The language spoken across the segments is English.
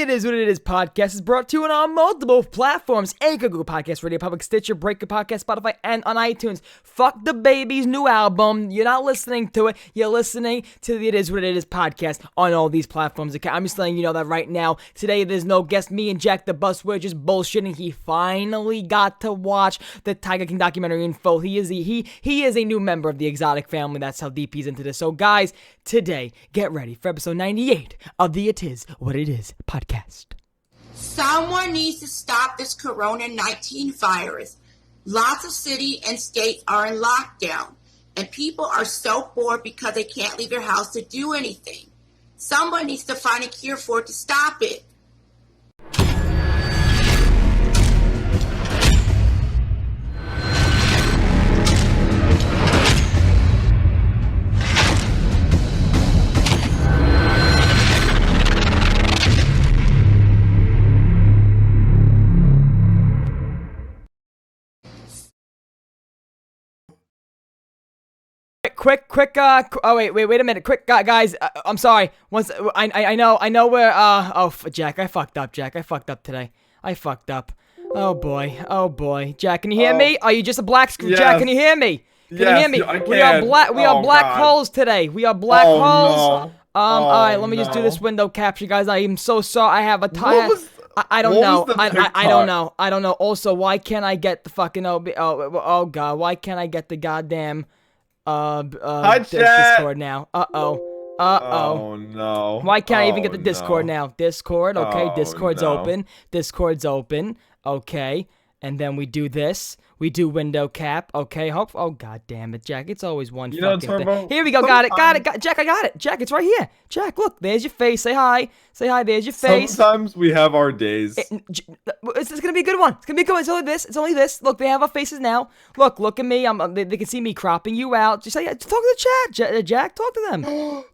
It Is What It Is podcast is brought to you on multiple platforms: Anchor, Google Podcasts, Radio Public, Stitcher, Breaker Podcast, Spotify, and on iTunes. Fuck the Baby's new album. You're not listening to it. You're listening to the It Is What It Is podcast on all these platforms. Okay, I'm just letting you know that right now. Today, there's no guest. Me and Jack the Bus, we're just bullshitting. He finally got to watch the Tiger King documentary in full. He is a new member of the exotic family. That's how deep he's into this. So, guys, today, get ready for episode 98 of the It Is What It Is podcast. Someone needs to stop this Corona-19 virus. Lots of cities and states are in lockdown, and people are so bored because they can't leave their house to do anything. Someone needs to find a cure for it to stop it. Quick, oh, wait a minute. Quick, guys, I'm sorry. I know where, Jack, I fucked up today. I fucked up. Oh boy. Jack, can you hear me? Are you just a black screen? Yes. Jack, can you hear me? Can you hear me? I can. We are black God. holes today. We are black holes. No. Alright, let me just do this window capture, guys. I am so sorry. I have a tie. I don't know. I don't know. Also, why can't I get the fucking oh god, why can't I get the goddamn Discord now? Oh no. Why can't I even get the Discord no. now? Discord, okay, Oh, Discord's no. open. Discord's open. Okay. And then we do this. We do window cap. Okay. Oh god damn it, Jack. It's always one fucking Turbo, thing. Here we go. Got it. Jack, I got it. Jack, it's right here. Jack, look. There's your face. Say hi. There's your face. Sometimes we have our days. It's gonna be a good one. It's gonna be a good one. It's only this. Look, they have our faces now. Look at me. They can see me cropping you out. Just say, talk to the chat. Jack, talk to them.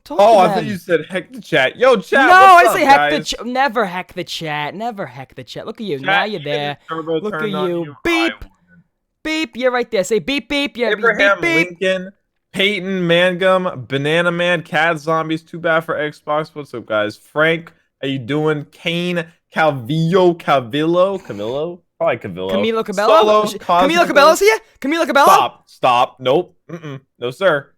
Talk to I them. thought you said heck the chat. Yo, chat. No, what's I say up, heck guys? the chat. Never heck the chat. Never heck the chat. Look at you. Chat, Now you're even there. if Turbo Look at turned on you. I Beep. wouldn't. Beep. You're right there. Say beep beep. You're Abraham beep beep. Lincoln, Peyton Mangum, Banana Man, Cat Zombies. Too bad for Xbox. What's up, guys? Frank, how you doing? Kane, Cavillo. Probably Cavillo. Camilo Cabello? Solo, Camilo Cabello's here? Camilo Cabello? Stop. Nope. No, sir.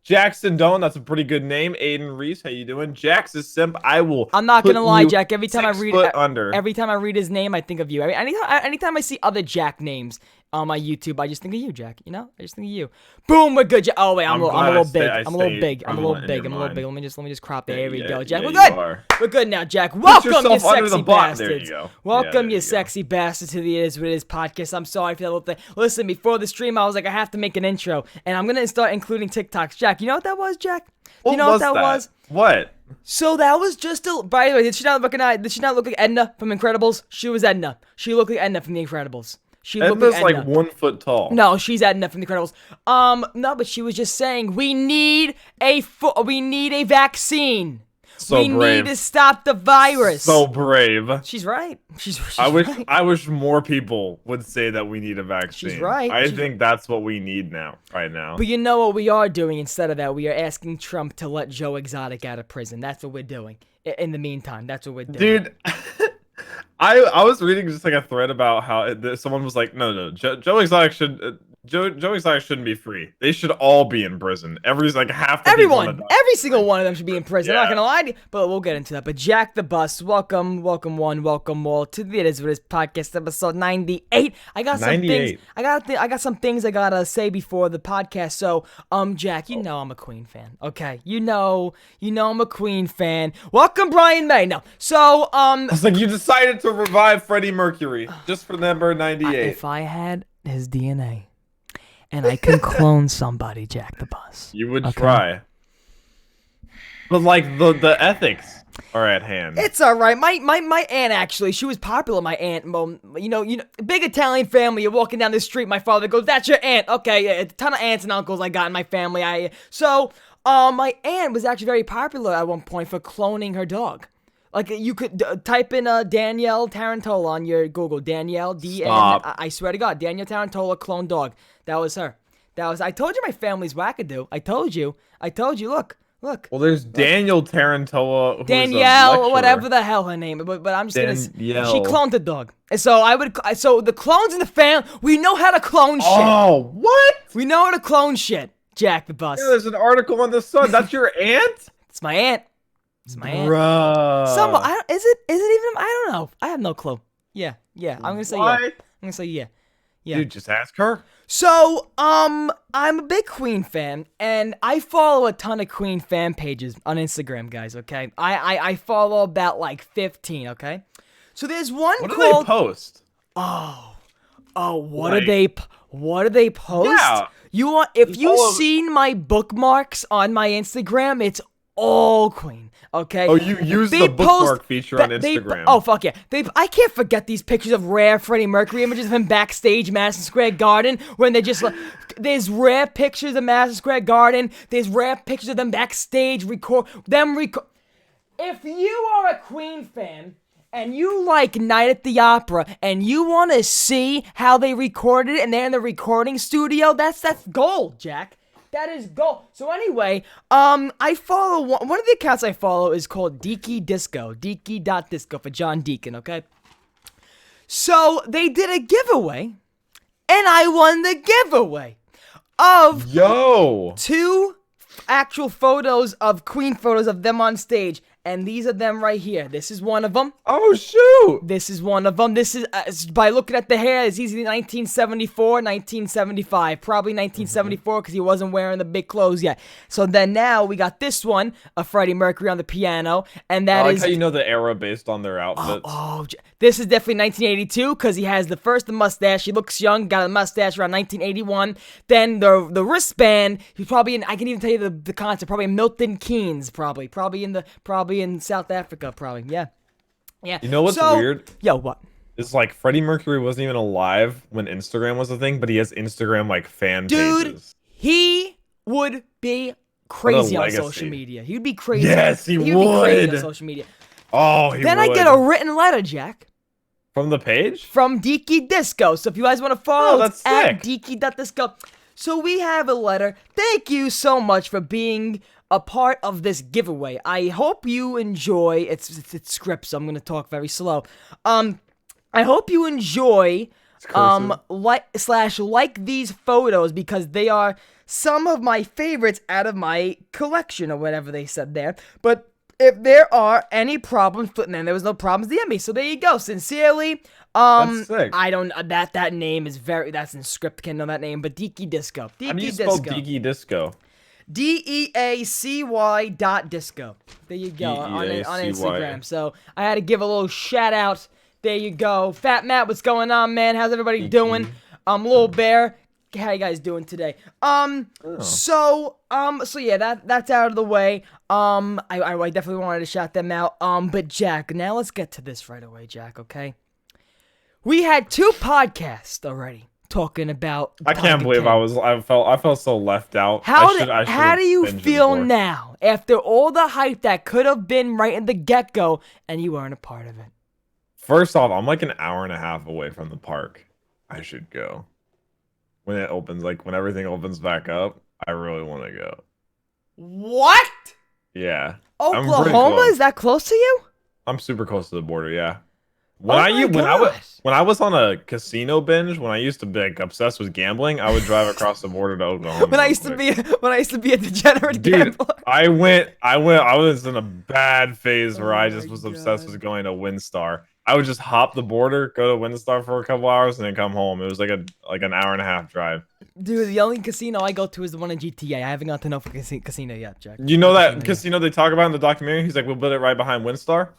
Jackson Doan, that's a pretty good name. Aiden Reese, how you doing? Jax is simp. I'm not gonna lie, Jack. Every time I read under. every time I read his name, I think of you. Anytime I see other Jack names on my YouTube, I just think of you, Jack. You know, I just think of you. Boom, we're good. Oh wait, I'm a little big. I'm a little big. Let me just crop it. There we go, Jack. We're good. We're good now, Jack. Welcome, you sexy bastards. There you go. Welcome, you sexy bastards, to the It Is What It Is podcast. I'm sorry for that little thing. Listen, before the stream, I was like, I have to make an intro, and I'm gonna start including TikToks. Jack, you know what that was, Jack? You know what that was? What? So that was just a. By the way, did she not look like Edna from Incredibles? She was Edna. She looked like Edna from The Incredibles. She looked Edna's like Edna. like 1 foot tall. No, she's Edna from The Incredibles. No, but she was just saying we need a vaccine. So we brave. need to stop the virus. So brave. She's right. She's I wish more people would say that we need a vaccine. She's right. I think that's what we need right now. But you know what we are doing instead of that? We are asking Trump to let Joe Exotic out of prison. That's what we're doing. In the meantime, that's what we're doing. Dude, I was reading just like a thread about how someone was like, no, Joe Exotic shouldn't be free. They should all be in prison. Everyone, every single one of them should be in prison. Yeah. I'm not gonna lie to you, but we'll get into that. But Jack the Bus, welcome all to the It Is What It Is podcast, episode 98. I got some 98. things. I got some things I gotta say before the podcast. So, Jack, you know I'm a Queen fan. Okay, you know I'm a Queen fan. Welcome, Brian May. No, so It's like you decided to revive Freddie Mercury just for number 98. if I had his DNA. And I can clone somebody, Jack the Bus. You would try. But like the ethics are at hand. It's all right. My aunt, actually, she was popular. My aunt, you know, big Italian family. You're walking down the street. My father goes, "That's your aunt." Okay, a ton of aunts and uncles I got in my family. My aunt was actually very popular at one point for cloning her dog. Like, you could type in Danielle Tarantola on your Google. Danielle, D-N, I swear to God, Danielle Tarantola, clone dog. That was her. I told you my family's wackadoo. I told you. Look, Look. Well, there's Daniel Tarantola, who's Danielle, a or whatever lecturer. the hell her name, but I'm just gonna. She Danielle. cloned the dog, and so so the clones in the fam. We know how to clone shit. Oh, what? We know how to clone shit. Jack the Bus. Yeah, there's an article on the Sun. That's your aunt? It's my aunt. It's my aunt. Bruh. Is it even? I don't know. I have no clue. Yeah. I'm gonna say yeah. What? I'm gonna say yeah. Yeah. Dude, just ask her. So, I'm a big Queen fan, and I follow a ton of Queen fan pages on Instagram, guys, okay? I follow about, like, 15, okay? So there's one What do called... they post? What do they post? Yeah. If You you've follow- seen my bookmarks on my Instagram, it's all Queen, okay? Oh, you use They the bookmark post- feature on they- Instagram. oh, fuck yeah. I can't forget these pictures of rare Freddie Mercury images of him backstage Madison Square Garden when they just like, there's rare pictures of Madison Square Garden, there's rare pictures of them backstage If you are a Queen fan and you like Night at the Opera and you want to see how they recorded it and they're in the recording studio, that's gold, Jack. That is gold. So anyway, I follow one of the accounts I follow is called Deaky Disco. Deaky.disco for John Deacon, okay? So they did a giveaway, and I won the giveaway of Yo. 2 actual photos of Queen photos of them on stage. And these are them right here. This is one of them. Oh, shoot. This is one of them. This is, by looking at the hair, it's easily 1974, 1975. Probably 1974 because he wasn't wearing the big clothes yet. So then now we got this one of Freddie Mercury on the piano. And that I like is... how you know the era based on their outfits. This is definitely 1982 because he has the mustache. He looks young, got a mustache around 1981. Then the wristband, he's probably in, I can even tell you the concert, probably in Milton Keynes, probably in South Africa, probably. Yeah. You know what's weird? Yo, what? It's like Freddie Mercury wasn't even alive when Instagram was a thing, but he has Instagram like fan pages. He would be crazy on legacy. social media. He'd be crazy. Yes, he would. Be crazy on would. social media. Oh, he Then would. I get a written letter, Jack. From the page? From Deaky Disco. So if you guys want to follow, that's it's at sick. Deaky.disco. So we have a letter. Thank you so much for being a part of this giveaway. I hope you enjoy. It's script, so I'm gonna talk very slow. I hope you enjoy like these photos because they are some of my favorites out of my collection or whatever they said there. But if there are any problems, then there was no problems, DM me. So there you go. Sincerely, That's sick. I don't that name is that's in script. Can't know that name, but Deaky Disco. How do you spell Deaky Disco? DEACY.disco. There you go on Instagram. So I had to give a little shout out. There you go, Fat Matt. What's going on, man? How's everybody doing? Little Bear. How you guys doing today? So yeah, that's out of the way. I definitely wanted to shout them out. But Jack, now let's get to this right away, Jack. Okay. We had 2 podcasts already talking about. I can't believe King. I felt so left out. How I do you binged it feel before. now after all the hype that could have been right in the get-go and you weren't a part of it? First off, I'm like an hour and a half away from the park. I should go. When it opens, like when everything opens back up, I really want to go. What? Yeah. I'm pretty Oklahoma close. is that close to you? I'm super close to the border, yeah. When I was on a casino binge, when I used to be like, obsessed with gambling, I would drive across the border to Oklahoma. When I used to be a degenerate gambler. I was in a bad phase where I just my was obsessed God. with going to WinStar. I would just hop the border, go to WinStar for a couple hours, and then come home. It was like an hour and a half drive. Dude, the only casino I go to is the one in GTA. I haven't got to know for casino yet, Jack. You know that casino they talk about in the documentary? He's like, we'll build it right behind WinStar.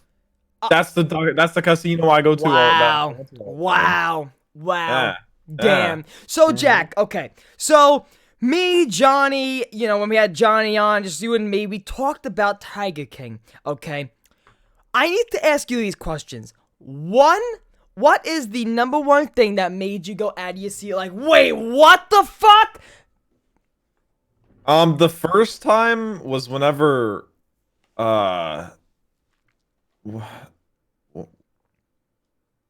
That's the casino I go to. Wow. Yeah. Damn. So Jack, okay. So me, Johnny, when we had Johnny on, just you and me, we talked about Tiger King. Okay. I need to ask you these questions. One, what is the number one thing that made you go out of your seat like, wait, what the fuck? The first time was whenever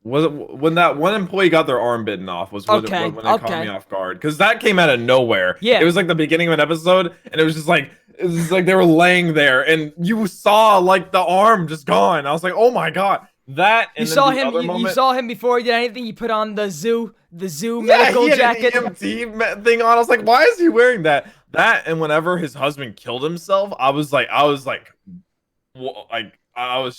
was it when that one employee got their arm bitten off when it caught me off guard, because that came out of nowhere. Yeah. It was like the beginning of an episode and it was just like It's just like they were laying there, and you saw like the arm just gone. I was like, oh my god, that. And You then saw the him. other You moment, saw him before he did anything. He put on the zoo yeah, medical he had jacket. an EMT thing on. I was like, why is he wearing that? That, and whenever his husband killed himself, I was like, I was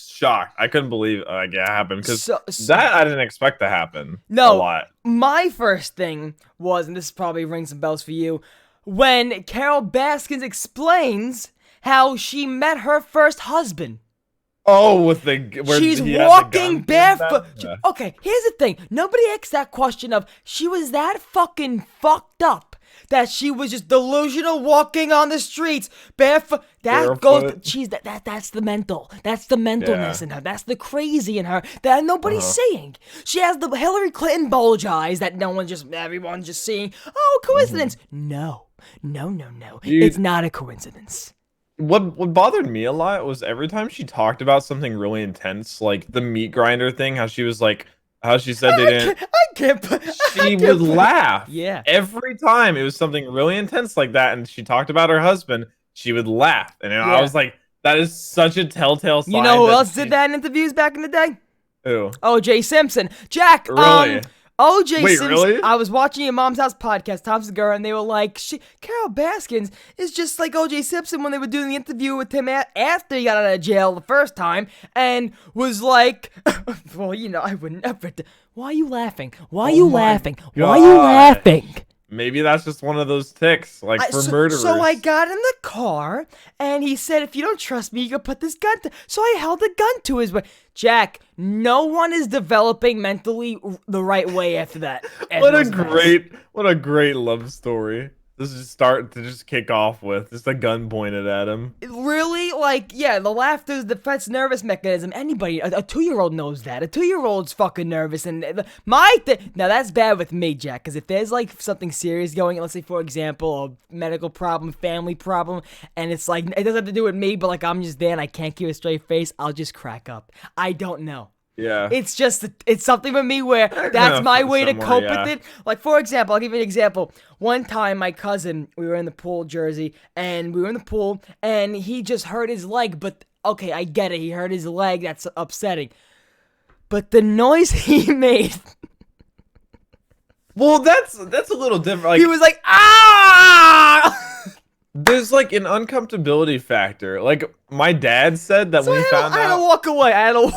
shocked. I couldn't believe it happened because that I didn't expect to happen. No, a lot. My first thing was, and this probably rings some bells for you, when Carol Baskins explains how she met her first husband. Oh, with the where she's he had walking the gun barefoot. Yeah. Okay, here's the thing. Nobody asks that question of she was that fucking fucked up that she was just delusional walking on the streets barefoot. That goes. She's that's the mental. That's the mentalness in her. That's the crazy in her that nobody's saying. She has the Hillary Clinton bulge eyes that everyone's just seeing. Oh, coincidence? No. Dude, it's not a coincidence. What bothered me a lot was every time she talked about something really intense, like the meat grinder thing, how she was like, how she said they didn't. She would laugh. Yeah. Every time it was something really intense like that, and she talked about her husband, she would laugh, and I was like, that is such a telltale sign. You know who else did that in interviews back in the day? Who? O.J. Simpson. Jack. Really? O.J. Wait, Simpson. really? I was watching your Mom's House podcast, Tom Segura, and they were like, Carol Baskins is just like O.J. Simpson when they were doing the interview with him after he got out of jail the first time, and was like, well, I would never. Why are you laughing? Why are you laughing? Why are you laughing? Maybe that's just one of those ticks, like for murderers. So I got in the car, and he said, if you don't trust me, you can put this gun So I held the gun to his... Jack, no one is developing mentally the right way after that. What a great love story. This is just kick off with. Just a gun pointed at him. Really? The laughter is the defense nervous mechanism. Anybody, a 2-year-old knows that. A 2-year-old's fucking nervous. And now that's bad with me, Jack, because if there's something serious going on, let's say, for example, a medical problem, family problem, and it's it doesn't have to do with me, but I'm just there and I can't keep a straight face, I'll just crack up. I don't know. Yeah. It's something with me where that's my way to cope with it. For example, I'll give you an example. One time, my cousin, we were in the pool, Jersey, and he just hurt his leg, but okay, I get it. He hurt his leg. That's upsetting. But the noise he made... Well, that's a little different. He was like, ah! There's an uncomfortability factor. My dad said that when he found out. I had to walk away. I was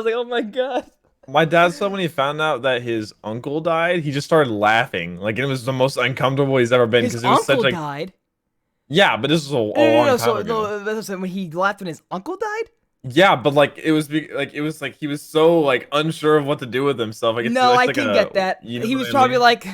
like, oh my god. My dad said when he found out that his uncle died, he just started laughing. It was the most uncomfortable he's ever been because it was such uncle died? Yeah, but this was a long time ago. No, when he laughed when his uncle died? Yeah, but he was so unsure of what to do with himself. I can get that. He was probably like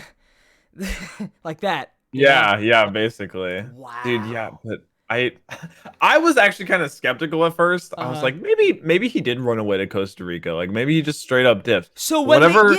that. Yeah, basically. Wow. Dude, yeah, but I was actually kind of skeptical at first. I was like, maybe he did run away to Costa Rica. Maybe he just straight up dipped. So whenever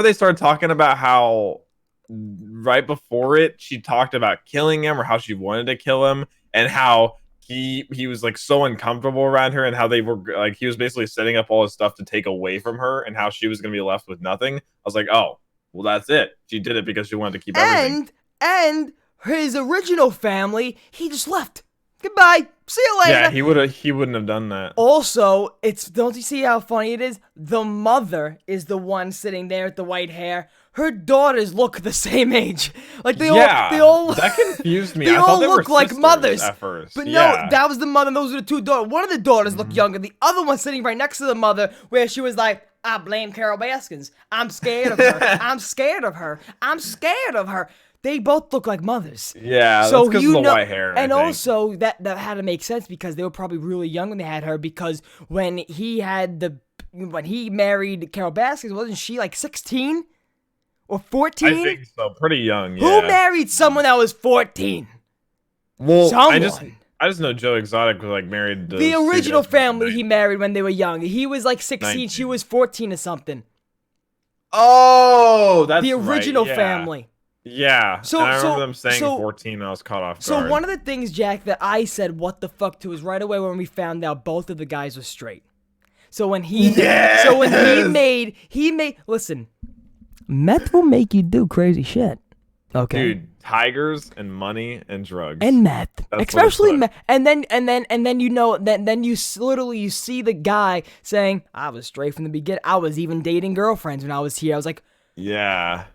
they started talking about how right before it, she talked about killing him or how she wanted to kill him and how he was so uncomfortable around her and how they were he was basically setting up all his stuff to take away from her and how she was going to be left with nothing. I was like, oh, well, that's it. She did it because she wanted to keep everything. And his original family, he just left. Goodbye. See you later. Yeah, he wouldn't have done that. Also, don't you see how funny it is? The mother is the one sitting there with the white hair. Her daughters look the same age. They all that confused me. They I all thought they look were like mothers at first. But no, that was the mother. Those were the two daughters. One of the daughters looked younger. The other one sitting right next to the mother, where she was like, "I blame Carol Baskins. I'm scared of her. I'm scared of her. I'm scared of her." They both look like mothers. Yeah, so that's because of the white hair. And also, that had to make sense because they were probably really young when they had her. Because when he married Carol Baskins, wasn't she 16 or 14? I think so. Pretty young. Yeah. Who married someone that was 14? Well, someone. I just know Joe Exotic was married to the original family he married when they were young. He was 16, 19. She was 14 or something. Oh, that's the original right, yeah. family. Yeah, and I remember them saying 14 and I was caught off guard. So one of the things, Jack, that I said what the fuck to is right away when we found out both of the guys were straight. So when he made listen, meth will make you do crazy shit. Okay. Dude, tigers and money and drugs and meth, That's especially what meth. And then you know then you literally you see the guy saying, "I was straight from the beginning. I was even dating girlfriends when I was here." I was like, yeah,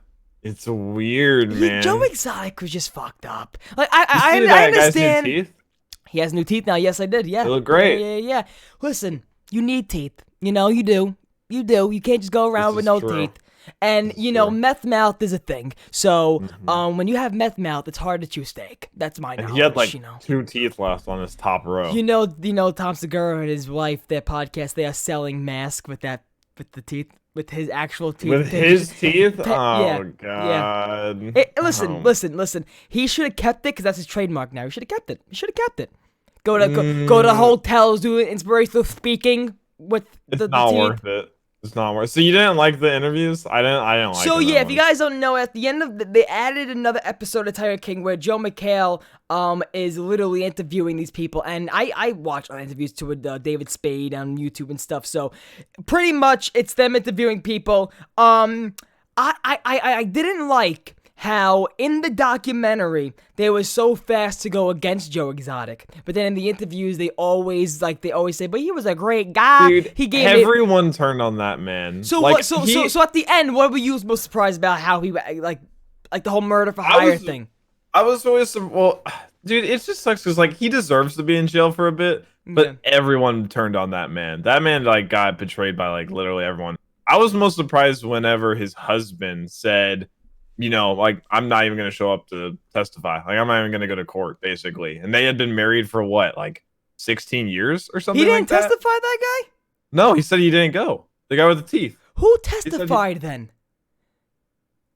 it's weird, man. Joe Exotic was just fucked up. Like You I see that guy's understand. new teeth? He has new teeth now. Yes, I did. Yeah, They look great. Yeah. Listen, you need teeth. You know, you do. You do. You can't just go around This with is no true. teeth. And you know, true. meth mouth is a thing. So, Mhm. when you have meth mouth, it's hard to chew steak. That's my And knowledge. he had like you know. 2 teeth left on his top row. You know, Tom Segura and his wife, their podcast, they are selling masks with the teeth, with his actual teeth. With his teeth? Oh, yeah, God. Listen. He should have kept it because that's his trademark now. He should have kept it. Go to hotels, do inspirational speaking with the It's not teeth. worth it. It's not worth. So you didn't like the interviews? I didn't like So them yeah, that if you much. guys don't know, at the end of they added another episode of Tiger King where Joe McHale is literally interviewing these people, and I watch interviews too with David Spade on YouTube and stuff. So pretty much it's them interviewing people. I didn't like how in the documentary they were so fast to go against Joe Exotic, but then in the interviews they always say, but he was a great guy. Dude, He gave me. everyone turned on that man. So like, what? So at the end, what were you most surprised about? How he like the whole murder for hire thing? I was always dude. It just sucks because like he deserves to be in jail for a bit, but Yeah. everyone turned on that man. That man like got betrayed by like literally everyone. I was most surprised whenever his husband said, you know, like I'm not even gonna show up to testify. Like I'm not even gonna go to court, basically. And they had been married for what, like 16 years or something. He didn't like that? testify. That guy? No, he said he didn't go. The guy with the teeth. Who said he- testified then?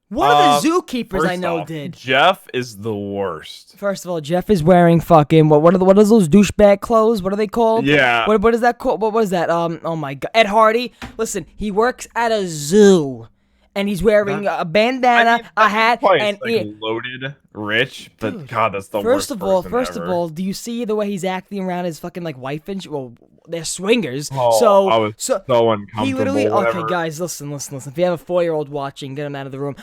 One of the zookeepers I First know off, did. Jeff is the worst. First of all, Jeff is wearing fucking what are those douchebag clothes? What are they called? Yeah. What is that called? What was that? Oh my god, Ed Hardy. Listen, he works at a zoo, and he's wearing a bandana, a hat, and like loaded, rich. But Dude, God, that's the First worst. of all, do you see the way he's acting around his fucking like wife and well, they're swingers. Oh, I was so uncomfortable. He literally whenever- okay, guys, listen. If you have a 4-year-old watching, get him out of the room.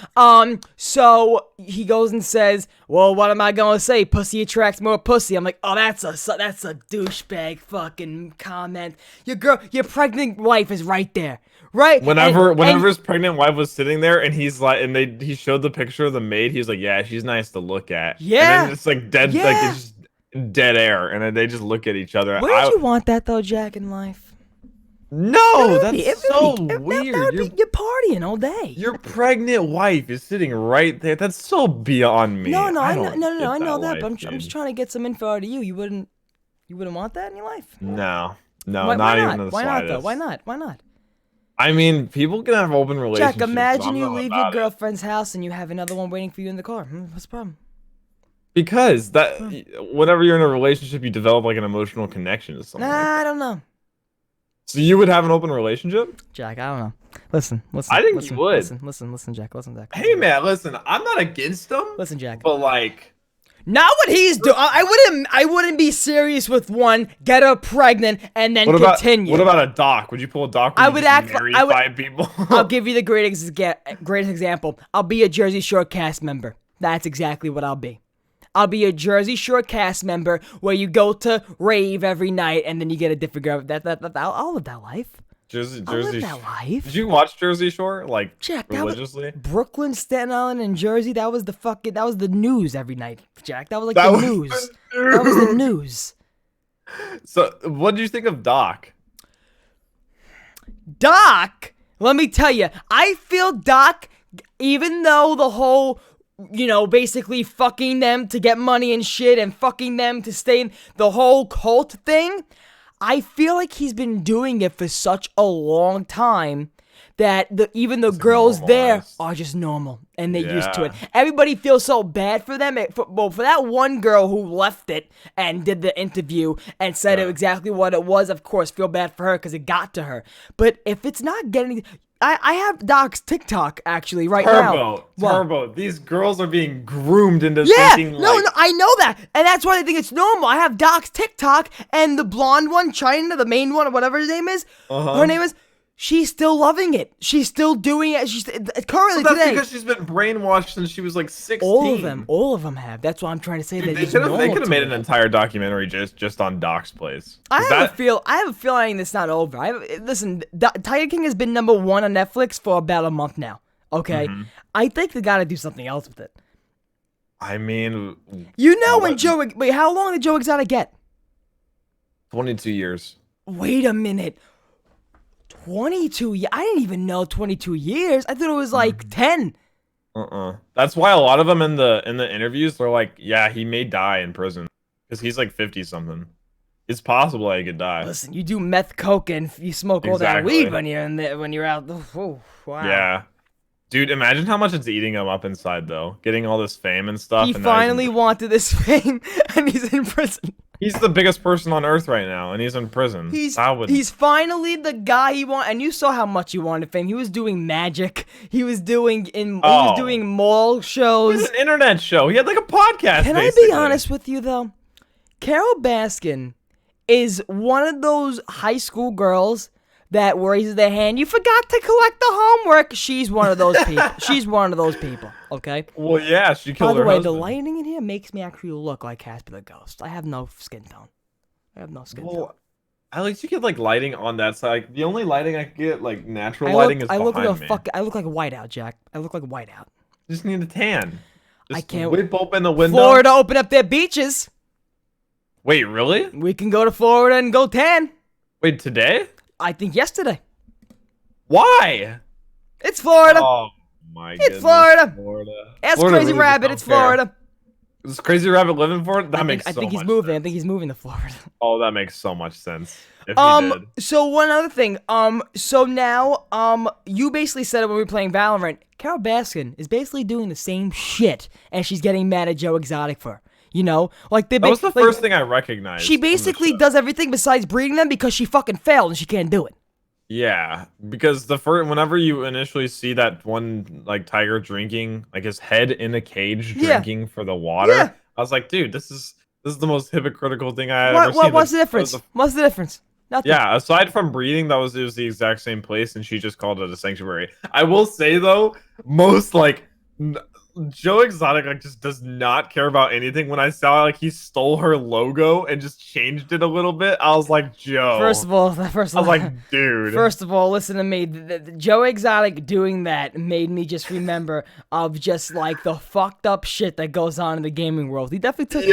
So he goes and says, "Well, what am I gonna say? Pussy attracts more pussy." I'm like, "Oh, that's a douchebag fucking comment. Your pregnant wife is right there." Right. Whenever his pregnant wife was sitting there, and he's like, and he showed the picture of the maid. He was like, "Yeah, she's nice to look at." Yeah. And then it's like dead, like it's just dead air, and then they just look at each other. Where did you want that though, Jack? In life? No, It would that's be- so it would be- weird. You're partying all day. Your pregnant wife is sitting right there. That's so beyond me. No, I don't know get that, but I'm life, just trying to get some info out of you. You wouldn't want that in your life? No, Why not not? even the Why not though? slightest. Why not? I mean, people can have open relationships. Jack, imagine I'm you not leave your about it. girlfriend's house and you have another one waiting for you in the car. What's the problem? Because that, whenever you're in a relationship, you develop like an emotional connection to someone. Nah, I don't know. So you would have an open relationship? Jack, I don't know. Listen. I think you listen, would. Listen, Jack. Hey man, listen, I'm not against them. Listen, Jack. But like, Not what he's doing. I wouldn't be serious with one, get her pregnant, and then continue. What about a doc? Would you pull a doc? I would marry 5 people. I'll give you the greatest example. I'll be a Jersey Shore cast member. That's exactly what I'll be. I'll be a Jersey Shore cast member where you go to rave every night and then you get a different girl. I'll live that life. Jersey. I'll live that life. Did you watch Jersey Shore like Jack, religiously? Brooklyn, Staten Island, and Jersey. That was the news every night, Jack. That was like That the was news. the That was the news. So, what did you think of Doc? Doc, let me tell you, I feel Doc, even though the whole, basically fucking them to get money and shit and fucking them to stay in the whole cult thing, I feel like he's been doing it for such a long time that even the girls there normalized. are just normal and they're used to Yeah. it. Everybody feels so bad for them. For that one girl who left it and did the interview and said it exactly what it was, of course, feel bad for her because it got to her. But if it's not getting... I have Doc's TikTok actually right now. Turbo. These girls are being groomed into Yeah, thinking no, like, I know that, and that's why they think it's normal. I have Doc's TikTok, and the blonde one, China, the main one, or whatever his name is, her name is, She's still loving it. She's still doing it. She's currently That's today. because she's been brainwashed since she was like 16. All of them have. That's what I'm trying to say. Dude, that they could have made an entire documentary just on Doc's place. I have a feeling it's not over. Listen, Tiger King has been number 1 on Netflix for about a month now. Okay, I think they got to do something else with it. I mean, when wait, how long did Joe Exotic get? 22 years. Wait a minute. 22 years? I didn't even know 22 years. I thought it was like 10. That's why a lot of them in the interviews, they're like, yeah, he may die in prison because he's like 50 something. It's possible he could die. Listen, you do meth, coke, and you smoke all that weed when you're out. Oh, wow. Yeah. Dude, imagine how much it's eating him up inside, though. Getting all this fame and stuff. He finally wanted this fame, and he's in prison. He's the biggest person on Earth right now, and he's in prison. He's finally the guy he wanted, and you saw how much he wanted fame. He was doing magic. He was doing mall shows. It was an internet show. He had like a podcast. Can I be honest with you though? Carol Baskin is one of those high school girls that raises their hand. You forgot to collect the homework. She's one of those people. She's one of those people. Okay. Well, yeah, she killed her By the way, husband. the lighting in here makes me actually look like Casper the Ghost. I have no skin tone. Tone. At least you get like lighting on that side. Like, the only lighting I could get, like natural lighting, is behind me. I look like a whiteout, Jack. I look like a whiteout. You just need a tan. Just I can't whip open the window. Florida open up their beaches. Wait, really? We can go to Florida and go tan. Wait, today? I think yesterday. Why? It's Florida. Oh my goodness. It's Florida. Florida. Ask Florida Crazy really Rabbit. It's Florida. Is Crazy Rabbit living for it? I think he's moving. Sense. I think he's moving to Florida. Oh, that makes so much sense. If he did. So one other thing. So now, you basically said it when we were playing Valorant. Carol Baskin is basically doing the same shit, and she's getting mad at Joe Exotic for. You know, like that was the first thing I recognized. She basically does everything besides breeding them because she fucking failed and she can't do it. Yeah, because whenever you initially see that one like tiger drinking, like his head in a cage drinking for the water, I was like, dude, this is the most hypocritical thing I had ever seen. What's the difference? What's the difference? Nothing. Yeah, aside from breeding, it was the exact same place, and she just called it a sanctuary. I will say though, most Joe Exotic like just does not care about anything. When I saw like he stole her logo and just changed it a little bit, I was like, Joe. First of all, I was like, dude. First of all, listen to me. The Joe Exotic doing that made me just remember of just like the fucked up shit that goes on in the gaming world. He definitely took.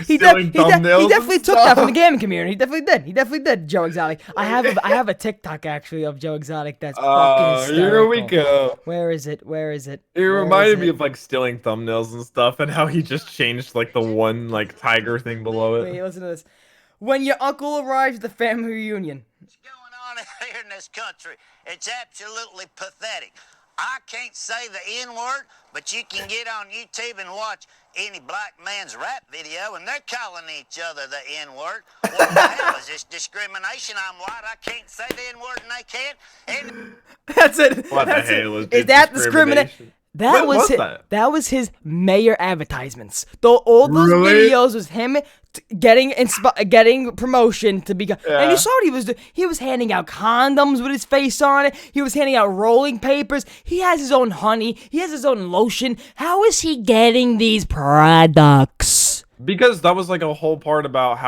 He definitely took that from the gaming community. He definitely did. Joe Exotic. I have a TikTok actually of Joe Exotic that's fucking hysterical. Here we go. Where is it? It reminded me of like stealing thumbnails and stuff, and how he just changed like the one like tiger thing below it. Wait, listen to this. When your uncle arrives at the family reunion. What's going on here in this country? It's absolutely pathetic. I can't say the N-word, but you can get on YouTube and watch any black man's rap video, and they're calling each other the N-word. What the hell is this discrimination? I'm white, I can't say the N-word, and they can't. And That's it. What That's the hell is that discrimination? That was his mayor advertisements. All those videos was him getting promotion to become. Yeah. And you saw what he was doing. He was handing out condoms with his face on it. He was handing out rolling papers. He has his own honey. He has his own lotion. How is he getting these products? Because that was like a whole part about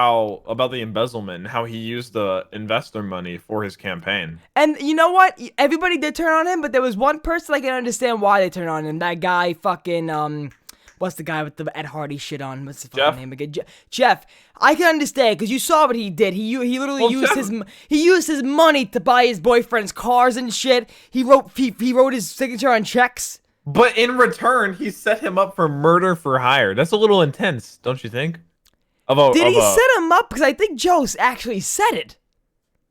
the embezzlement and how he used the investor money for his campaign. And you know what? Everybody did turn on him, but there was one person I can understand why they turned on him. That guy fucking, what's the guy with the Ed Hardy shit on? What's his fucking name again? Jeff. I can understand because you saw what he did. He literally used his money to buy his boyfriend's cars and shit. He wrote his signature on checks. But in return, he set him up for murder for hire. That's a little intense, don't you think? Did he set him up? Because I think Joe actually said it.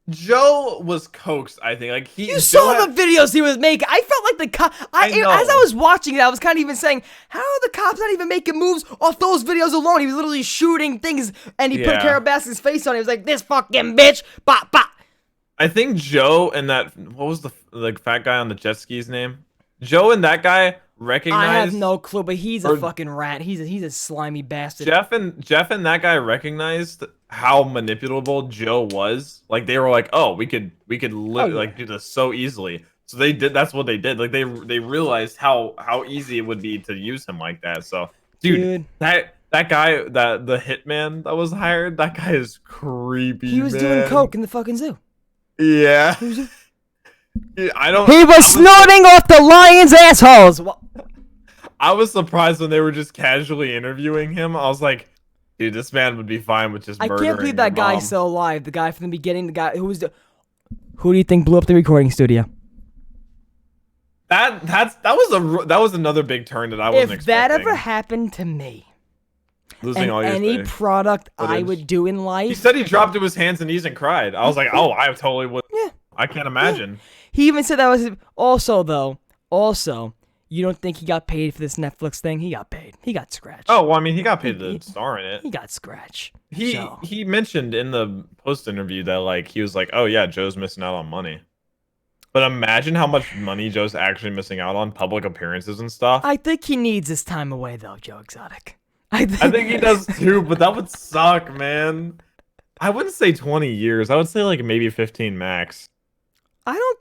Joe was coaxed, I think. Like you saw the videos he was making. I felt like the cop. As I was watching it, I was kind of even saying, "How are the cops not even making moves off those videos alone?" He was literally shooting things, and he put Carol Baskin's face on it. He was like, "This fucking bitch, bop bop." I think Joe and that what was the fat guy on the jet skis name? Joe and that guy recognized. I have no clue, but he's a fucking rat. He's a slimy bastard. Jeff and that guy recognized how manipulable Joe was. Like they were like, oh, we could like do this so easily. So they did. That's what they did. Like they realized how easy it would be to use him like that. So, dude. That guy, the hitman that was hired, that guy is creepy. He was doing coke in the fucking zoo. Yeah. I don't. He was snorting off the lion's assholes. I was surprised when they were just casually interviewing him. I was like, dude, this man would be fine with just murdering I can't believe that your mom. guy's still alive. The guy from the beginning, the guy who was the. Who do you think blew up the recording studio? That was another big turn that I wasn't expecting. If that ever happened to me. Losing all your any footage. product I would do in life. He said he dropped to his hands and knees and cried. I was like, oh, I totally would. Yeah. I can't imagine. Yeah. He even said that was also, you don't think he got paid for this Netflix thing? He got paid. He got scratched. Oh, well, I mean, he got paid to star in it. He got scratched. He mentioned in the post interview that like he was like, oh yeah, Joe's missing out on money. But imagine how much money Joe's actually missing out on, public appearances and stuff. I think he needs his time away though, Joe Exotic. I think he does too, but that would suck, man. I wouldn't say 20 years. I would say like maybe 15 max.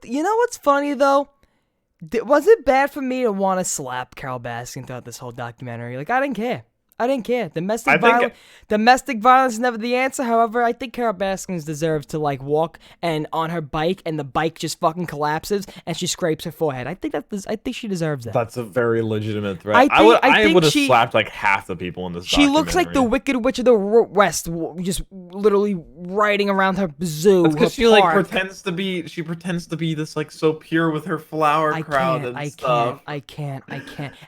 You know what's funny though? Was it bad for me to want to slap Carol Baskin throughout this whole documentary? Like, I didn't care. Domestic violence is never the answer. However, I think Carol Baskins deserves to like walk and on her bike, and the bike just fucking collapses, and she scrapes her forehead. I think she deserves that. That's a very legitimate threat. I would have slapped like half the people in this. She looks like the Wicked Witch of the West, just literally riding around her zoo. Because she like pretends to be this like so pure with her flower crowd and stuff. I can't.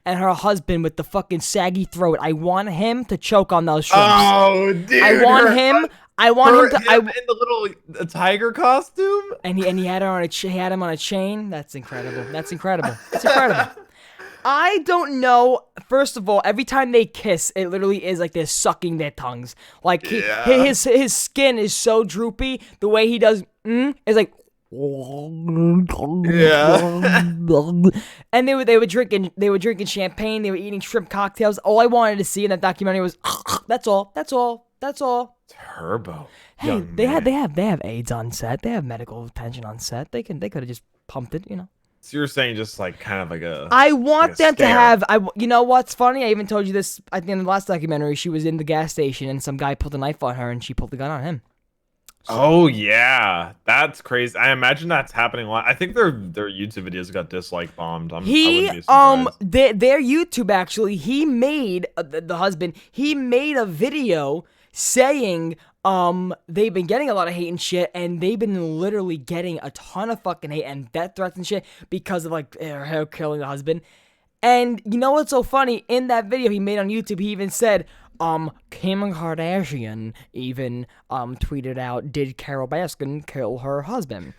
And her husband with the fucking saggy throat. I want him to choke on those shrimps. Oh, dude! I want him in the little tiger costume. And he had her on him on a chain. That's incredible. I don't know. First of all, every time they kiss, it literally is like they're sucking their tongues. Like his skin is so droopy. The way he does is like. Yeah. And they were drinking champagne, they were eating shrimp cocktails. All I wanted to see in that documentary was that's all. Turbo. Hey, they have AIDS on set. They have medical attention on set. They could have just pumped it, you know. So you're saying just like kind of like a I want them to have you know what's funny? I even told you this at the end of the last documentary. She was in the gas station and some guy pulled a knife on her and she pulled the gun on him. Oh yeah, that's crazy. I imagine that's happening a lot. I think their YouTube videos got dislike bombed. I wouldn't be surprised. Their YouTube actually, he made the husband. He made a video saying they've been getting a lot of hate and shit, and they've been literally getting a ton of fucking hate and death threats and shit because of like her killing the husband. And you know what's so funny? In that video he made on YouTube, he even said, Kim Kardashian even tweeted out, "Did Carol Baskin kill her husband?"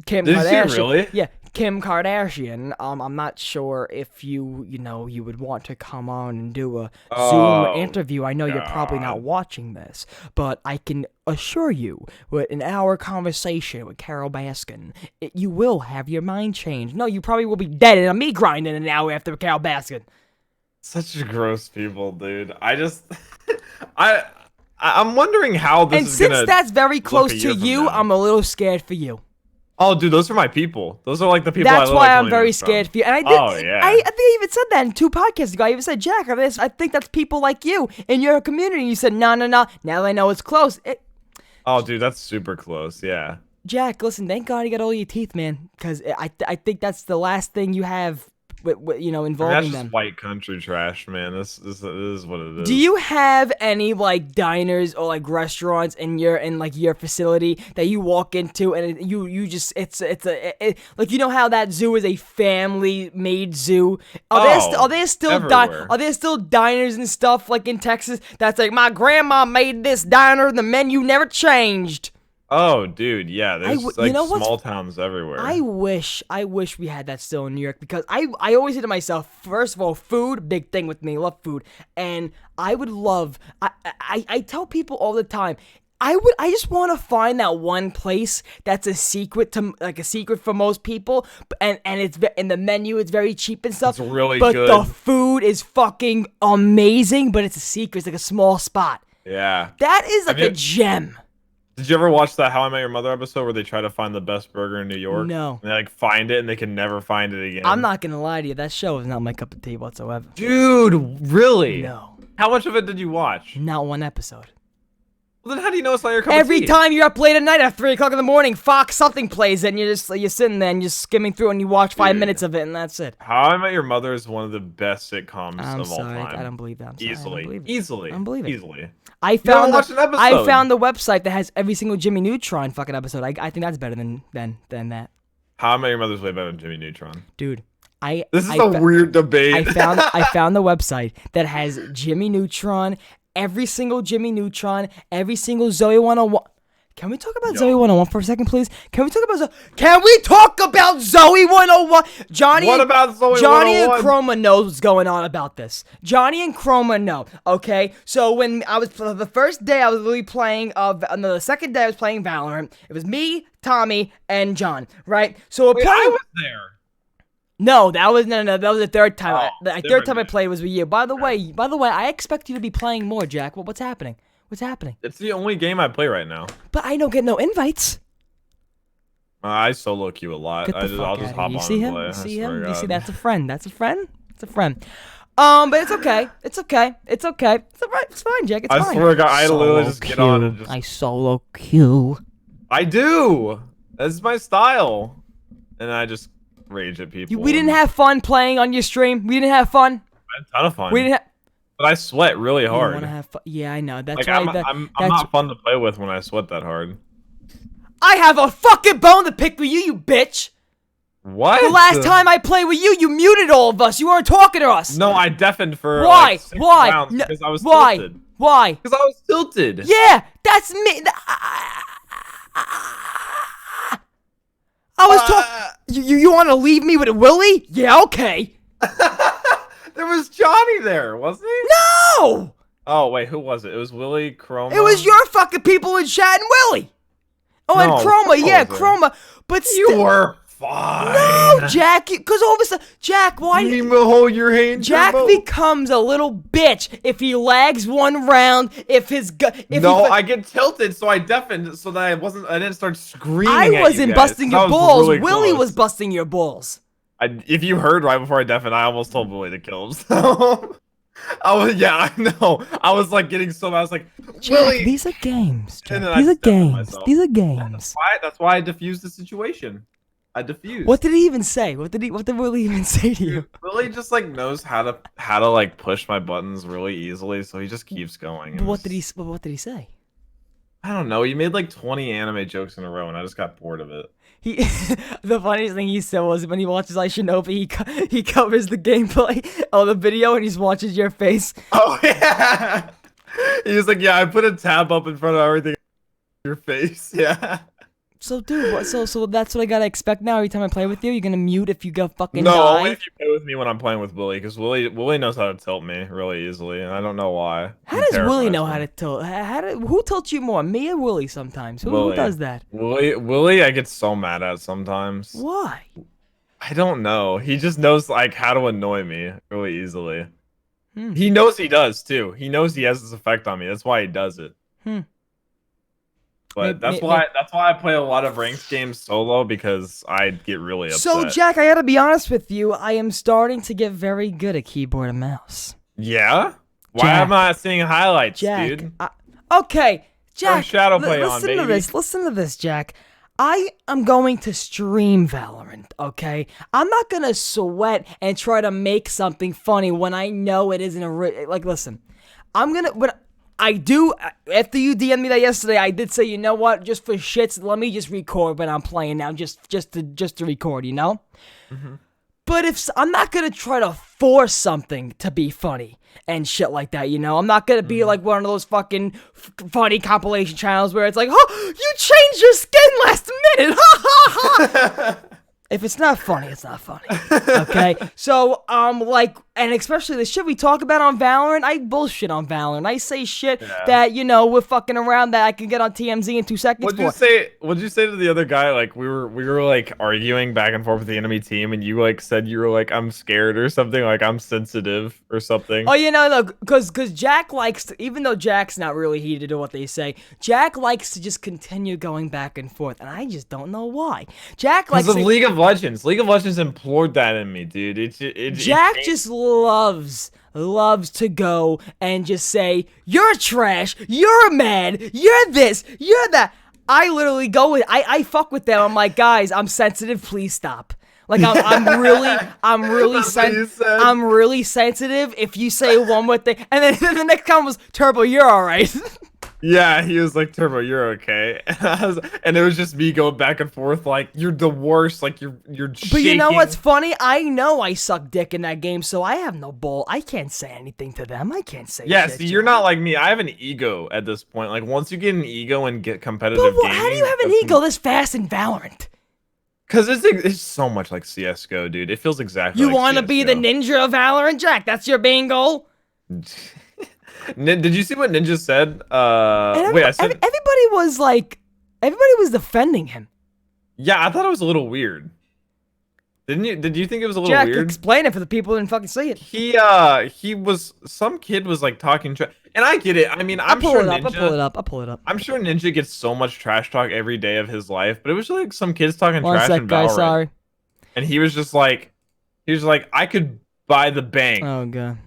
Did Kardashian, she really? Yeah, Kim Kardashian. I'm not sure if you would want to come on and do a Zoom interview. I know you're probably not watching this, but I can assure you, with an hour conversation with Carol Baskin, you will have your mind changed. No, you probably will be dead in a meat grind in an hour after Carol Baskin. Such gross people, dude. I'm wondering how this is gonna. And since that's very close to you, I'm a little scared for you. Oh, dude, those are my people. Those are like the people. That's why I'm very scared for you. And I did. Oh yeah. I think I even said that in 2 podcasts ago. I even said, Jack, I think that's people like you in your community. You said, no. Now that I know it's close. Oh, dude, that's super close. Yeah. Jack, listen. Thank God you got all your teeth, man. Because I think that's the last thing you have. Involving that's them. Just white country trash, man. This is what it is. Do you have any like diners or like restaurants in your facility that you walk into and you just like you know how that zoo is a family made zoo? Are there still diners and stuff like in Texas that's like my grandma made this diner, the menu never changed? Oh, dude, yeah. There's small towns everywhere. I wish we had that still in New York because I always say to myself, first of all, food, big thing with me. Love food, and I would love. I tell people all the time. I just want to find that one place that's a secret for most people, and the menu is very cheap and stuff. It's really but good. the food is fucking amazing, but it's a secret. It's like a small spot. Yeah. That is like a gem. Did you ever watch that How I Met Your Mother episode where they try to find the best burger in New York? No. And they like find it and they can never find it again. I'm not gonna lie to you. That show is not my cup of tea whatsoever. Dude, really? No. How much of it did you watch? Not one episode. Well, then how do you know it's not your cup Every of tea? time you're up late at night at 3 o'clock in the morning, Fox something plays and you're sitting there and you're skimming through and you watch 5 minutes of it and that's it. How I Met Your Mother is one of the best sitcoms I'm of all sorry, time. I don't believe that. I'm sorry, Easily. I don't believe it. Easily. I don't believe it. Easily. I found watched an episode. I found the website that has every single Jimmy Neutron fucking episode. I think that's better than that. How I Met Your Mother's way better than Jimmy Neutron. Dude, This is a weird debate. I found the website that has Jimmy Neutron, every single Jimmy Neutron, every single Zoe 101. Can we talk about Zoe 101 for a second, please? Can we talk about Zoe 101? Johnny. What about Zoe Johnny 101? and Chroma knows what's going on about this. Johnny and Chroma know. Okay, so when I was the first day, I was literally playing. The second day, I was playing Valorant. It was me, Tommy, and John. Right. So we're Wait, playing. I was there. No, that was That was the third time. Oh, The third time I different. played was with you. By the way, I expect you to be playing more, Jack. What's happening? What's happening? It's the only game I play right now. But I don't get no invites. I solo queue a lot. Get the fuck I'll out just of hop here. You on see and him? play. You see I swear him? to You see God. that's a friend. That's a friend. It's a friend. But it's okay. It's okay. It's okay. It's alright. It's fine, Jack. It's I fine. swear to God, I literally just get on and just. I solo queue. I do. That's my style. And I just rage at people. We didn't have fun playing on your stream. We didn't have fun. I had a ton of fun. We didn't have. But I sweat really You hard. want to have fun? Yeah, I know. That's Like why. I'm that's, not fun to play with when I sweat that hard. I have a fucking bone to pick with you, you bitch. What? The last time I played with you, you muted all of us. You weren't talking to us. No, I deafened for Why? like 6 Why? rounds No, because I was why? tilted. Why? Because I was tilted. Yeah, that's me. I was talking. You want to leave me with a Willie? Yeah, okay. There was Johnny there, wasn't he? No, Oh wait, who was it? It was Willie Chroma. it was your fucking people in chat and Willie. Oh, No, and Chroma, Chroma yeah, was there. Chroma. But You still, were fine. no, Jack, because all of a sudden, Jack, why? You hold your hand. Jack Turbo. becomes a little bitch if he lags one round. If his No, I get tilted, so I deafened, so that I didn't start screaming. I at you wasn't guys, busting 'cause I your was balls. really Willie close. was busting your balls. If you heard right before I deafened, I almost told Willie to kill him. So I know. I was like getting so mad. I was like, Jack, Willie. these are games. Jack. And then I These are stepped on games. myself. These are games. That's why I diffused the situation. I diffused. What did he even say? What did Willie even say to you? Willie just like knows how to like push my buttons really easily, so he just keeps going. But what did he say? I don't know. He made like 20 anime jokes in a row, and I just got bored of it. He, the funniest thing he said was when he watches I Shinobi, he covers the gameplay of the video and he just watches your face. Oh yeah. He was like, yeah, I put a tab up in front of everything. Your face, yeah. So, dude, so that's what I gotta expect now. Every time I play with you, you're gonna mute if you go fucking No, die. only if you play with me when I'm playing with Willie, because Willie knows how to tilt me really easily, and I don't know why. How He does Willie terrifies know me. how to tilt? Who tilts you more, me or Willie? Sometimes. Who Willie. does that? Willie, I get so mad at sometimes. Why? I don't know. He just knows like how to annoy me really easily. Hmm. He knows he does too. He knows he has this effect on me. That's why he does it. But that's why I play a lot of ranked games solo, because I get really upset. So, Jack, I gotta be honest with you. I am starting to get very good at keyboard and mouse. Yeah? Why Jack. am I not seeing highlights, Jack. dude? Okay, Jack. Shadow Play on, listen to baby. this. Listen to this, Jack. I am going to stream Valorant, okay? I'm not gonna sweat and try to make something funny when I know it isn't listen. After you DM'd me that yesterday, I did say, you know what, just for shits, let me just record when I'm playing now, just to record, you know? Mm-hmm. But I'm not gonna try to force something to be funny and shit like that, you know? I'm not gonna be like one of those fucking funny compilation channels where it's like, oh, you changed your skin last minute, ha ha ha! If it's not funny, it's not funny. Okay? So, like, and especially the shit we talk about on Valorant, I bullshit on Valorant. I say shit that, you know, we're fucking around that I can get on TMZ in 2 seconds What'd you say to the other guy? Like, we were like arguing back and forth with the enemy team, and you like said you were like, I'm scared or something, like I'm sensitive or something. Oh, you know, look, because Jack likes to, even though Jack's not really heated to what they say, Jack likes to just continue going back and forth, and I just don't know why. Jack likes Because of to, League of Legends. League of Legends implored that in me, dude. Jack just loves to go and just say, you're trash, you're mad, you're this, you're that. I literally go with, I fuck with them. I'm like, guys, I'm sensitive, please stop. Like, I'm really sensitive if you say one more thing. And then the next comment was, Turbo, you're alright. Yeah, he was like, Turbo, you're okay. And it was just me going back and forth like, you're the worst, like you're shaking. But you know what's funny? I know I suck dick in that game, so I have no bull. I can't say anything to them. I can't say Yeah, shit, see, you're not like me. I have an ego at this point. Like, once you get an ego and get competitive But gaming, how do you have an ego this fast in Valorant? Because it's so much like CSGO, dude. It feels exactly You like want to be the CS:GO. ninja of Valorant, Jack? That's your main goal? Did you see what Ninja said? And Wait, I said... everybody was defending him. Yeah, I thought it was a little weird. Did you think it was a little Jack, weird? explain it for the people who didn't fucking see it. Some kid was like talking trash, and I get it. I mean, I'll pull it up. I'm sure Ninja gets so much trash talk every day of his life, but it was like some kids talking One trash sec, in guys, Valorant. sorry. And he was like, I could buy the bank Oh, God.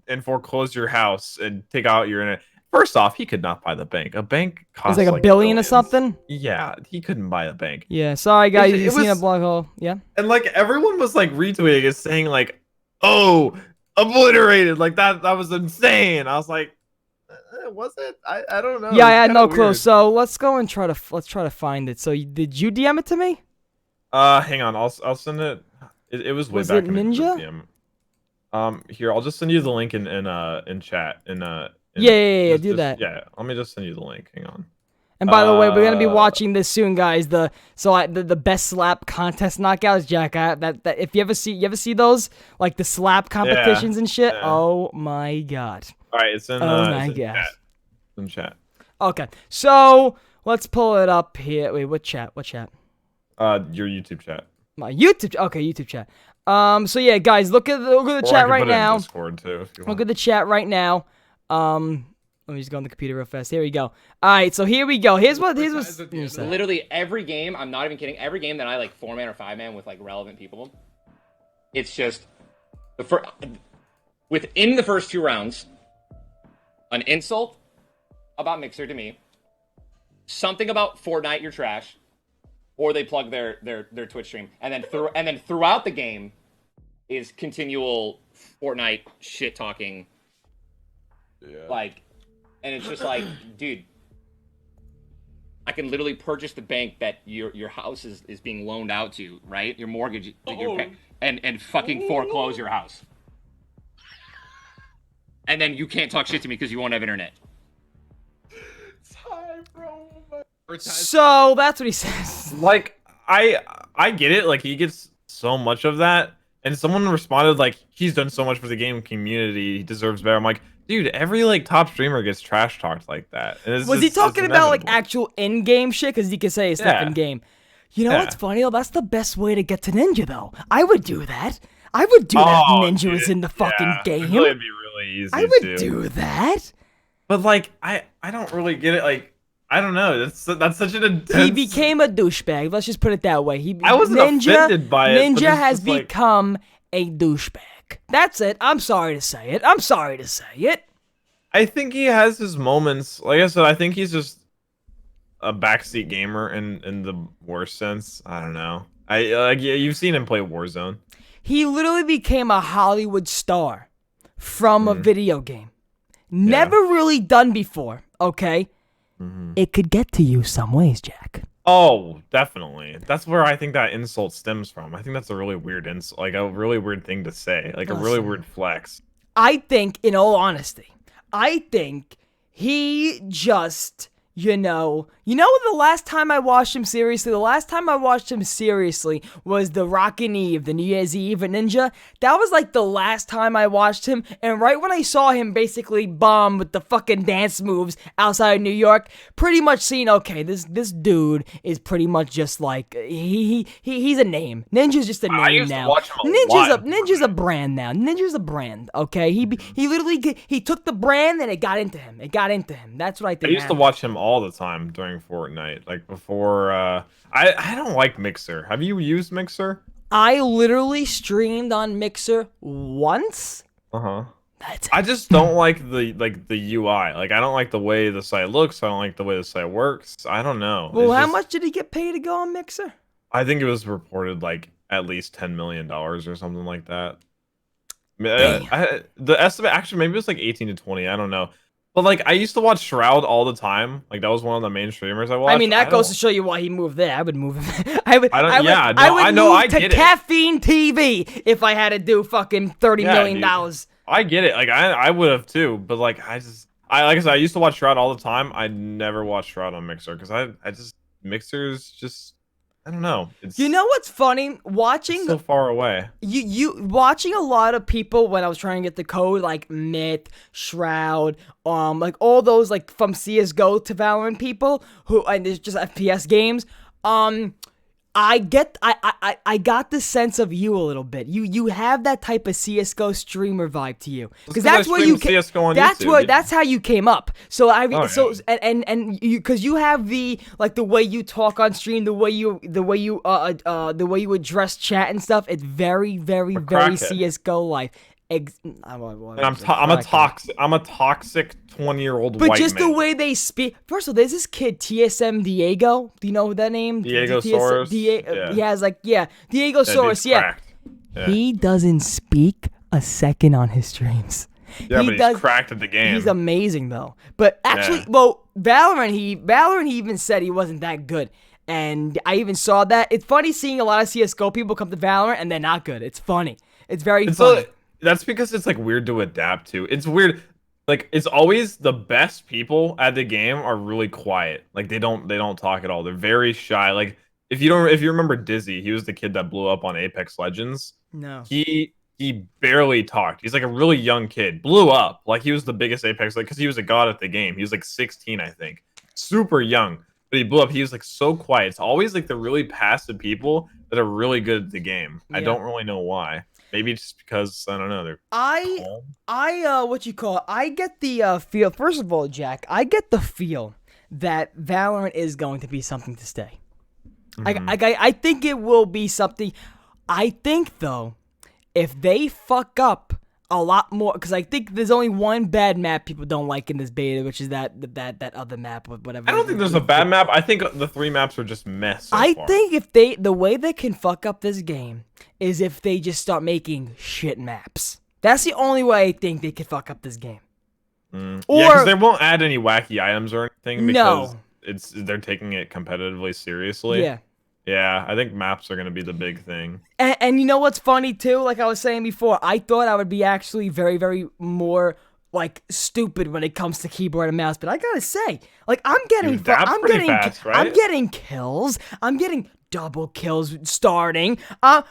and foreclose your house and take out your internet. First off, he could not buy the bank. A bank costs It's like a billion or something? Yeah, he couldn't buy a bank. Yeah, sorry, guys. It You seen a was- blog hole. Yeah? And like everyone was like retweeting it, saying like, "Oh, obliterated!" Like that was insane. I was like, was it? I don't know. Yeah, I It's had kinda no clue. weird. So let's go and try to find it. So did you DM it to me? Hang on. I'll send it. It was way Was back it in the Ninja? DM. Here, I'll just send you the link in chat. Yeah, do that. Yeah, let me just send you the link. Hang on. And by the way, we're gonna be watching this soon, guys. The best slap contest knockouts, Jack. That if you ever see those like the slap competitions and shit. Yeah. Oh my god. All right, it's in. Oh it's my in gosh. chat. It's in chat. Okay, so let's pull it up here. Wait, what chat? What chat? Your YouTube chat. My YouTube. Okay, YouTube chat. So yeah, guys, look at the Or I chat can right put it in now. Discord too, if you Look want. at the chat right now. Let me just go on the computer real fast. Here we go. All right, so here we go. Here's what. Literally every game, I'm not even kidding, every game that I like 4-man or 5-man with like relevant people, it's just within the first 2 rounds, an insult about Mixer to me, something about Fortnite, you're trash, or they plug their Twitch stream, and then throughout the game is continual Fortnite shit talking. Yeah. Like, and it's just like, dude, I can literally purchase the bank that your house is being loaned out to, right? Your mortgage that you're paying, and fucking foreclose your house. And then you can't talk shit to me because you won't have internet. So that's what he says. Like I get it. Like he gets so much of that, and someone responded like he's done so much for the game community. He deserves better. I'm like, dude, every like top streamer gets trash talked like that. And it's Was he just- talking it's about like inevitable. actual in-game shit? Because he could say stuff Yeah. in game. You know Yeah. what's funny though? That's the best way to get to Ninja though. I would do that. I would do that if Ninja was in the fucking yeah, game. It'd be really easy. I would too. do that. But like I don't really get it. Like I don't know. That's such an intense. He became a douchebag. Let's just put it that way. I wasn't offended by it, but Ninja it's has just like- become a douchebag. That's it. I'm sorry to say it. I'm sorry to say it. I think he has his moments. Like I said, I think he's just a backseat gamer in the worst sense. I don't know. Yeah, you've seen him play Warzone. He literally became a Hollywood star from a video game. Never really done before, okay? It could get to you some ways, Jack. Oh, definitely. That's where I think that insult stems from. I think that's a really weird insult, like a really weird thing to say, like a really Listen. weird flex. I think, in all honesty, I think he just, the last time I watched him seriously? The last time I watched him seriously was the Rockin' Eve, the New Year's Eve at Ninja. That was like the last time I watched him, and right when I saw him basically bomb with the fucking dance moves outside of New York, pretty much seen, okay, this dude is pretty much just like, he's a name. Ninja's just a name I used now. to watch him a lot. Ninja's a brand now. Ninja's a brand, okay? He literally, he took the brand and it got into him. That's what I think I used to happened. watch him all the time during Fortnite, like before. I don't like Mixer. Have you used Mixer? I literally streamed on Mixer once. That's I just don't like the UI. Like I don't like the way the site looks. I don't like the way the site works. I don't know. Well, It's how just- much did he get paid to go on Mixer? I think it was reported like at least $10 million or something like that. The estimate actually maybe it was like 18 to 20. I don't know. But like I used to watch Shroud all the time. Like that was one of the main streamers I watched. I mean, that goes to show you why he moved there. I would move him. I would I know, move I to get it. Caffeine TV if I had to do fucking $30 million. Dude. I get it. Like I would have too, but like like I said, I used to watch Shroud all the time. I never watched Shroud on Mixer because I just Mixer's just I don't know. It's You know what's funny? Watching so far away. you watching a lot of people when I was trying to get the code, like Myth, Shroud, like all those like from CS:GO to Valorant people who and it's just FPS games. I got the sense of you a little bit. You have that type of CS:GO streamer vibe to you, because that's where you CS:GO on that's YouTube, where dude. that's how you came up. So Oh, so yeah. and you because you have the like the way you talk on stream, the way you address chat and stuff. It's very crackhead. CS:GO like. And I'm a toxic 20-year-old But white just man. the way they speak. First of all, there's this kid TSM Diego. Do you know that name? Diego Soros? Yeah. He has Diego That Soros. dude's Yeah. cracked. Yeah. He doesn't speak a second on his streams. Yeah, but he's cracked at the game. He's amazing though. But actually, Valorant, he even said he wasn't that good. And I even saw that. It's funny seeing a lot of CS:GO people come to Valorant and they're not good. It's funny. It's very funny. That's because it's like weird to adapt to. It's weird. Like it's always the best people at the game are really quiet. Like they don't talk at all. They're very shy. Like if you remember Dizzy, he was the kid that blew up on Apex Legends. No. He barely talked. He's like a really young kid. Blew up. Like he was the biggest Apex, like because he was a god at the game. He was like 16, I think. Super young. But he blew up. He was like so quiet. It's always like the really passive people that are really good at the game. I don't really know why. Maybe just because I don't know. They're calm. I get the feel. First of all, Jack, I get the feel that Valorant is going to be something to stay. I think it will be something. I think though, if they fuck up a lot more, because I think there's only one bad map people don't like in this beta, which is that other map or whatever. I don't think there's a bad map. I think the 3 maps are just mess. So I far. think if the way they can fuck up this game is if they just start making shit maps. That's the only way I think they could fuck up this game. Yeah, because they won't add any wacky items or anything because No. they're taking it competitively seriously. Yeah. Yeah, I think maps are gonna be the big thing. And you know what's funny too? Like I was saying before, I thought I would be actually very, very more like stupid when it comes to keyboard and mouse. But I gotta say, like I'm getting fast, right? I'm getting kills. I'm getting double kills starting. I'm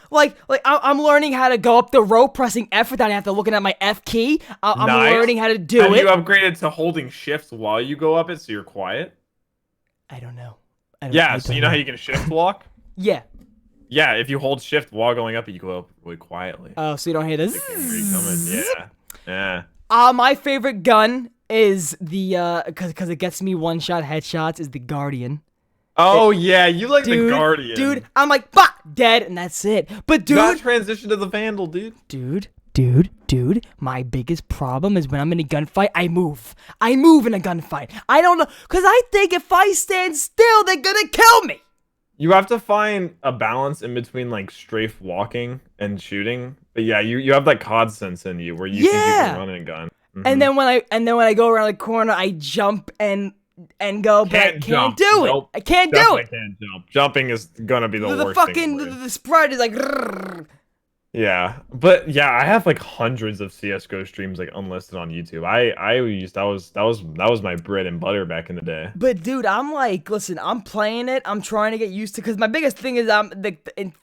learning how to go up the rope pressing F without having to looking at my F key. I'm Nice. learning how to do Have it. you upgraded to holding shift while you go up it so you're quiet? I don't know. So you know how you can shift walk? Yeah. Yeah, if you hold shift while going up it, you go up really quietly. Oh, so you don't hear this? Yeah. My favorite gun is the because it gets me one-shot headshots is the Guardian. Oh yeah, you like the Guardian. Dude, I'm like, fuck, dead, and that's it. But You gotta dude, transition to the Vandal, dude. Dude, my biggest problem is when I'm in a gunfight, I move. I move in a gunfight. I don't know, because I think if I stand still, they're gonna kill me. You have to find a balance in between like strafe walking and shooting. But yeah, you have that COD sense in you where you think you can run a gun. And then when I go around the corner, I jump and go, but I can't do it. Nope. I can't do Definitely it. can't jump. Jumping is gonna be the worst The fucking thing for you. the sprite is like. Rrr. Yeah, but yeah, I have like hundreds of CS:GO streams like unlisted on YouTube. I used that was my bread and butter back in the day. But dude, I'm like, listen, I'm playing it. I'm trying to get used to, because my biggest thing is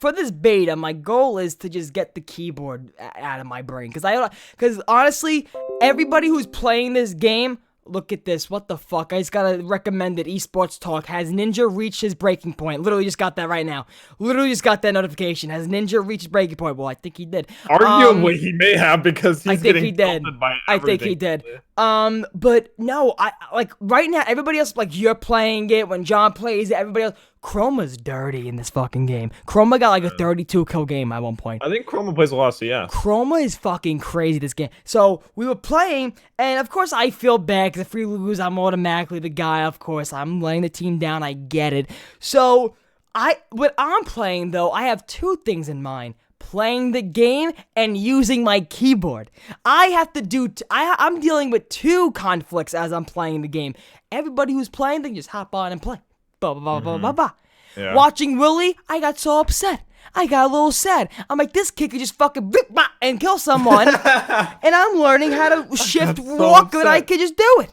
for this beta, my goal is to just get the keyboard out of my brain. Because honestly, everybody who's playing this game. Look at this. What the fuck? I just got a recommended esports talk. Has Ninja reached his breaking point? Literally just got that right now. Literally just got that notification. Has Ninja reached his breaking point? Well, I think he did. Arguably, he may have because he's getting tilted by I think he did. But no, I like right now. Everybody else, like, you're playing it. When John plays it, everybody else. Chroma's dirty in this fucking game. Chroma got like a 32 kill game at one point. I think Chroma plays a lot of CS. Chroma is fucking crazy this game. So we were playing, and of course I feel bad because if we lose, I'm automatically the guy. Of course, I'm laying the team down. I get it. So when I'm playing though, I have two things in mind: playing the game and using my keyboard. I have to do. I'm dealing with two conflicts as I'm playing the game. Everybody who's playing, they can just hop on and play. Yeah. Watching Willie, I got so upset. I got a little sad. I'm like, this kid could just fucking and kill someone. And I'm learning how to shift walk, and I could just do it.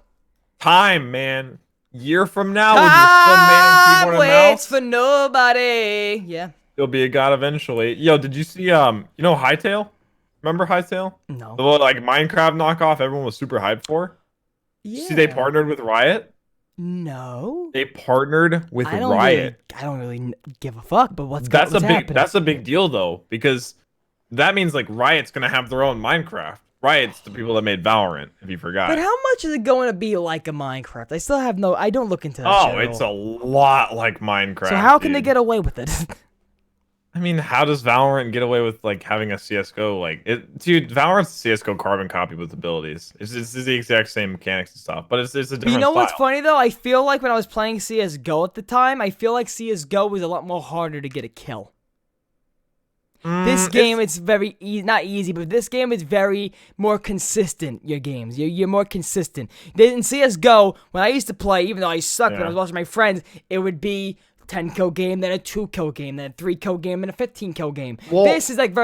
Time, man. Year from now, when you're still manning keyboard and mouse, waits for nobody. Yeah. You'll be a god eventually. Yo, did you see Hightail? Remember Hightail? No. The little, like, Minecraft knockoff everyone was super hyped for? Yeah. See, they partnered with Riot? No. They partnered with Riot. I don't really give a fuck, but what's happening? That's a big deal though, because that means like Riot's gonna have their own Minecraft. Riot's the people that made Valorant, if you forgot. But how much is it going to be like a Minecraft? I still have no. I don't look into that. Oh, it's a lot like Minecraft. So how can they get away with it? I mean, how does Valorant get away with like having a CS:GO like it? Dude, Valorant's a CS:GO carbon copy with abilities. It's the exact same mechanics and stuff, but it's a different. You know what's style. funny though? I feel like when I was playing CS:GO at the time, I feel like CS:GO was a lot more harder to get a kill. This game, it's very not easy, but this game is very more consistent. Your games, you're more consistent. In CS:GO, when I used to play, even though I sucked when I was watching my friends, it would be 10 kill game, then a 2 kill game, then a 3 kill game, and a 15 kill game. Well, this is like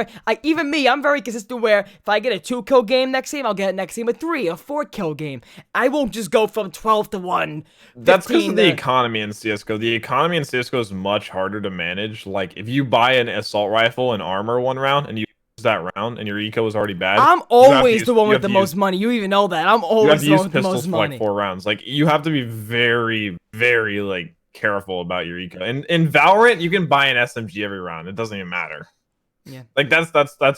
even me, I'm very consistent where if I get a 2 kill game next game, I'll get next game a 3, a 4 kill game. I won't just go from 12 to 1. That's because of the economy in CS:GO. The economy in CS:GO is much harder to manage. Like, if you buy an assault rifle and armor one round, and you use that round, and your eco is already bad, I'm always the one with the most money. You even know that. I'm always the one with the most money. Like 4 rounds. Like, you have to be very, very, like, careful about your eco. And in Valorant, you can buy an SMG every round. It doesn't even matter. Yeah. Like that's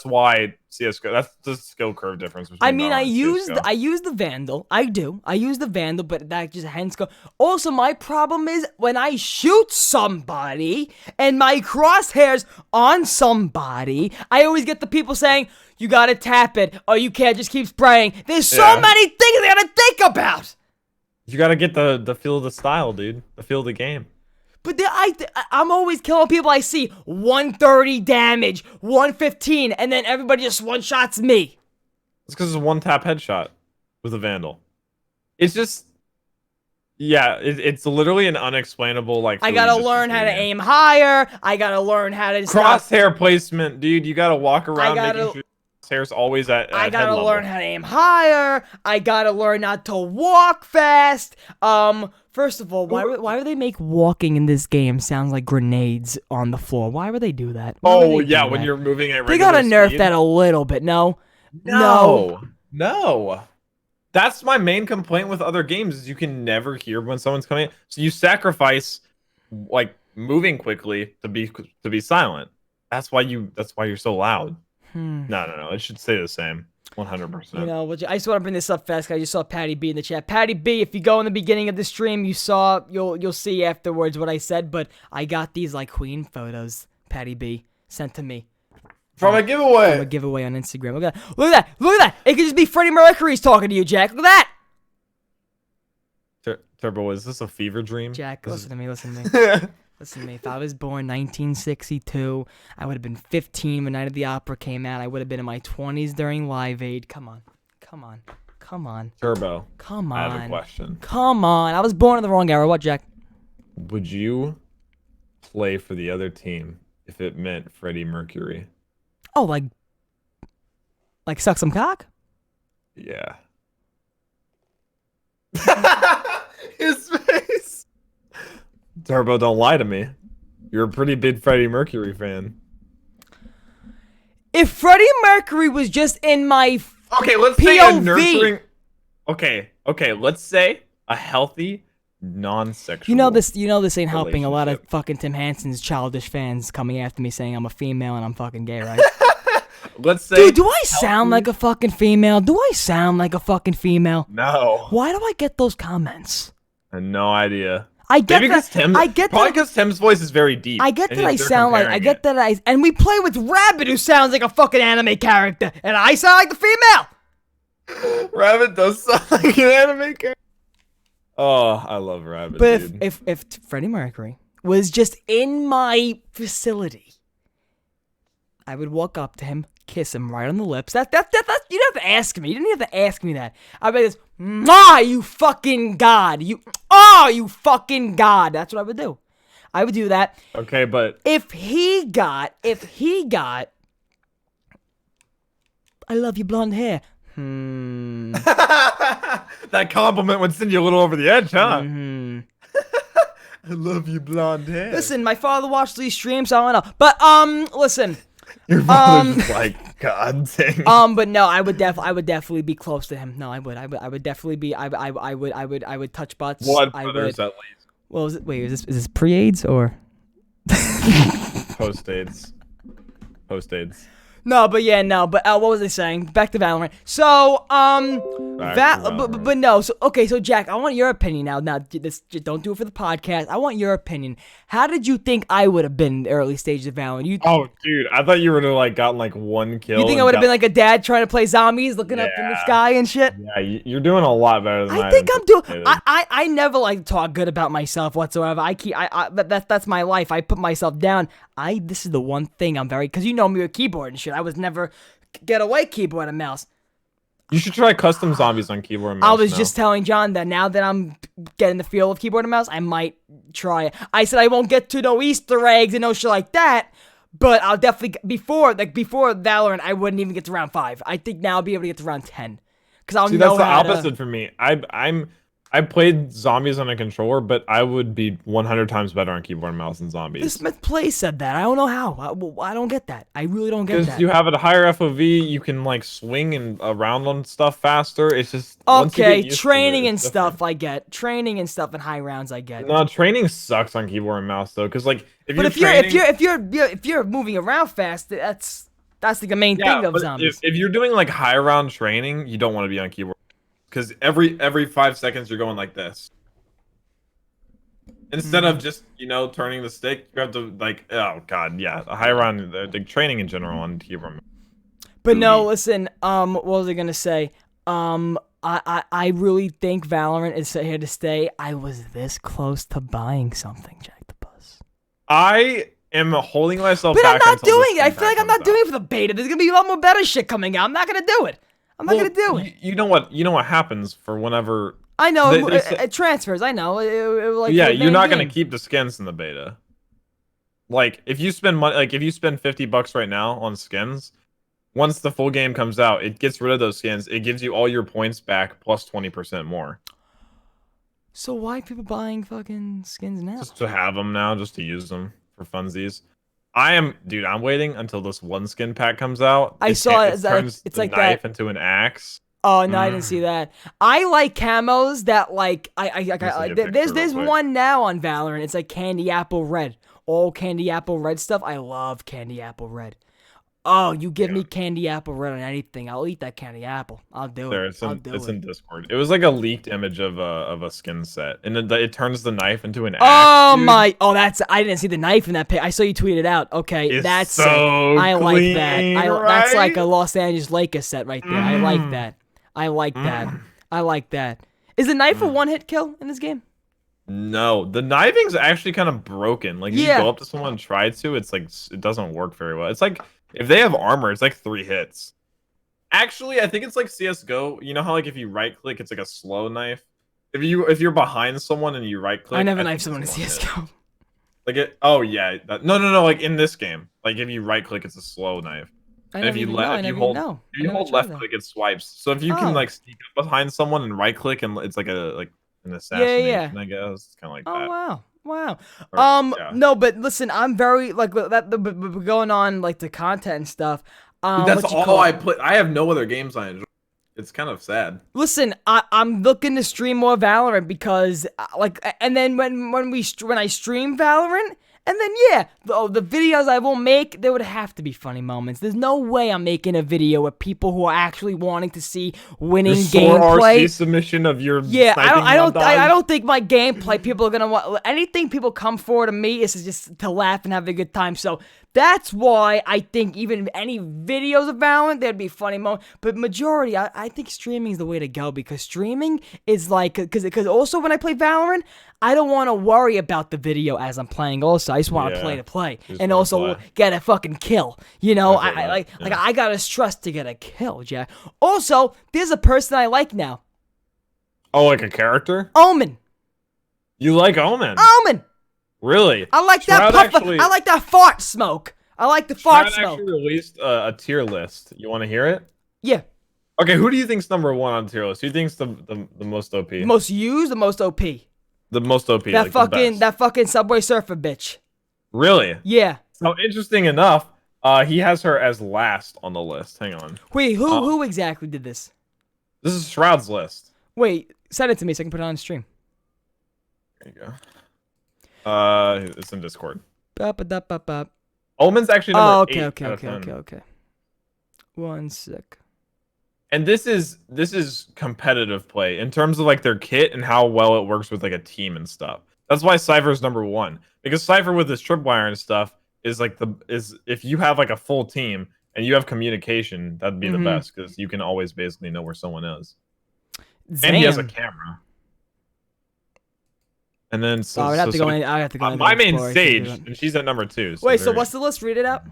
why CS:GO. That's the skill curve difference between. I mean, Valorant I use the Vandal. I use the Vandal, but that just hence go. Also, my problem is when I shoot somebody and my crosshairs on somebody, I always get the people saying, "You gotta tap it, or you can't just keep spraying." There's so many things I gotta think about. You gotta get the feel of the style, dude. The feel of the game. But I'm always killing people I see. 130 damage, 115, and then everybody just one-shots me. It's because it's a one-tap headshot with a Vandal. It's just... Yeah, it's literally an unexplainable, like... I gotta learn how to aim higher. I gotta learn how to... Crosshair placement, dude. You gotta walk around making sure... Hair's always at I gotta learn how to aim higher. I gotta learn not to walk fast. First of all, why would they make walking in this game sound like grenades on the floor? Why would they do that? Oh yeah, when you're moving at regular speed? They gotta nerf speed. that a little bit. No. That's my main complaint with other games is you can never hear when someone's coming in. So you sacrifice like moving quickly to be silent. That's why you're so loud. No. It should stay the same. 100%. You know, I just want to bring this up fast because I just saw Patty B in the chat. Patty B, if you go in the beginning of the stream, you'll see afterwards what I said, but I got these like queen photos, Patty B, sent to me. From a giveaway. From a giveaway on Instagram. Look at that. Look at that. Look at that. It could just be Freddie Mercury's talking to you, Jack. Look at that. Turbo, is this a fever dream? Jack, listen to me. Listen to me, if I was born 1962, I would have been 15 when Night of the Opera came out. I would have been in my 20s during Live Aid. Come on. Turbo. Come on. I have a question. Come on. I was born in the wrong era. What, Jack? Would you play for the other team if it meant Freddie Mercury? Oh, like Like suck some cock? Yeah. His face. Turbo, don't lie to me. You're a pretty big Freddie Mercury fan. If Freddie Mercury was just in my Okay, let's say a nurturing. Okay, let's say a healthy, non-sexual. You know this ain't helping a lot of fucking Tim Hansen's childish fans coming after me saying I'm a female and I'm fucking gay, right? Let's say. Dude, do I sound like a fucking female? Do I sound like a fucking female? No. Why do I get those comments? I have no idea. I get Maybe that. Tim, I get probably that. because Tim's voice is very deep. I get and that I they're sound like. I comparing get it. that I. And we play with Rabbit, who sounds like a fucking anime character, and I sound like the female. Rabbit does sound like an anime character. Oh, I love Rabbit. But dude. if Freddie Mercury was just in my facility, I would walk up to him, kiss him right on the lips. That you didn't have to ask me. You didn't have to ask me that. I'd be like this, you fucking god. You fucking god. That's what I would do. I would do that. Okay, but If he got, I love your blonde hair. that compliment would send you a little over the edge, huh? Mm-hmm. I love you, blonde hair. Listen, my father watched these streams, so I don't know. But listen. Your father's like, God dang. But no, I would definitely be close to him. No, I would definitely be. I would touch butts. Blood I brothers would. at least. Well, is this pre-AIDS or? Post-AIDS. Post-AIDS. No, but what was I saying? Back to Valorant. So, but no. So, okay, so Jack, I want your opinion now. Now, this just don't do it for the podcast. I want your opinion. How did you think I would have been in the early stages of Valorant? Oh, dude, I thought you would have like gotten like one kill. You think I would have been like a dad trying to play zombies, looking up in the sky and shit? Yeah, you're doing a lot better than I think I'm doing. I never like to talk good about myself whatsoever. That's my life. I put myself down. This is the one thing I'm very, because you know me with keyboard and shit. I was never get away keyboard and mouse. You should try custom zombies on keyboard and mouse. I was just telling John that now that I'm getting the feel of keyboard and mouse, I might try it. I said I won't get to no Easter eggs and no shit like that, but I'll definitely before Valorant, I wouldn't even get to round 5. I think now I'll be able to get to round 10 because I'll know that's the how opposite for me. I played zombies on a controller, but I would be 100 times better on keyboard and mouse than zombies. The Smith Play said that. I don't know how. I don't get that. I really don't get that. Because you have a higher FOV, you can like swing and around on stuff faster. It's just okay. Training and stuff, I get. Training and stuff and high rounds, I get. No, training sucks on keyboard and mouse though, because like if you're moving around fast, that's like the main thing of zombies. If you're doing like high round training, you don't want to be on keyboard. Because every 5 seconds you're going like this. Instead of just, turning the stick, you have to like, oh god, yeah, a high round, the training in general on keyboard. But no, listen, what was I gonna say? I really think Valorant is here to stay. I was this close to buying something, Jack the Bus. I am holding myself back. But I'm not doing it. I feel like I'm not doing it for the beta. There's gonna be a lot more better shit coming out. I'm not gonna do it. I'm not gonna do it. You know what happens for whenever I know it transfers. I know. You're not gonna keep the skins in the beta. Like if you spend money, like if you spend $50 right now on skins, once the full game comes out, it gets rid of those skins. It gives you all your points back plus 20% more. So why are people buying fucking skins now? Just to have them now, just to use them for funsies. I'm waiting until this one skin pack comes out. I saw it. It's like knife into an axe. Oh no, I didn't see that. I like camos that like there's one now on Valorant. It's like candy apple red, all candy apple red stuff. I love candy apple red. Oh, you give me candy apple red on anything, I'll eat that candy apple. I'll do it. It's in Discord. It was like a leaked image of a skin set, and it turns the knife into an axe. Oh my! Oh, I didn't see the knife in that pic. I saw you tweet it out. Okay, that's so sick. I like clean, that. right? That's like a Los Angeles Lakers set right there. I like that. I like that. I like that. Is the knife a one-hit kill in this game? No, the knifing's actually kind of broken. Like, if you go up to someone and try to, it's like, it doesn't work very well. It's like, if they have armor, it's like 3 hits. Actually, I think it's like CSGO. You know how, like, if you right-click, it's like a slow knife? If you're behind someone and you right-click... I never knifed someone in CSGO. Like, no, like, in this game. Like, if you right-click, it's a slow knife. I And if never you even know. I if you never even hold know. if I you never hold tried left that. click, it swipes. So if you can Oh. like sneak up behind someone and right click, and it's like an Yeah, yeah. assassination, I guess. It's kind of like Oh that. wow, wow. Or, yeah. No, but listen, I'm very like going on like the content and stuff. That's What you all call I it? play. I have no other games I enjoy. It's kind of sad. Listen, I'm looking to stream more Valorant because and then when I stream Valorant. And then yeah, the videos I will make, there would have to be funny moments. There's no way I'm making a video with people who are actually wanting to see winning Your sore gameplay. RC submission of your Yeah, sniping I montage. don't think my gameplay people are gonna want anything. People come forward to me is just to laugh and have a good time. So that's why I think even any videos of Valorant, there'd be funny moments. But majority, I think streaming is the way to go because streaming is like because also when I play Valorant, I don't want to worry about the video as I'm playing. Also, I just want to Yeah, play just and wanna also play. get a fucking kill. You know, I feel that, like yeah. I gotta trust to get a kill, Jack. Also, there's a person I like now, Oh, like a character? Omen. You like Omen? Omen. Really? I like Shroud that puff. actually- I like that fart smoke. I like the fart Shroud smoke. actually released a tier list. You want to hear it? Yeah. Okay, who do you think's number one on tier list? Who thinks the most OP? Most used, the most OP. The most OP. That like fucking the best. that fucking Subway Surfer bitch. Really? Yeah. So interesting enough, he has her as last on the list. Hang on. Wait, who exactly did this? This is Shroud's list. Wait, send it to me so I can put it on stream. There you go. It's in Discord. Ba-ba-da-ba-ba. Omen's actually number Oh, 8 okay. out of 10. Okay. 1 sec. And this is competitive play in terms of like their kit and how well it works with like a team and stuff. That's why Cypher's number 1, because Cypher with his tripwire and stuff is like if you have like a full team and you have communication, that'd be the best because you can always basically know where someone is. Damn. And he has a camera. And then Oh, I have to go in. I have to go in. my main Sage, and she's at number 2. Wait, so what's the list? Read it out.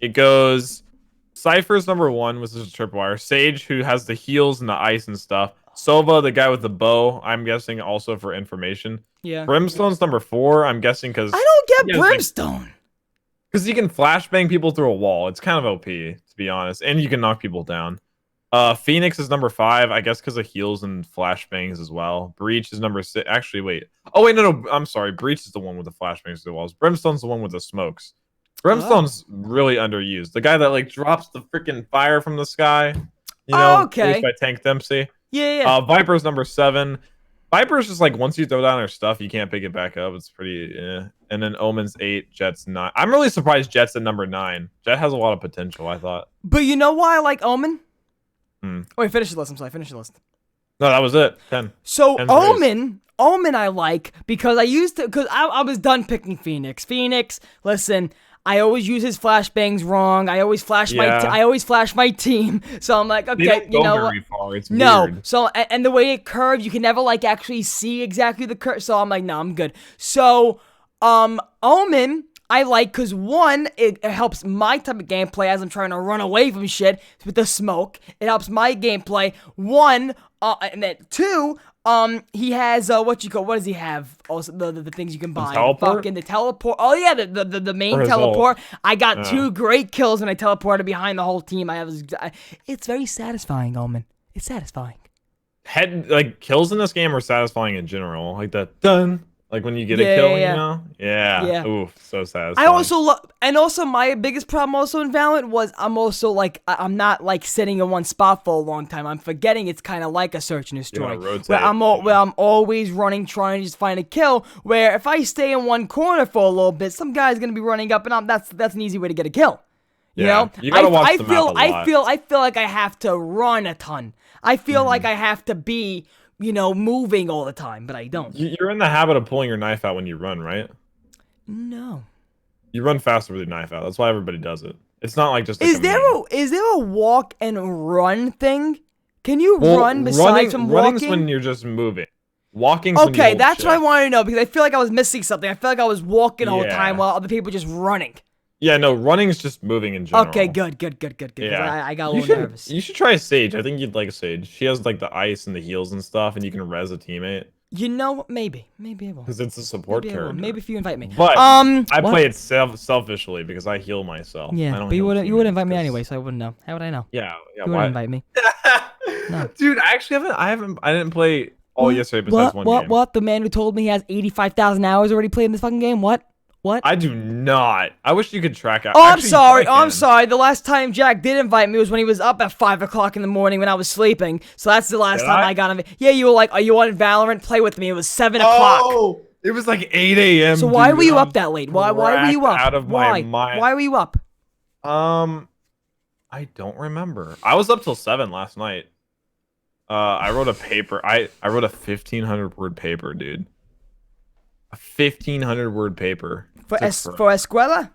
It goes Cypher's number 1, which is a tripwire. Sage, who has the heals and the ice and stuff. Sova, the guy with the bow, I'm guessing also for information. Yeah. Brimstone's number 4, I'm guessing because I don't get Brimstone. Because he can flashbang people through a wall. It's kind of OP, to be honest. And you can knock people down. Phoenix is number 5, I guess because of heals and flashbangs as well. Breach is number 6. Actually, wait. Oh, wait, no. I'm sorry. Breach is the one with the flashbangs through the walls. Brimstone's the one with the smokes. Brimstone's really underused. The guy that like drops the freaking fire from the sky. You know, okay. voiced by Tank Dempsey. Yeah. Viper's number 7. Viper's just like once you throw down her stuff, you can't pick it back up. It's pretty. And then Omen's 8, Jet's 9. I'm really surprised Jet's at number 9. Jet has a lot of potential, I thought. But you know why I like Omen? Hmm. Wait, finish the list. I'm sorry. Finish the list. No, that was it. 10. So 10's Omen I like because I was done picking Phoenix. Phoenix, listen, I always use his flashbangs wrong. I always flash my team. So I'm like, They okay, don't you go know very what? far. It's No. weird. So and the way it curves, you can never like actually see exactly the curve. So I'm like, no, I'm good. So Omen I like because one, it helps my type of gameplay as I'm trying to run away from shit with the smoke. It helps my gameplay. One, and then two, he has what does he have? Also the things you can buy. Teleport? Fucking the teleport. Oh yeah, the main Or his teleport. ult. I got 2 great kills when I teleported behind the whole team. It's very satisfying, Omen. It's satisfying. Kills in this game are satisfying in general. Like that done. Like when you get a kill, you know? Yeah. Oof, so satisfying. I also also my biggest problem also in Valorant was I'm also like I'm not like sitting in one spot for a long time. I'm forgetting it's kind of like a search and destroy. Where I'm always running trying to just find a kill. Where if I stay in one corner for a little bit, some guy's gonna be running up and that's an easy way to get a kill. You know? You gotta watch the map a lot. I feel like I have to run a ton. I feel like I have to be moving all the time, but I don't. You're in the habit of pulling your knife out when you run, right? No. You run faster with your knife out. That's why everybody does it. It's not like just like Is there a walk and run thing? Can you run besides from walking? Running's when you're just moving. Walking's when you Okay, hold that's shit. what I wanted to know because I feel like I was missing something. I feel like I was walking all the time while other people just running. Yeah, no, running's just moving in general. Okay, good. Yeah. I got a little nervous. You should try Sage. I think you'd like Sage. She has like the ice and the heals and stuff, and you can res a teammate. You know, maybe I will. Because it's a support Maybe I will. character. Maybe if you invite me. But I I play it selfishly because I heal myself. I Yeah, don't but you heal would invite me teammates anyway, 'cause- so I wouldn't know. How would I know? Yeah, You why? wouldn't invite me. No. Dude, I actually I didn't play all yesterday besides one game. What? The man who told me he has 85,000 hours already played in this fucking game? What? I do not. I wish you could track out. Oh, Actually, you I'm can. sorry. The last time Jack did invite me was when he was up at 5 o'clock in the morning when I was sleeping. So that's the last Did time I? I got him. Yeah, you were like, are you on Valorant? Play with me. It was 7 o'clock. Oh, it was like 8 a.m. So why dude, were you and I up was that late? Why were you up? cracked out of Why? my mind. Why were you up? I don't remember. I was up till 7 last night. I wrote a paper. I wrote a 1,500 word paper, dude. A 1,500 word paper. For Took Escuela?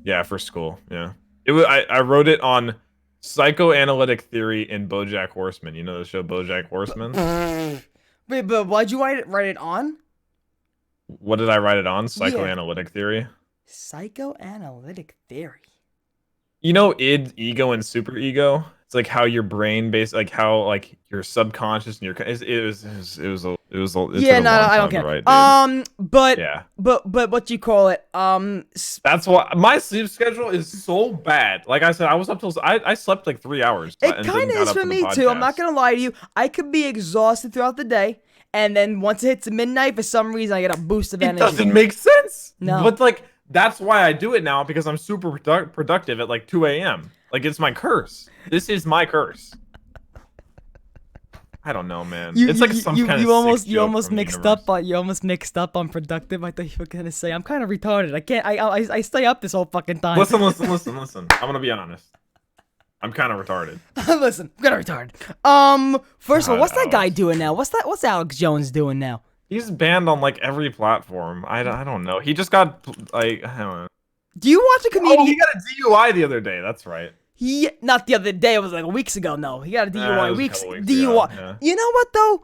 Yeah, for school. Yeah, it was. I wrote it on psychoanalytic theory in BoJack Horseman. You know the show BoJack Horseman? Wait, but why'd you write it on? What did I write it on? Psychoanalytic theory. Psychoanalytic theory. You know, ego, and super ego. It's like how your brain like how like your subconscious and your it was Yeah, no, I don't care. But yeah, but what you call it? that's why my sleep schedule is so bad. Like I said, I was up till I slept like 3 hours. It and then kind of got is up for the me too. I'm not podcast. gonna lie to you. I could be exhausted throughout the day, and then once it hits midnight, for some reason, I get a boost of It energy. doesn't make sense. No. But like that's why I do it now because I'm super productive at like 2 a.m. Like it's my curse. This is my curse. I don't know, man. It's like some kind of you almost from the mixed universe. up on on productive. I thought you were gonna say I'm kind of retarded. I can't. I stay up this whole fucking time. Listen. I'm gonna be honest. I'm kind of retarded. Listen, I'm kind of retarded. First of all, God, what's that guy Alex. doing now? What's Alex Jones doing now? He's banned on like every platform. I don't know. He just got like I don't know. Do you watch a comedian? Oh, he got a DUI the other day. That's right. Not the other day. It was like weeks ago. No, he got a Nah, it DUI. was a Weeks. couple weeks DUI. ago, yeah. You know what though?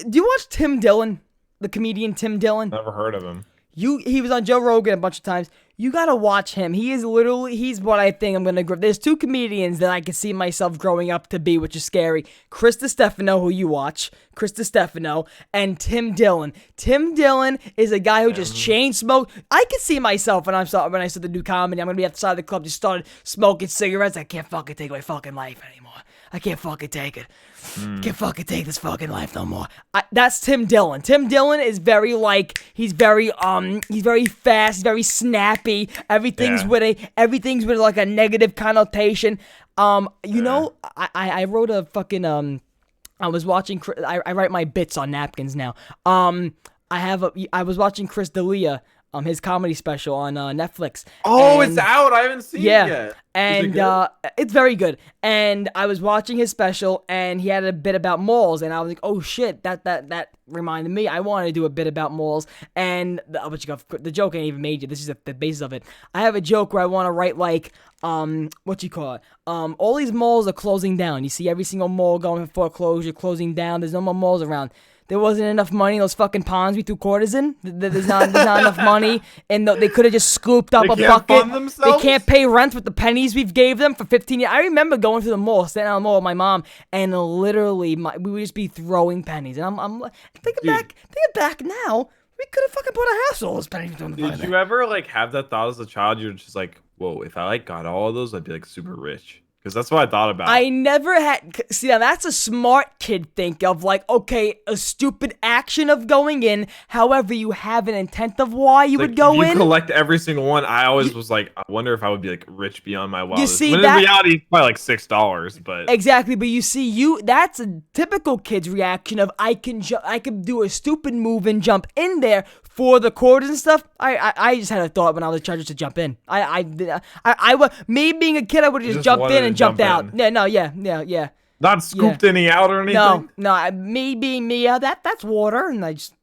Do you watch Tim Dillon, the comedian Tim Dillon? Never heard of him. He was on Joe Rogan a bunch of times. You gotta watch him. He's what I think I'm gonna grow. There's two comedians that I can see myself growing up to be, which is scary. Chris DiStefano, who you watch, Chris DiStefano, and Tim Dillon. Tim Dillon is a guy who just chain smoked. I could see myself when I started to do comedy. I'm gonna be outside the club, just started smoking cigarettes. I can't fucking take my fucking life anymore. I can't fucking take it. Can't fucking take this fucking life no more. That's Tim Dillon. Tim Dillon is very he's very fast, very snappy. Everything's Yeah. with like a negative connotation. You know, I wrote a fucking I was watching. I write my bits on napkins now. I was watching Chris D'Elia, his comedy special on Netflix. Oh, and- it's out. I haven't seen it yet. Is it and good? it's very good. And I was watching his special, and he had a bit about malls, and I was like, "Oh shit, that reminded me. I wanted to do a bit about malls." And the joke ain't even made yet. This is the basis of it. I have a joke where I want to write like, all these malls are closing down. You see every single mall going for foreclosure, closing down. There's no more malls around. There wasn't enough money in those fucking ponds we threw quarters in. There's not enough money, and they could have just scooped up They a can't bucket. fund themselves? They can't pay rent with the pennies we've gave them for 15 years. I remember going to the mall, standing on the mall with my mom, and literally we would just be throwing pennies. And I'm thinking back now, we could have fucking bought a house with all those pennies. Did you ever like have that thought as a child? You're just like, whoa, if I like got all of those, I'd be like super rich. Because that's what I thought about. I never had. See, now that's a smart kid think of like, okay, a stupid action of going in. However, you have an intent of why you Like, would go if you in. collect every single one. I always was like, I wonder if I would be like rich beyond my wildest. see, when that- in reality, it's probably like $6. But Exactly, but you see, that's a typical kid's reaction of I could do a stupid move and jump in there for the quarters and stuff. I just had a thought when I was a child just to jump in. Me being a kid, I would have just just jumped wanted in to and jumped jump out. in. Yeah. not scooped any out or anything. No, me being me, that's water, and I just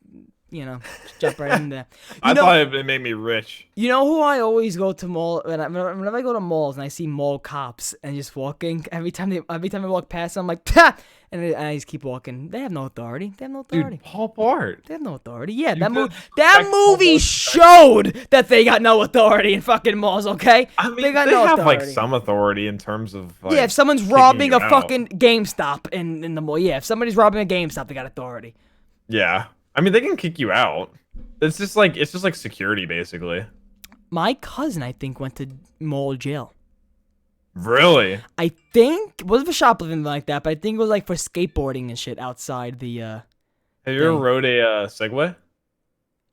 just jump right in there. I thought it made me rich. You know who I always go to mall whenever I go to malls and I see mall cops and just walking every time I walk past them, I'm like, Pah! and I just keep walking. They have no authority. Dude, Paul Blart. They have no authority. Yeah, You that could that respect Paul movie Blart. showed that they got no authority in fucking malls. Okay, I mean, they got they no have authority. like some authority in terms of like. Yeah, if someone's kicking robbing you a out. fucking GameStop in the mall, yeah, if somebody's robbing a GameStop, they got authority. Yeah. I mean, they can kick you out. It's just like security, basically. My cousin, I think, went to mall jail. Really? I think it wasn't for shoplifting like that, but I think it was like for skateboarding and shit outside the. Have you ever rode a Segway?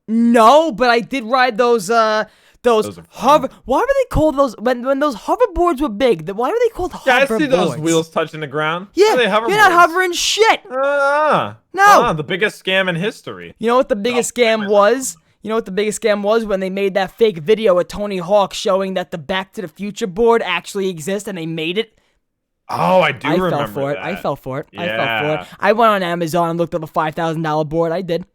No, but I did ride those Those are hover. fun. Why were they called those when those hoverboards were big? Why were they called hoverboards? Yeah, I see those wheels touching the ground. Yeah, They you're not hovering shit. No. The biggest scam in history. You know what the biggest scam was? You know what the biggest scam was when they made that fake video with Tony Hawk showing that the Back to the Future board actually exists and they made it. Oh, I do I remember fell for it. that. I fell for it. I fell Yeah. for it. I went on Amazon and looked up a $5,000 board. I did.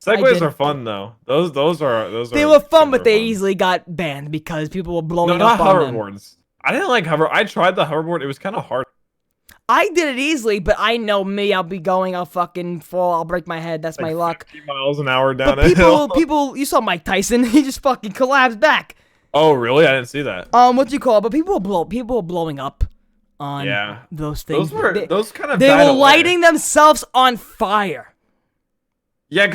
Segways are fun though. Those are. They were fun, super but they easily got banned because people were No, blowing not up on them. hoverboards. I didn't like hover. I tried the hoverboard. It was kind of hard. I did it easily, but I know me. I'll be going. I'll fucking fall. I'll break my head. That's my luck. 50 miles an hour down But a hill. people, you saw Mike Tyson. He just fucking collapsed back. Oh, really? I didn't see that. What do you call it? But people were blowing up on those things. Those kind of. They died were away. lighting themselves on fire. Yeah,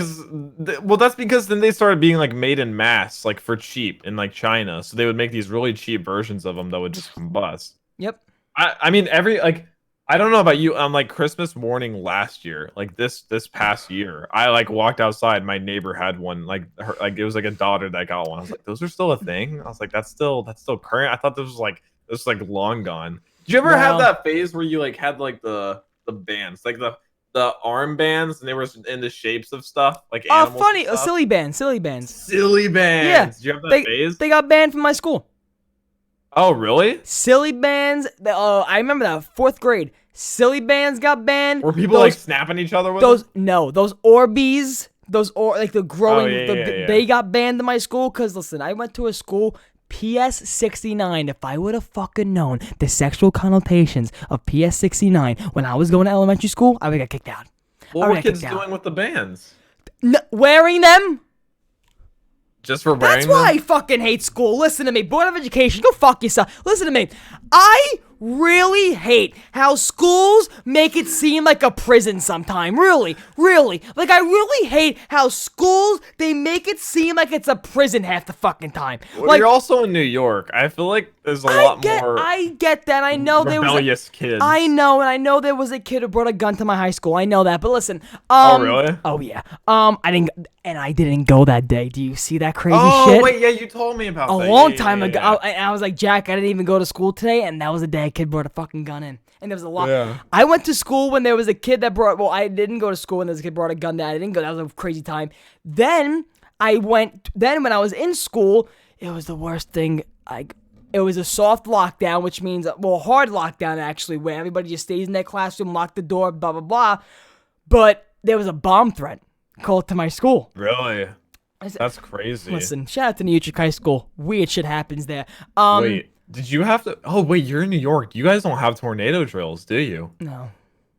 well, that's because then they started being like made in mass, like for cheap in like China. So they would make these really cheap versions of them that would just combust. Yep. I mean, I don't know about you. On like Christmas morning last year, like this past year, I like walked outside. My neighbor had one. Like it was like a daughter that got one. I was like, those are still a thing. I was like, that's still current. I thought this was like long gone. Did you ever have that phase where you like had like the bands, like the arm bands, and they were in the shapes of stuff like animals? Funny, and stuff? silly bands. Silly bands. Yeah. Did you have that phase? They got banned from my school. Oh, really? Silly bands. I remember that 4th grade. Silly bands got banned. Were people like snapping each other with them? Those Orbeez, like the growing, yeah. they got banned in my school. Cause listen, I went to a school PS69. If I would have fucking known the sexual connotations of PS69 when I was going to elementary school, I would get kicked out. What were kids doing with the bands? Wearing them. Just for wearing That's why them? I fucking hate school. Listen to me. Board of Education, go fuck yourself. Listen to me. I really hate how schools make it seem like a prison sometime. Really. Like, I really hate how schools, they make it seem like it's a prison half the fucking time. Well, Like, you're also in New York. I feel like there's a lot more I get that. I know there was rebellious kids. I know, and I know there was a kid who brought a gun to my high school. I know that, but listen. Oh, really? Oh, yeah. I didn't go that day. Do you see that crazy shit? Oh, wait, yeah, you told me about A that. long Yeah, time yeah, ago. yeah. I was like, Jack, I didn't even go to school today, and that was the day a kid brought a fucking gun in. And there was a lot. Yeah. I went to school when there was a kid that brought, I didn't go to school when there was a kid brought a gun there. I didn't go. That was a crazy time. Then when I was in school, it was the worst thing. It was a soft lockdown, which means, hard lockdown actually, where everybody just stays in their classroom, lock the door, blah, blah, blah. But there was a bomb threat called to my school. Really? That's crazy. Listen, shout out to New York High School. Weird shit happens there. Wait, did you have to? Oh, wait, you're in New York. You guys don't have tornado drills, do you? No.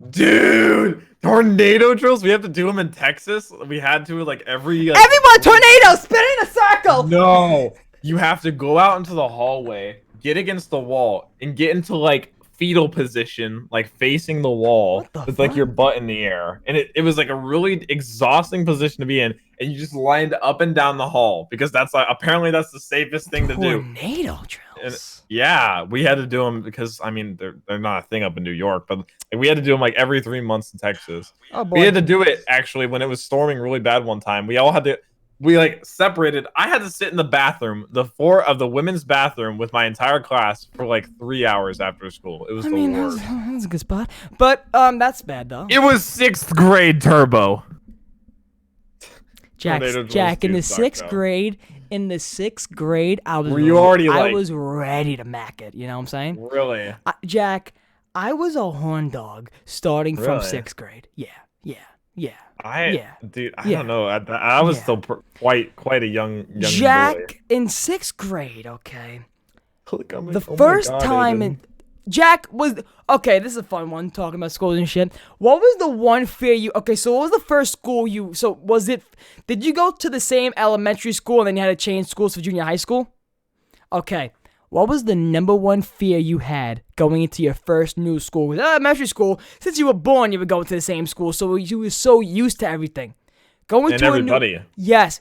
Dude, tornado drills? We have to do them in Texas? We had to like every... Like, Everyone, tornado, spin in a circle. No. You have to go out into the hallway, get against the wall, and get into like fetal position, like facing the wall with like your butt in the air. And it was like a really exhausting position to be in. And you just lined up and down the hall because that's like, apparently that's the safest thing to do. Tornado drills. Yeah, we had to do them because I mean they're not a thing up in New York, but like, we had to do them like every 3 months in Texas. Oh boy. We had to do it actually when it was storming really bad one time. We like separated. I had to sit in the bathroom, the floor of the women's bathroom with my entire class for like 3 hours after school. It was the worst. That's a good spot. But that's bad though. It was 6th grade turbo. Jack, in the 6th grade, I was I was ready to mack it, you know what I'm saying? Really? Jack, I was a horn dog starting from 6th grade. Yeah. Dude, I don't know. I was still quite a young Jack, boy. in 6th grade, okay. The Oh my first God, time Aiden. Jack was okay. This is a fun one talking about schools and shit. What was the one fear you? Okay, so what was the first school you? So was it? Did you go to the same elementary school and then you had to change schools for junior high school? Okay, what was the number one fear you had going into your first new school? With elementary school, since you were born, you were going to the same school, so you were so used to everything. Going to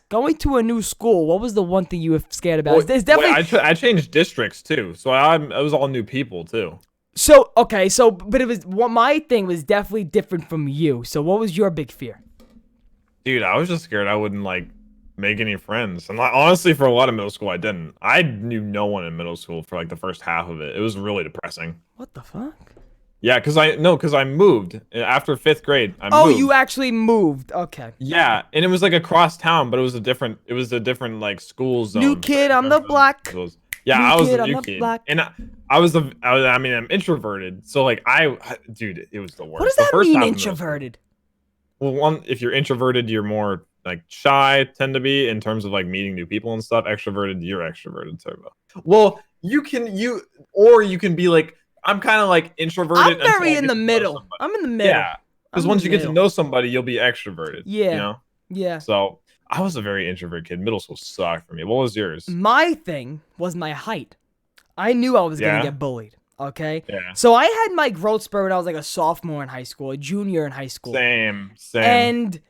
going to a new school. What was the one thing you were scared about? There's definitely. I changed districts too, so it was all new people too. So okay, but it was my thing was definitely different from you. So what was your big fear? Dude, I was just scared I wouldn't like make any friends. And honestly, for a lot of middle school, I didn't. I knew no one in middle school for like the first half of it. It was really depressing. What the fuck? Yeah, because I moved after 5th grade. Oh, you actually moved. Okay. Yeah, and it was like across town, but it was a different like school zone. New kid on the block. Yeah, I was a new kid, and I'm introverted. So like dude, it was the worst. What does that mean, introverted? Well, if you're introverted, you're more like shy, tend to be in terms of like meeting new people and stuff. Extroverted, you're extroverted, Turbo. Well, you can be like. I'm kind of like introverted. I'm very in the middle. I'm in the middle. Yeah, because once you get to know somebody, you'll be extroverted. Yeah. You know? Yeah. So I was a very introverted kid. Middle school sucked for me. What was yours? My thing was my height. I knew I was gonna get bullied. Okay. Yeah. So I had my growth spurt when I was like a sophomore in high school, a junior in high school. Same. And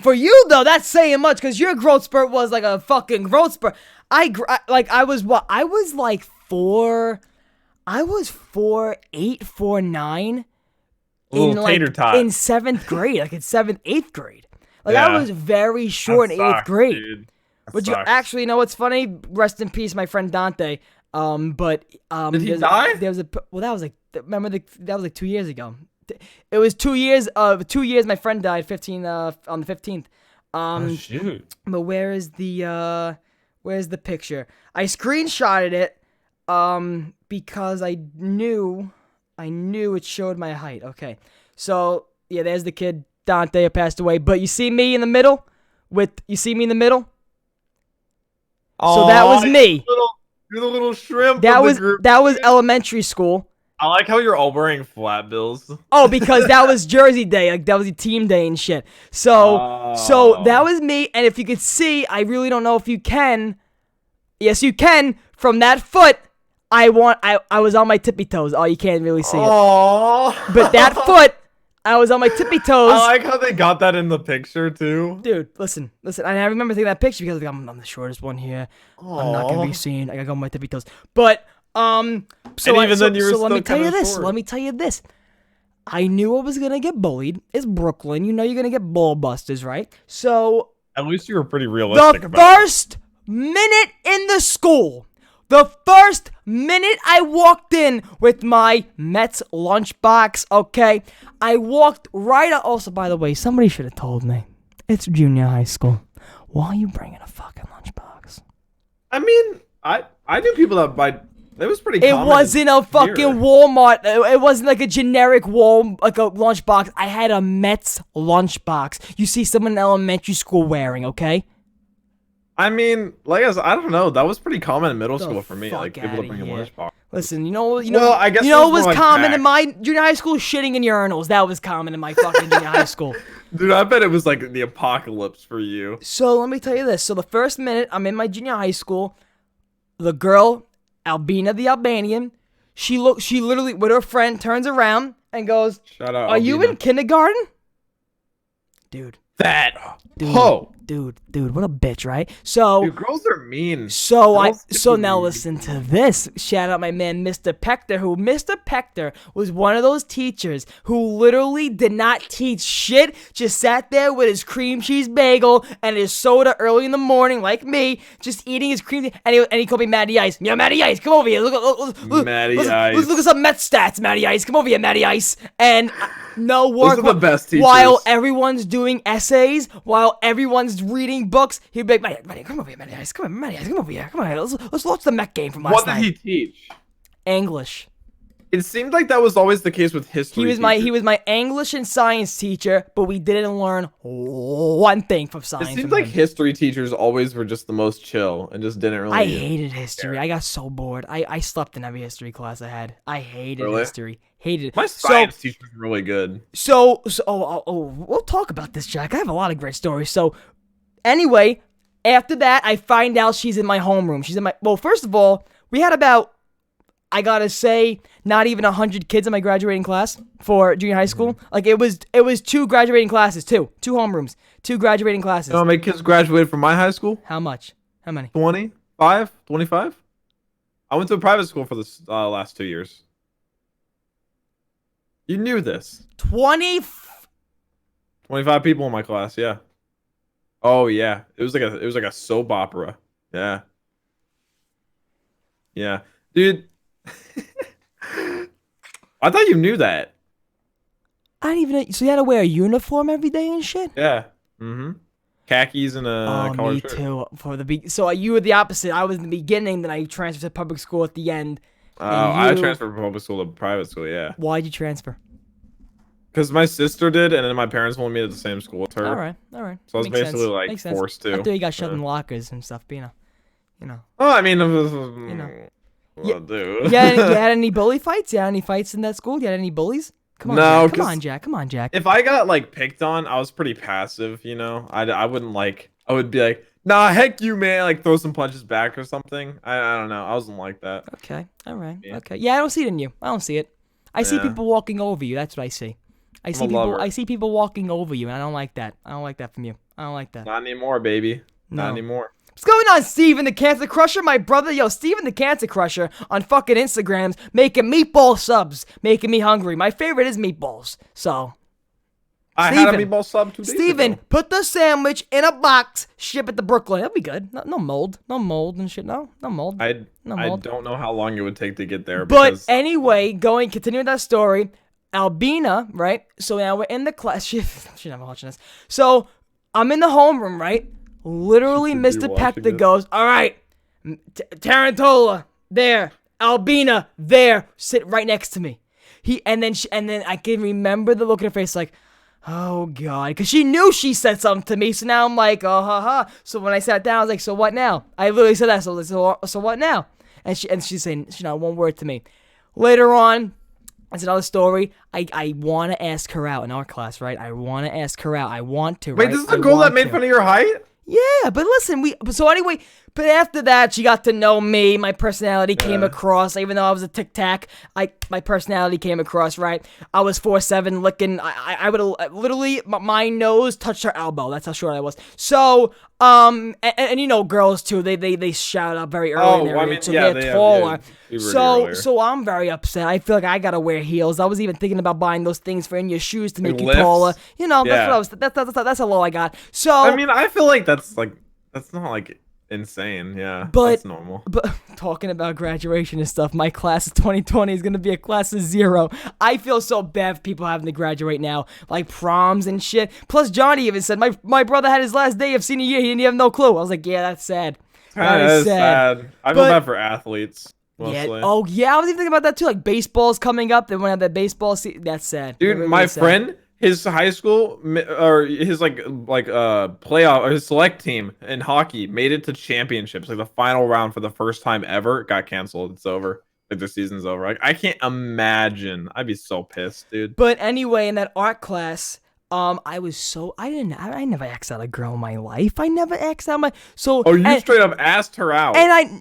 for you though, that's saying much because your growth spurt was like a fucking growth spurt. I was like 4'8", 4'9" in 7th grade, like in 7th, 8th grade. Like I was very short in 8th grade. Dude. Would you actually know what's funny? Rest in peace, my friend Dante. Did he die? That was like 2 years ago. It was 2 years. 2 years. My friend died. On the 15th. Oh shoot! But where's the picture? I screenshotted it. Because I knew it showed my height. Okay, so yeah, there's the kid Dante who passed away. But you see me in the middle. So that was me. You're the little shrimp. That was elementary school. I like how you're all wearing flat bills. Oh, because that was Jersey Day, like that was a team day and shit. So that was me. And if you could see, I really don't know if you can. Yes, you can. From that foot. I was on my tippy toes. Oh, you can't really see it. But that foot, I was on my tippy toes. I like how they got that in the picture too. Dude, listen. And I remember taking that picture because I'm the shortest one here. I'm not gonna be seen. I gotta go on my tippy toes. But let me tell you this. I knew I was gonna get bullied. It's Brooklyn. You know you're gonna get ball busters, right? So at least you were pretty realistic about it. The first minute in the school. The first minute I walked in with my Mets lunchbox, okay? I walked right out. Also, by the way, somebody should have told me. It's junior high school. Why are you bringing a fucking lunchbox? I mean, I knew people that it was pretty common. It wasn't a fucking Walmart. It wasn't like a generic like a lunchbox. I had a Mets lunchbox. You see someone in elementary school wearing, okay? I mean, like I don't know. That was pretty common in middle school for me. Like people to bring a lunchbox. Listen, you know. Well, I guess what was common in my junior high school? Shitting in urinals. That was common in my fucking junior high school. Dude, I bet it was like the apocalypse for you. So let me tell you this. So the first minute I'm in my junior high school, the girl, Albina the Albanian, she literally with her friend turns around and goes, "Shout out, Are you in kindergarten?" Dude. Dude, what a bitch, right? So, dude, girls are mean. So now listen to this. Shout out my man, Mr. Pector, Mr. Pector was one of those teachers who literally did not teach shit, just sat there with his cream cheese bagel and his soda early in the morning, like me, just eating his cream, and he called me Matty Ice. Yeah, Matty Ice, come over here. Look at some Mets stats, Matty Ice. Come over here, Matty Ice. And no work. Those are the best teachers. While everyone's doing essays, while everyone's reading books, he'd be like, Matty, come over here, Matty Ice. Come on, Matty Ice, come over here. Come on, let's watch the Met game from last night. What did he teach? English. It seemed like that was always the case with history. He was my English and science teacher, but we didn't learn one thing from science. It seemed like history teachers always were just the most chill and just didn't really. I hated history. I got so bored. I slept in every history class I had. I hated history. Hated it. My science teacher was really good. We'll talk about this, Jack. I have a lot of great stories. So, anyway, after that, I find out she's in my homeroom. Well, first of all, we had about I gotta say, not even 100 kids in my graduating class for junior high school. Like it was 2 graduating classes, two homerooms, 2 graduating classes. You know how many kids graduated from my high school? How much? How many? 25? 25? I went to a private school for the last 2 years. You knew this. 25 people in my class, yeah. Oh yeah. It was like a soap opera. Yeah. Yeah. Dude. I thought you knew that. I didn't even know. So you had to wear a uniform every day and shit? Yeah. Mm-hmm. Khakis and a collared shirt. Too. So you were the opposite. I was in the beginning, then I transferred to public school at the end. Oh, I transferred from public school to private school, yeah. Why'd you transfer? Because my sister did, and then my parents wanted me at the same school with her. All right. So I was basically like forced to. I thought you got shoved in lockers and stuff, but you know. Oh, I mean, Yeah, dude. you had any bully fights? You had any fights in that school? You had any bullies? Come on, Jack. Come on, Jack. If I got like picked on, I was pretty passive, you know. I wouldn't like. I would be like, nah, heck you, man. Like throw some punches back or something. I don't know. I wasn't like that. Okay. All right. Yeah. Okay. Yeah, I don't see it in you. I don't see it. I see people walking over you. That's what I see. I see people walking over you, and I don't like that. I don't like that from you. I don't like that. Not anymore, baby. No. Not anymore. What's going on, Steven the Cancer Crusher? My brother, Steven the Cancer Crusher on fucking Instagrams making meatball subs, making me hungry. My favorite is meatballs. So, I had a meatball sub 2 days Steven, ago. put the sandwich in a box, ship it to Brooklyn. That'll be good. No mold and shit. No mold. I No mold. don't know how long it would take to get there. But Because anyway, continuing that story, Albina, right? So now we're in the class. She's never watching this. So I'm in the homeroom, right? Literally, She should be Mr. watching Pector it. goes, all right, Tarantola, there. Albina, there. Sit right next to me. And then I can remember the look in her face like, oh, God. Because she knew she said something to me. So now I'm like, oh, ha, ha. So when I sat down, I was like, so what now? I literally said that. So what now? And she's saying, not one word to me. Later on, that's another story. I want to ask her out in our class, right? I want to ask her out. I want to, wait, right? this is the girl that made fun of your height? Yeah, but listen, but after that, she got to know me. My personality came across, even though I was a tic-tac. My personality came across, right? I was 4'7", licking. I would literally, my nose touched her elbow. That's how short I was. So, and you know, girls too. They shout up very early in their age, so they're taller. So I'm very upset. I feel like I gotta wear heels. I was even thinking about buying those things for in your shoes to make you taller. You know, that's how low I got. So I mean, I feel like that's not like insane. Yeah, that's normal. But talking about graduation and stuff, my class of 2020 is gonna be a class of 0. I feel so bad for people having to graduate now, like proms and shit. Plus, Johnny even said my brother had his last day of senior year. He didn't have no clue. I was like, yeah, that's sad. That is sad. I feel bad for athletes. Mostly. Yeah. Oh yeah, I was even thinking about that too. Like baseball's coming up. They want to have that baseball season. That's sad. Dude, Really my sad. friend, his high school or his playoff or his select team in hockey made it to championships, like the final round for the first time ever. It got canceled. It's over. Like the season's over. Like I can't imagine. I'd be so pissed, dude. But anyway, in that art class, I never asked out a girl in my life. I never asked out you straight up asked her out. And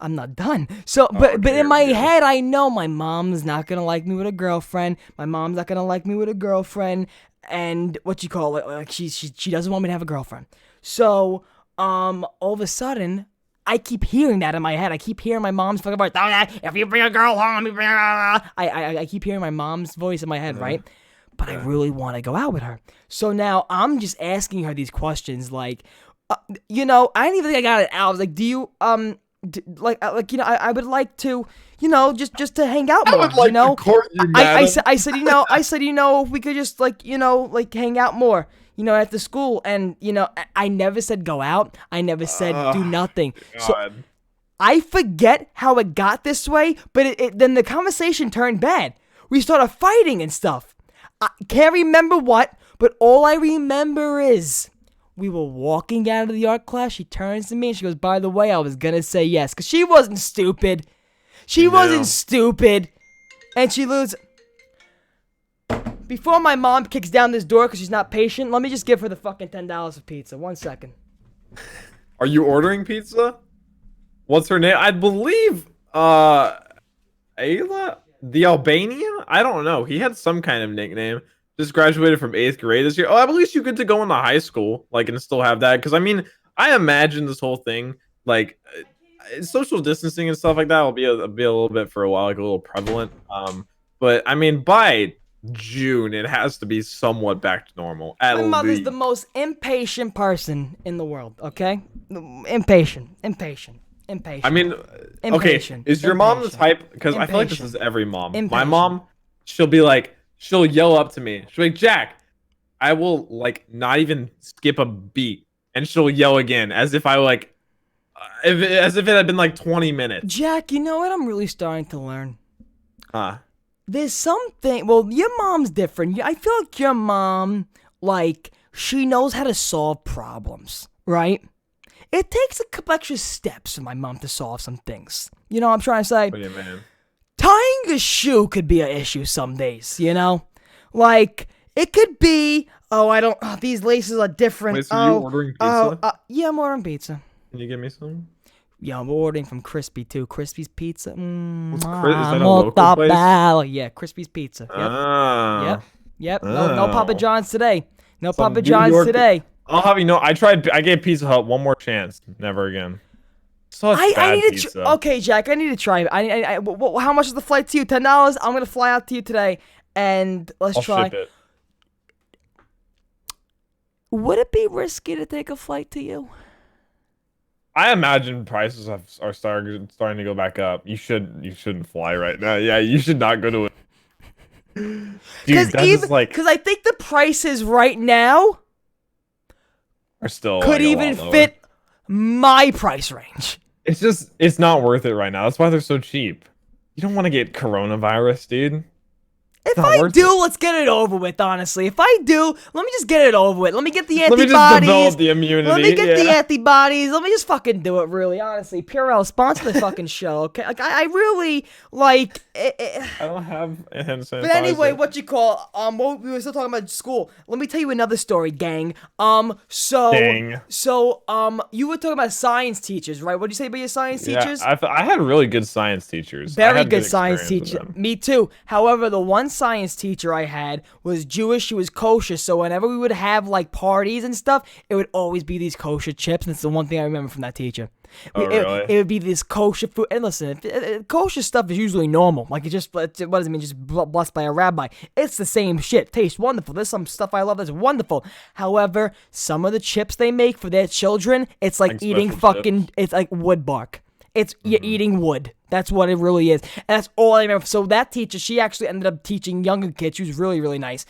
I'm not done. So, but in my head, I know my mom's not gonna like me with a girlfriend. My mom's not gonna like me with a girlfriend. And like she doesn't want me to have a girlfriend. So, all of a sudden, I keep hearing that in my head. I keep hearing my mom's fucking voice. If you bring a girl home, I keep hearing my mom's voice in my head, right? But I really want to go out with her. So now I'm just asking her these questions, like, I didn't even think I got it out. I was like, do you, I would like to, just to hang out more. I would like to court you, I said, if we could just hang out more, after school. And, I never said go out. I never said do nothing. God. So I forget how it got this way, but then the conversation turned bad. We started fighting and stuff. I can't remember what, but all I remember is we were walking out of the art class. She turns to me and she goes, by the way, I was going to say yes. Because she wasn't stupid. Wasn't stupid. And she loses. Before my mom kicks down this door because she's not patient, let me just give her the fucking $10 of pizza. 1 second. Are you ordering pizza? What's her name? I believe, Ayla? The Albanian? I don't know. He had some kind of nickname. Just graduated from 8th grade this year. Oh, at least you get to go into high school, like, and still have that. Because I mean, I imagine this whole thing, like, social distancing and stuff like that will be a little bit for a while, like a little prevalent. But I mean, by June, it has to be somewhat back to normal. At My mother's least. the most impatient person in the world, okay? Impatient. I mean, okay, Impatient. is your mom the Impatient. type? Because I feel like this Impatient. is every mom. My Impatient. mom, she'll yell up to me. She'll be like, Jack, I will like not even skip a beat, and she'll yell again as if I like, as if it had been like 20 minutes. Jack, you know what I'm really starting to learn? Huh? There's something. Well, your mom's different. I feel like your mom, like, she knows how to solve problems, right? It takes a couple extra steps for my mom to solve some things. You know what I'm trying to say? What do you mean? Tying a shoe could be an issue some days, you know? Like, it could be, these laces are different. Wait, so you ordering pizza? Yeah, I'm ordering pizza. Can you give me some? Yeah, I'm ordering from Crispy too. Crispy's Pizza. Is that a local place? Yeah, Crispy's Pizza. Yep. Ah. Yep. No Papa Oh. John's today. No Some Papa New John's York- today. I'll have you know, I gave Pizza Hut one more chance. Never again. Such I bad need pizza. to. Okay, Jack. I need to try. How much is the flight to you? $10. I'm gonna fly out to you today, and let's I'll try. ship it. Would it be risky to take a flight to you? I imagine prices are starting to go back up. You shouldn't fly right now. Yeah, you should not go to it. Dude, that's just like Because I think the prices right now are still could like, a even lot lower. fit my price range. It's not worth it right now. That's why they're so cheap. You don't want to get coronavirus, dude. If not I worth do, let's get it over with, honestly. If I do, let me just get it over with. Let me get the Let me antibodies. just develop the immunity. Let me get the yeah. antibodies. Let me just fucking do it, really, honestly. Purell, sponsor the fucking show, okay? Like, I really, like... I don't have a hand sanitizer. But anyway, what you call, we were still talking about school. Let me tell you another story, gang. Dang. You were talking about science teachers, right? What did you say about your science teachers? I had really good science teachers. I Very had good science experience with teacher. them. Me too. However, the one science teacher I had was Jewish. She was kosher. So whenever we would have like parties and stuff, it would always be these kosher chips. And it's the one thing I remember from that teacher. Oh, really? It would be this kosher food. And listen, kosher stuff is usually normal. Like, what does it mean? Just blessed by a rabbi. It's the same shit. Tastes wonderful. There's some stuff I love that's wonderful. However, some of the chips they make for their children, it's like eating special fucking, it's like wood bark. It's you're eating wood. That's what it really is. And that's all I remember. So that teacher, she actually ended up teaching younger kids. She was really, really nice.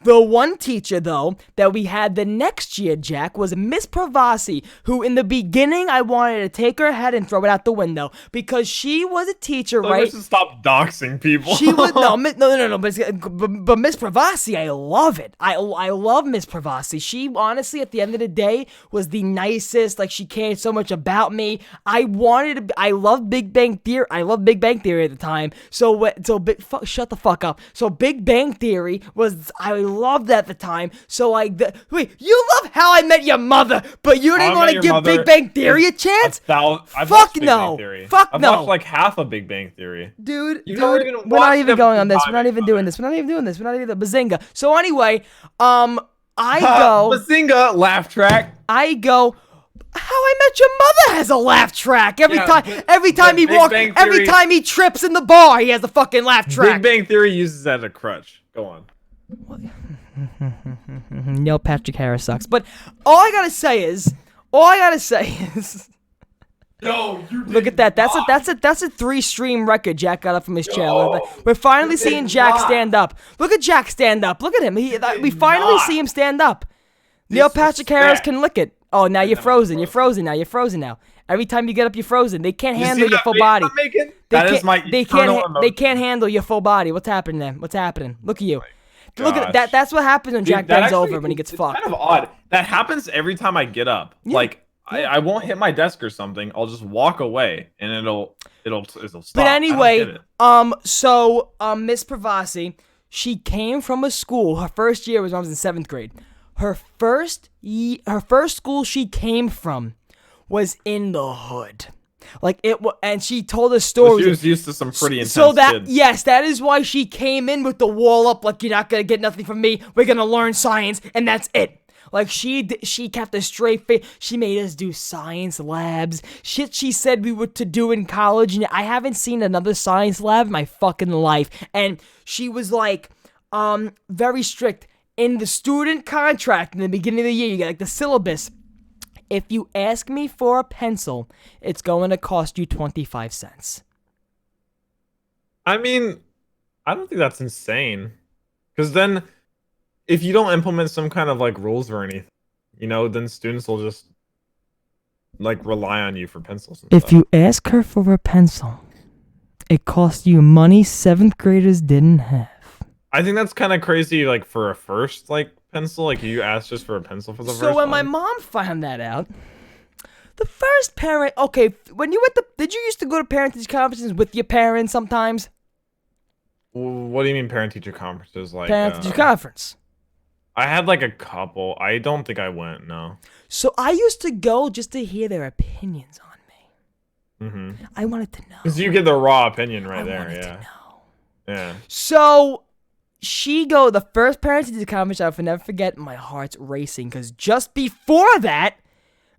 The one teacher, though, that we had the next year, Jack, was Miss Pravasi, who in the beginning I wanted to take her head and throw it out the window because she was a teacher, So right? we should stop doxing people. She was no. But Miss Pravasi, I love it. I love Miss Pravasi. She honestly, at the end of the day, was the nicest. Like, she cared so much about me. I loved Big Bang Theory. I loved Big Bang Theory at the time. Shut the fuck up. So Big Bang Theory was I loved at the time. So wait, you love How I Met Your Mother, but you didn't want to give Big Bang Theory a chance? I've Fuck watched Big no. Bang Theory. Fuck I've no. watched like half of Big Bang Theory. Dude, You don't even we're watch not even them going on this. We're time not even together. doing this. We're not even doing this. We're not even Bazinga. So anyway, I go. Bazinga laugh track. How I Met Your Mother has a laugh track every Yeah, time. but- Every time but he Big walks, Bang every Theory- time he trips in the bar, he has a fucking laugh track. Big Bang Theory uses that as a crutch. Go on. Neil Patrick Harris sucks. But all I gotta say is, No, you look at that. That's a 3-stream record Jack got up from his channel. We're finally seeing Jack stand up. Look at Jack stand up. Look at him. We finally see him stand up. Neil Patrick Harris can lick it. Oh, now you're frozen. You're frozen now. You're frozen now. Every time you get up, you're frozen. They can't handle your full body. They can't handle your full body. What's happening then? What's happening? Look at you. Look at that. That's what happens when Jack bends over when he gets fucked. It's kind of odd. That happens every time I get up. Like I won't hit my desk or something. I'll just walk away and it'll stop. But I don't get anyway, it. Miss Pravasi, she came from a school. Her first year was when I was in 7th grade. Her first school she came from was in the hood. And she told us Well, stories. she was used to some pretty intense So that, kids. yes, that is why she came in with the wall up, like, you're not gonna get nothing from me. We're gonna learn science, and that's it. Like, she kept a straight face. She made us do science labs. Shit she said we were to do in college, and I haven't seen another science lab in my fucking life. And she was like, very strict. In the student contract in the beginning of the year, you get like the syllabus. If you ask me for a pencil, it's going to cost you 25 cents. I mean, I don't think that's insane. Because then, if you don't implement some kind of like rules or anything, then students will just like rely on you for pencils and If stuff. you ask her for a pencil, it costs you money 7th graders didn't have. I think that's kind of crazy, like for a first like pencil, like you asked just for a pencil for the first So when my one. mom found that out, the first parent, okay, when you did you used to go to parent-teacher conferences with your parents sometimes? What do you mean parent-teacher conferences? Like Parent-teacher conference. I had like a couple. I don't think I went. No. So I used to go just to hear their opinions on me. Mm-hmm. I wanted to know. Because you get the raw opinion right I there. wanted Yeah. to know. Yeah. So the first parent-teacher conference I'll never forget, my heart's racing, because just before that,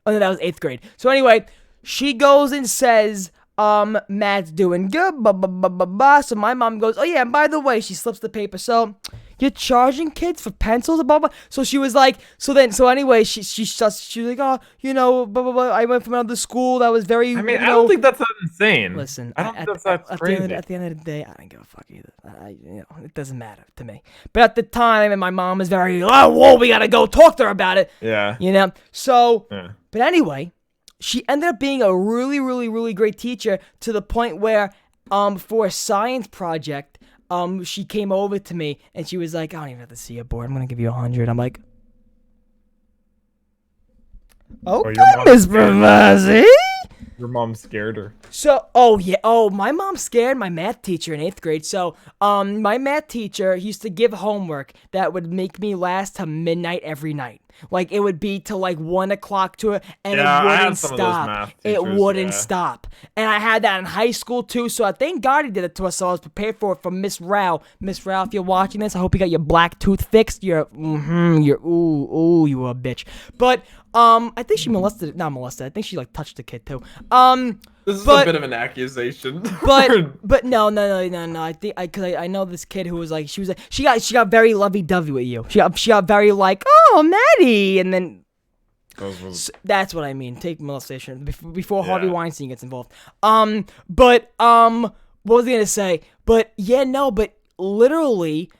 oh no, that was 8th grade. So anyway, she goes and says, Matt's doing good, blah, blah, blah, blah, blah. So my mom goes, oh yeah, and by the way, she slips the paper. So, you're charging kids for pencils, blah, blah. So she was like, so anyway, she was like, oh, blah, blah, blah. I went from another school that was very, I mean, I don't think that's that insane. Listen, I don't think that's crazy. At the end of the day, I don't give a fuck either. It doesn't matter to me. But at the time, and my mom was very, whoa, we gotta go talk to her about it. Yeah. So, Yeah. but anyway, she ended up being a really, really, really great teacher to the point where, for a science project, she came over to me and she was like, I don't even have to see your board. I'm gonna give you 100. I'm like, okay, Miss Bravazzi. Your mom scared her. So, my mom scared my math teacher in 8th grade. So, my math teacher used to give homework that would make me last till midnight every night. Like, it would be till like 1 o'clock to it, and Yeah, it I had wouldn't some of those stop. math It teachers, wouldn't yeah. stop. And I had that in high school too, so I thank God he did it to us, so I was prepared for it from Miss Rao. Miss Rao, if you're watching this, I hope you got your black tooth fixed. You were a bitch. But, I think she not molested, I think she like touched the kid too. This is But- a bit of an accusation. But no. I think because I know this kid who was like she got very lovey-dovey with you. She got very like, oh, Maddie, and then that's what I mean. Take molestation before Harvey Weinstein gets involved. What was I gonna say? But literally,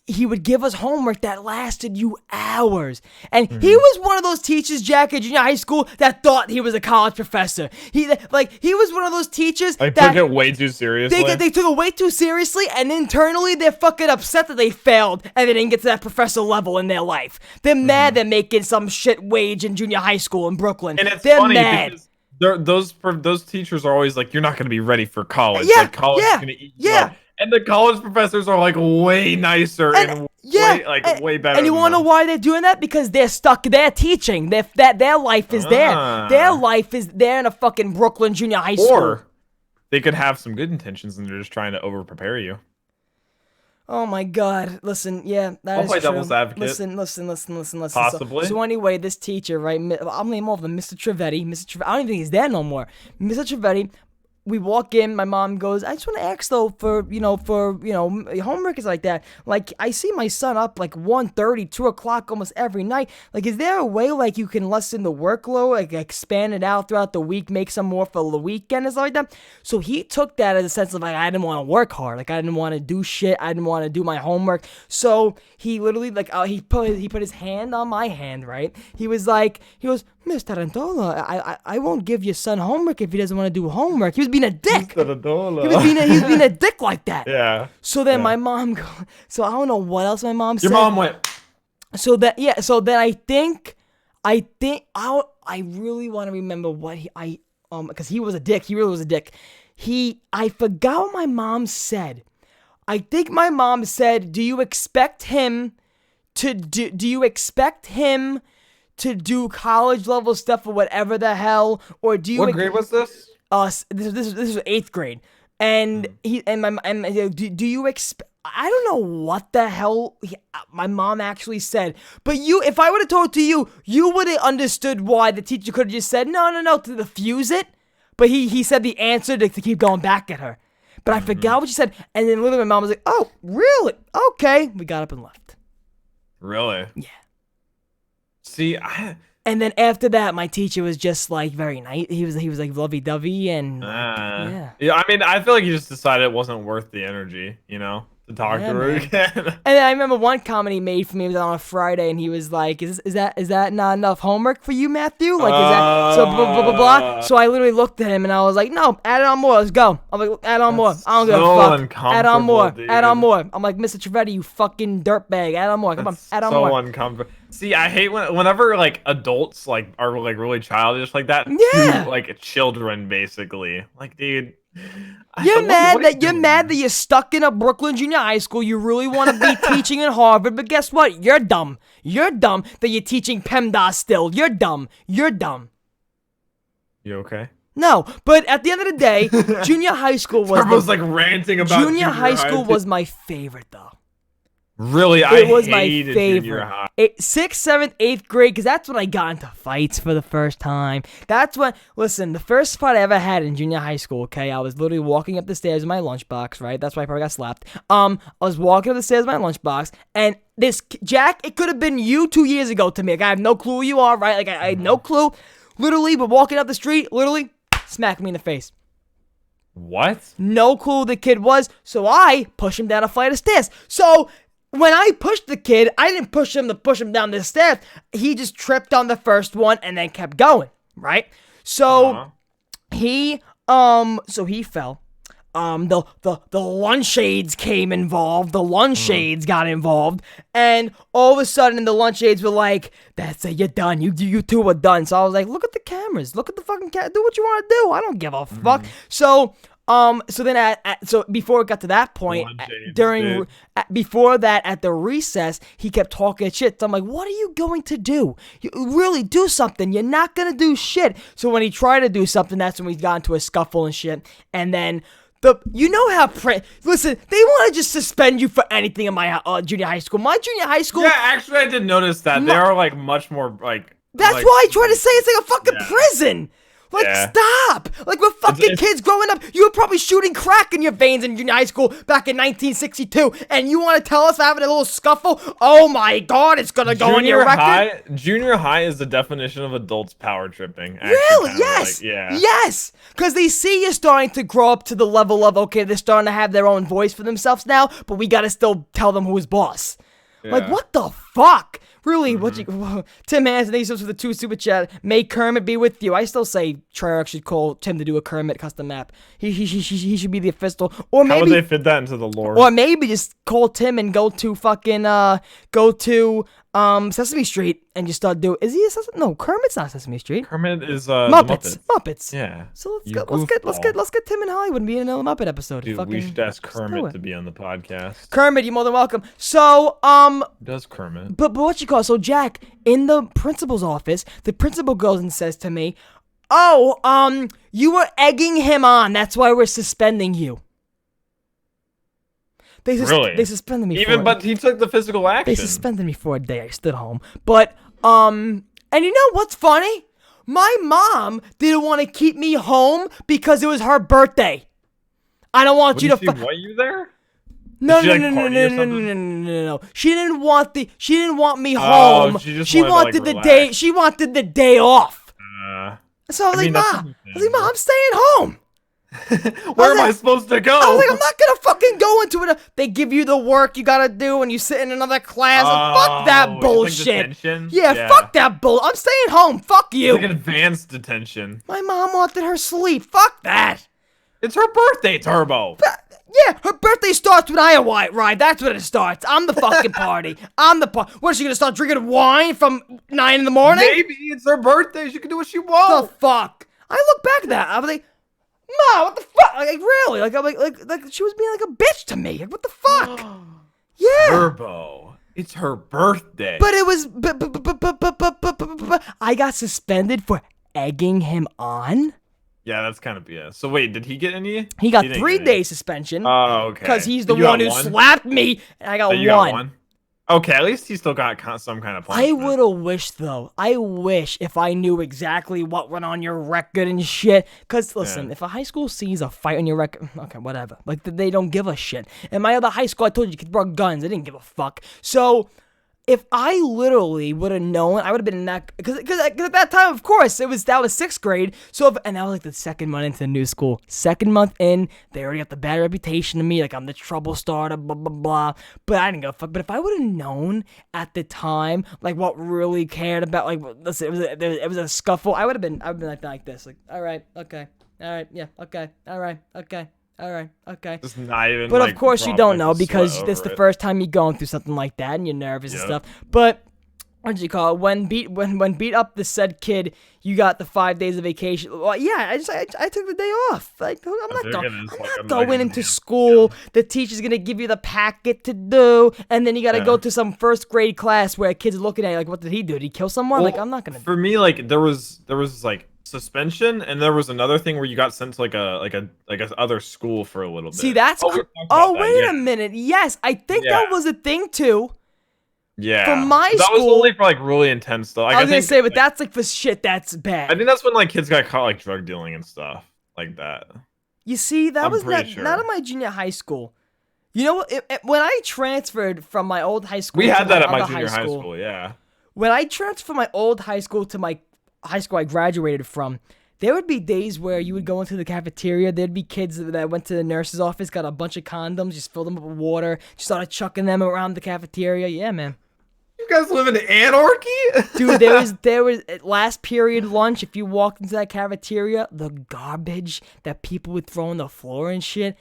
he would give us homework that lasted you hours. And he was one of those teachers, Jack, at junior high school that thought he was a college professor. He was one of those teachers I that took it way too seriously. they took it way too seriously, and internally they're fucking upset that they failed and they didn't get to that professor level in their life. They're mad they're making some shit wage in junior high school in Brooklyn. And it's they're funny mad. because those teachers are always like, you're not going to be ready for college. Yeah, like, college is going to eat you yeah. up. And the college professors are like way nicer and way better. And you want to know why they're doing that? Because they're stuck there teaching. Their life is there. Their life is there in a fucking Brooklyn junior high school. Or they could have some good intentions and they're just trying to over prepare you. Oh my God! Listen, that I'll is play true. devil's advocate. Listen. Possibly. So anyway, this teacher, right? I'll name all of them. Mr. Trevetti. I don't even think he's there no more. Mr. Trevetti. We walk in, my mom goes, I just want to ask though for homework is like that. Like, I see my son up like 1:30, 2 o'clock almost every night. Like, is there a way like you can lessen the workload, like expand it out throughout the week, make some more for the weekend and stuff like that? So he took that as a sense of like, I didn't want to work hard. Like, I didn't want to do shit. I didn't want to do my homework. So he literally he put his hand on my hand, right? He goes, Miss Tarantola, I won't give your son homework if he doesn't want to do homework. He was being a dick. He was being a dick like that. Yeah. So then my mom so I don't know what else my mom said. Your mom went. So then I think I really want to remember what because he was a dick. He really was a dick. I forgot what my mom said. I think my mom said, do you expect him to do college level stuff or whatever the hell, or do you? What grade was this? This was 8th grade, and do you expect? I don't know what the hell my mom actually said, but if I would have told it to you, you would have understood why the teacher could have just said no to defuse it, but he said the answer to keep going back at her. But I forgot what she said, and then literally my mom was like, "Oh, really? Okay." We got up and left. Really? Yeah. See, And then after that, my teacher was just like very nice. He was like lovey-dovey and yeah. I mean, I feel like he just decided it wasn't worth the energy, to talk to her again. And then I remember one comment he made for me was on a Friday, and he was like, "Is that not enough homework for you, Matthew? Like, is that so blah blah blah blah?" So I literally looked at him and I was like, "No, add on more. Let's go." I'm like, "Add on more. I don't give a fuck. Add on more. Dude. Add on more." I'm like, "Mr. Trevetti, you fucking dirtbag. Add on more. Come on, add on more." So uncomfortable. See, I hate whenever like adults are like really childish like that. Yeah. To, like children, basically. Like, dude. You're mad that you're stuck in a Brooklyn junior high school. You really want to be teaching in Harvard, but guess what? You're dumb. You're dumb that you're teaching PEMDAS still. You're dumb. You're dumb. You okay? No, but at the end of the day, junior high school was Turbo's like ranting about junior high school was my favorite though. Really, it was my hated favorite. Junior high. 6th, 7th, 8th grade, because that's when I got into fights for the first time. That's when, listen, the first fight I ever had in junior high school, okay, I was literally walking up the stairs in my lunchbox, right? That's why I probably got slapped. I was walking up the stairs in my lunchbox, and this, Jack, it could have been you 2 years ago to me. Like, I have no clue who you are, right? Like, I had no clue. Literally, but walking up the street, literally, smacked me in the face. What? No clue who the kid was, so I pushed him down a flight of stairs. So when I pushed the kid, I didn't push him to push him down the stairs. He just tripped on the first one and then kept going, right? So he fell. The lunch shades came involved. The lunch shades got involved, and all of a sudden the lunch shades were like, "That's it, you're done. You two are done." So I was like, "Look at the cameras. Look at the fucking do what you want to do. I don't give a fuck." So then so before it got to that point, before that at the recess, he kept talking shit. So I'm like, "What are you going to do? You really do something. You're not gonna do shit." So when he tried to do something, that's when we got into a scuffle and shit, and then. You know how listen, they want to just suspend you for anything in my junior high school. My junior high school. Yeah, actually, I did notice that. They are like much more like. That's why I try to say it's like a fucking prison. Like, stop! Like, we're fucking kids growing up. You were probably shooting crack in your veins in junior high school back in 1962, and you want to tell us having a little scuffle? Oh my god, it's gonna go on your record. Junior high is the definition of adults power tripping. Really? Yes. Yeah. Yes. Because they see you starting to grow up to the level of, okay, they're starting to have their own voice for themselves now, but we gotta still tell them who's boss. Yeah. Like, what the fuck? Really, Tim Anthony says with the 2 super chat, "May Kermit be with you." I still say Treyarch should call Tim to do a Kermit custom map. He should be the official, or maybe how would they fit that into the lore? Or maybe just call Tim and go to Sesame Street and just start doing. Is he a Sesame? No, Kermit's not Sesame Street. Kermit is Muppets. Yeah. So let's get Tim and Hollywood and be in another Muppet episode. Dude, we should ask Kermit to be on the podcast. Kermit, you're more than welcome. So does Kermit? But what you call? So Jack, in the principal's office, the principal goes and says to me, "Oh, you were egging him on. That's why we're suspending you." They suspended me. But he took the physical action. They suspended me for a day. I stood home. But and you know what's funny? My mom didn't want to keep me Home because it was her birthday. I don't want you to. Want you there? No. She didn't want me home. She wanted the day. She wanted the day off. So I was like, "Mom, I'm staying home." Where am I supposed to go? I was like, "I'm not gonna fucking go into it." They give you the work you gotta do, and you sit in another class. Fuck that bullshit. Like fuck that bull. I'm staying home. Fuck you. It's like advanced detention. My mom wanted her sleep. Fuck that. It's her birthday, Turbo. Yeah, her birthday starts when I ride. That's when it starts. I'm the fucking party. What, is she gonna start drinking wine from 9 in the morning? Maybe it's her birthday. She can do what she wants. The fuck? I look back at that. I was like, "Mom, what the fuck?" Like, really? Like, I'm like she was being like a bitch to me. Like, what the fuck? Yeah. Turbo. It's her birthday. But it was. I got suspended for egging him on. Yeah, that's kind of BS. So wait, did he get any? He got didn't 3 get any. day suspension. Oh, okay. Because he's Did the you one got who one? slapped me, and I got Oh, you one. got one. Okay, at least he still got some kind of I punishment. would have wished, though. I wish if I knew exactly what went on your record and shit. Because, listen, if a high school sees a fight on your record, okay, whatever. Like, they don't give a shit. In my other high school, I told you kids brought guns. They didn't give a fuck. So, if I literally would have known, I would have been in that, because at that time, of course, that was 6th grade. So, and that was like the 2nd month into the new school. 2nd month in, they already got the bad reputation of me, like I'm the trouble starter, blah blah blah. But I didn't give a fuck. But if I would have known at the time, like what really cared about, like listen, it was a scuffle, I would have been like this, like all right, okay, all right, yeah, okay, all right, okay. All right, okay. Just not even. But like, of course you dropping don't the know because sweat it's over the it. first time you're going through something like that and you're nervous and stuff. But what do you call it? When beat up the said kid, you got the 5 days of vacation. Well, yeah, I took the day off. Like I'm not going into school. The teacher's gonna give you the packet to do, and then you gotta go to some 1st grade class where a kid's looking at you like, what did he do? Did he kill someone? Well, like I'm not gonna. For me, like there was like suspension, and there was another thing where you got sent to like a other school for a little bit. See, that's we talked about oh that, wait yeah. a minute. Yes, I think that was a thing too. Yeah. For my that was school- only for like really intense stuff. Like, I was gonna think, say, but like, that's like for shit that's bad. I think that's when like kids got caught like drug dealing and stuff like that. You see, that I'm was pretty not sure. in my junior high school. You know what? When I transferred from my old high school, We to had that at my other junior high school. Yeah. When I transferred from my old high school to my high school I graduated from, there would be days where you would go into the cafeteria. There'd be kids that went to the nurse's office, got a bunch of condoms, just filled them up with water, just started chucking them around the cafeteria. Yeah, man. You guys live in anarchy? Dude, there was at last period lunch. If you walked into that cafeteria, the garbage that people would throw on the floor and shit.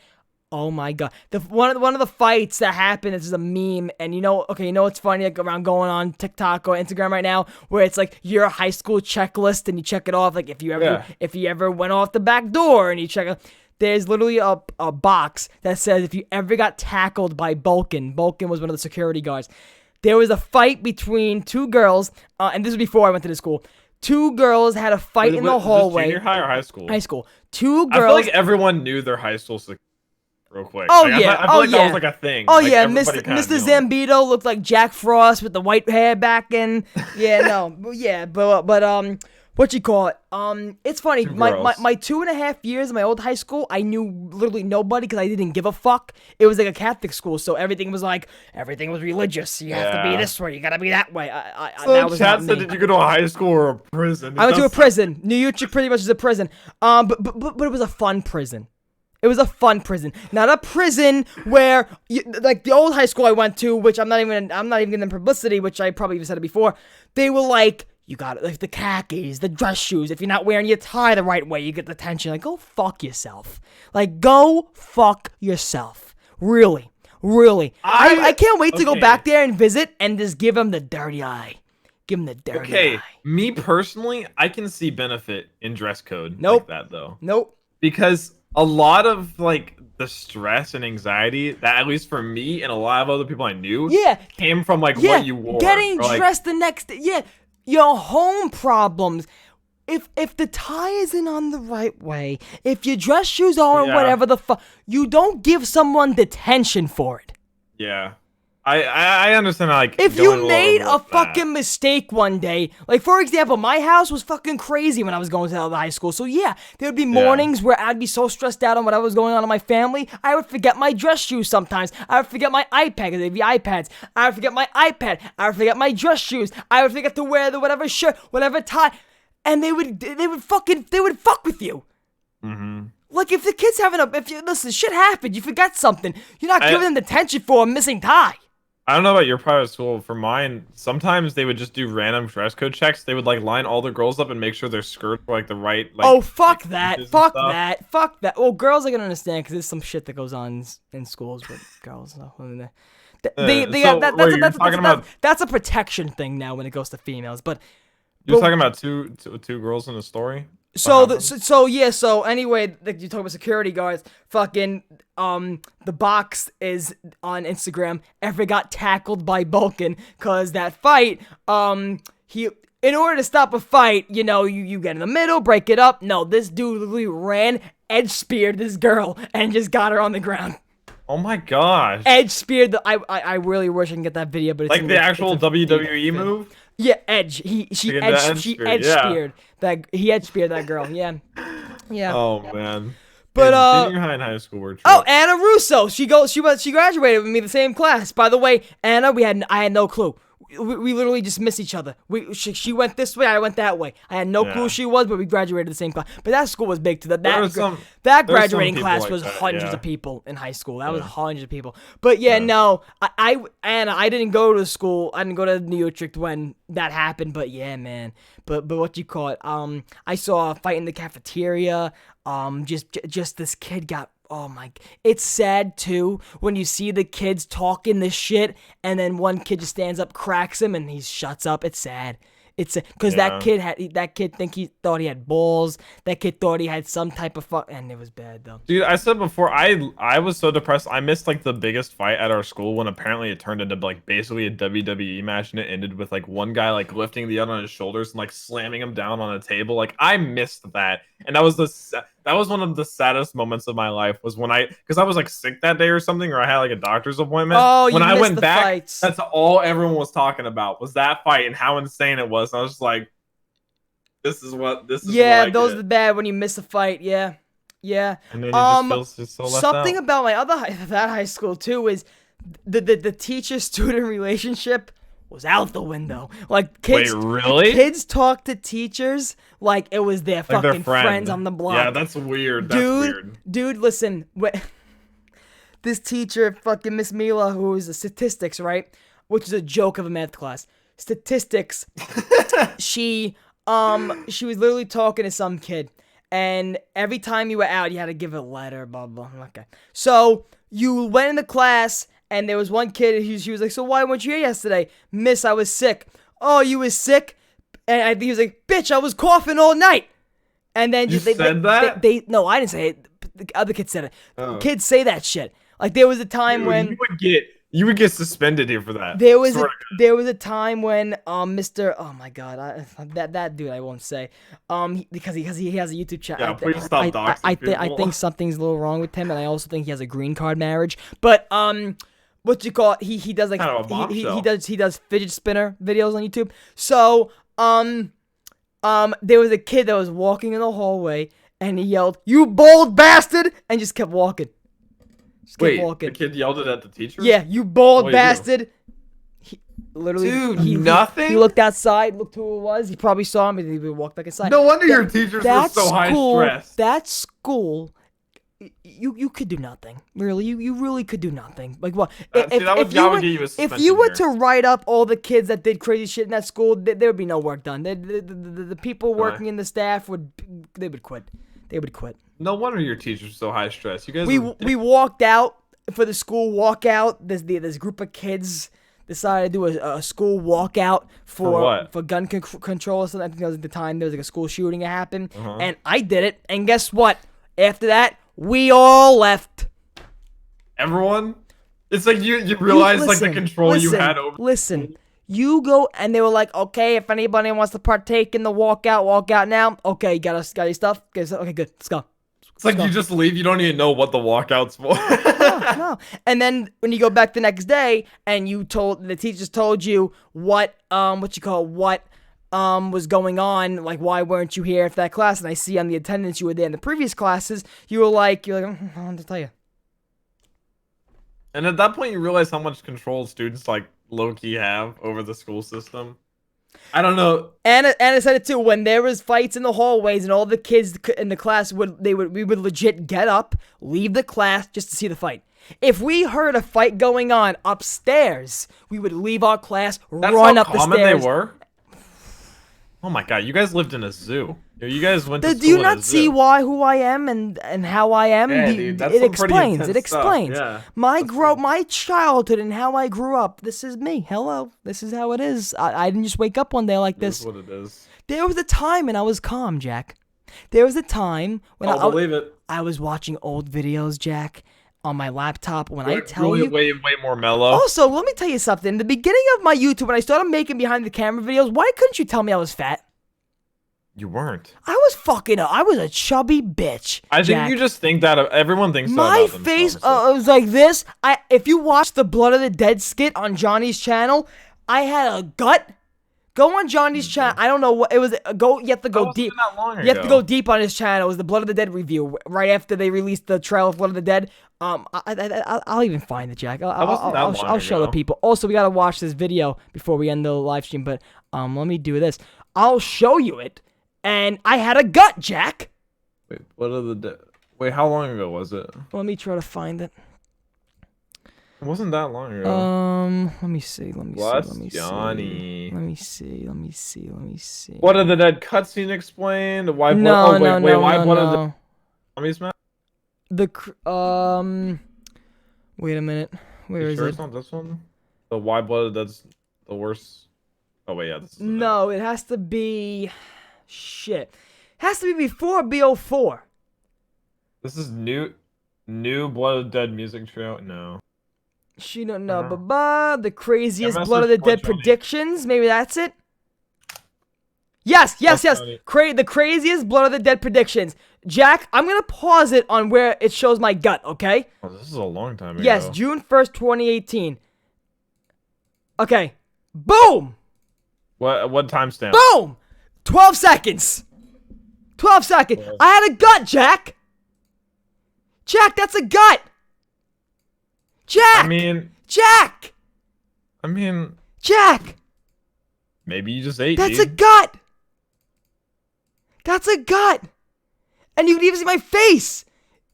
Oh my god! One of the fights that happened. This is a meme, and you know what's funny? Like around going on TikTok or Instagram right now, where it's like your high school checklist, and you check it off. Like if you ever went off the back door, and you check it. There's literally a box that says if you ever got tackled by Bulkin. Bulkin was one of the security guards. There was a fight between 2 girls, and this was before I went to the school. 2 girls had a fight in the hallway. Junior high or high school? High school. 2 I feel girls. like everyone knew their high school real quick. Oh like, yeah. I feel like that was like a thing. Oh like, yeah. everybody kinda Mr. knew him. Zambito looked like Jack Frost with the white hair back in. Yeah. No. Yeah. But what you call it? It's funny. 2 My girls. 2.5 years in my old high school, I knew literally nobody because I didn't give a fuck. It was like a Catholic school, so everything was religious. You have to be this way. You gotta be that way. So that was chat not said, me. did you go to a high school or a prison? I went to a prison. New York pretty much is a prison. But it was a fun prison. It was a fun prison, not a prison where like the old high school I went to, which I'm not even in publicity, which I probably even said it before. They were like, you got like the khakis, the dress shoes. If you're not wearing your tie the right way, you get detention. Like, go fuck yourself. Like, go fuck yourself. Really. I can't wait to go back there and visit and just give them the dirty eye. Give them the dirty eye. Me personally, I can see benefit in dress code Nope. like that though. Nope. Because a lot of like the stress and anxiety that at least for me and a lot of other people I knew came from like what you wore. Getting or, like, dressed the next day. Yeah. Your home problems. If the tie isn't on the right way, if your dress shoes aren't whatever the fuck, you don't give someone detention for it. Yeah. I understand like If going you made little a fucking mistake one day, like for example, my house was fucking crazy when I was going to the high school. So yeah, there would be mornings where I'd be so stressed out on whatever was going on in my family, I would forget my dress shoes sometimes. I would forget my iPad because they'd be iPads. I would forget my iPad. I would forget my dress shoes. I would forget to wear the whatever shirt, whatever tie, and they would fuck with you. Mm-hmm. Like if the kid's listen, shit happened. You forgot something. You're not giving them detention for a missing tie. I don't know about your private school. For mine, sometimes they would just do random dress code checks. They would like line all the girls up and make sure their skirts were like the right. Like, oh fuck like, that! inches and Fuck stuff. that! Fuck that! Well, girls are gonna understand because there's some shit that goes on in schools with girls. That's a protection thing now when it goes to females. But you're talking about two girls in a story. So anyway, like you talk about security guards, fucking the box is on Instagram. Ever got tackled by Bulkin? Cause that fight, in order to stop a fight, you know, you get in the middle, break it up. No, this dude literally ran, edge speared this girl, and just got her on the ground. Oh my gosh. Edge speared the. I really wish I can get that video, but it's Like the actual WWE move? Yeah, edge. She edge speared that. He edge speared that girl. Yeah, yeah. Oh man. But junior high and high school were. Oh, Anna Russo. She graduated with me the same class. By the way, Anna, I had no clue. We literally just missed each other. She went this way, I went that way. I had no clue who she was, but we graduated the same class. But that school was big too. That graduating class like was that, hundreds of people in high school. That was hundreds of people. But no, Anna, I didn't go to school. I didn't go to New Utrecht when that happened. But yeah, man. But what you call it? I saw a fight in the cafeteria. Just this kid got. Oh my! It's sad too when you see the kids talking this shit, and then one kid just stands up, cracks him, and he shuts up. It's sad. It's because that kid thought he had balls. That kid thought he had some type of and it was bad though. Dude, I said before, I was so depressed. I missed like the biggest fight at our school when apparently it turned into like basically a WWE match, and it ended with like one guy like lifting the other on his shoulders and like slamming him down on a table. Like I missed that, and that was one of the saddest moments of my life. Was when because I was like sick that day or something, or I had like a doctor's appointment. Oh, when I went back, fights. That's all everyone was talking about was that fight and how insane it was. And I was just like, this is yeah, those are the bad when you miss a fight. Yeah. And then you just feel so left something out. about my other that high school too is the teacher-student relationship was out the window. Like kids, Wait, really? Kids talk to teachers like it was their fucking their friend. friends on the block. Yeah, that's weird. Dude, listen. This teacher, fucking Miss Mila, who is a statistics, right? Which is a joke of a math class. Statistics. She was literally talking to some kid, and every time you were out, you had to give a letter, blah blah. Okay, so you went into class. And there was one kid, she was like, so why weren't you here yesterday? Miss, I was sick. Oh, you was sick? And he was like, bitch, I was coughing all night. And then you said that? No, I didn't say it. The other kid said it. Oh. Kids say that shit. Like there was a time when you would get suspended here for that. There was a time when Mr. Oh my god, that dude I won't say because he has a YouTube channel. Yeah, please stop doxing I think something's a little wrong with him, and I also think he has a green card marriage. But what you call it? He does like kind of he does fidget spinner videos on YouTube. So there was a kid that was walking in the hallway and he yelled, "You bold bastard!" and just kept walking. Wait, the kid yelled it at the teacher? Yeah, you bold bastard. He literally, nothing. He looked outside, looked who it was. He probably saw him, and he walked back inside. No wonder your teachers were so high stress. That school. You could do nothing. Really, you really could do nothing. Like what? If you were to write up all the kids that did crazy shit in that school, there would be no work done. The people working in the staff would quit. They would quit. No wonder your teachers were so high stress. You guys. We walked out for the school walkout. This group of kids decided to do a school walkout for gun control or something. I think that was at the time there was like a school shooting that happened, and I did it. And guess what? After that, we all left. Everyone? It's like you realize like the control you had over. Listen, you go, and they were like, okay, if anybody wants to partake in the walkout, walk out now. Okay, got your stuff? Okay, good, let's go. It's like you just leave. You don't even know what the walkout's for. No. And then when you go back the next day, and the teachers told you what was going on, like why weren't you here for that class? And I see on the attendance you were there in the previous classes. You're like, I don't know what to tell you. And at that point, you realize how much control students like low-key have over the school system. I don't know. Anna said it too. When there was fights in the hallways and all the kids in the class we would legit get up, leave the class just to see the fight. If we heard a fight going on upstairs, we would leave our class, run up the stairs. That's how common they were? Oh my god, you guys lived in a zoo. You guys went to school Do you not see who I am and how I am? Yeah, dude, that's it explains. It explains. Yeah. My childhood and how I grew up. This is me. Hello. This is how it is. I didn't just wake up one day like this. This is what it is. There was a time when I was calm, Jack. There was a time when I'll believe it. I was watching old videos, Jack, on my laptop. When I tell Really you, way more mellow. also let me tell you something. In the beginning of my YouTube, when I started making behind the camera videos, why couldn't you tell me I was fat? You weren't. I was fucking. I was a chubby bitch. I think Jack. you just think that everyone thinks that My about face themselves. was like this. If you watch the Blood of the Dead skit on Johnny's channel, I had a gut. Go on Johnny's channel. I don't know what it was. You have to go wasn't deep. that long You have to ago. go deep on his channel. It was the Blood of the Dead review right after they released the trailer of Blood of the Dead. I'll even find it, Jack. I'll show the people. Also, we gotta watch this video before we end the live stream. But let me do this. I'll show you it. And I had a gut, Jack. Wait, wait, how long ago was it? Let me try to find it. It wasn't that long ago. Let me see. Johnny. Let me see. What of the Dead cutscene explained? Why? No, Why Blood of the Zombies, man? Wait a minute. Where is Sure it? it's not this one? The Why Blood of the Dead's the worst. Oh wait, yeah, this is the No, it has to be. Shit. It has to be before BO4. This is new Blood of the Dead music trio. No. She don't know. The craziest Yeah, Blood of the message Dead for Johnny. predictions. Maybe that's it. Yes. Johnny. The craziest Blood of the Dead predictions. Jack, I'm gonna pause it on where it shows my gut. Okay. Oh, this is a long time ago. Yes, June 1st, 2018. Okay. Boom. What timestamp? Boom. 12 seconds. 12 seconds. I had a gut, Jack. Jack, that's a gut. Jack. I mean, Jack. Jack. maybe you just ate. That's dude. a gut. That's a gut. And you can even see my face.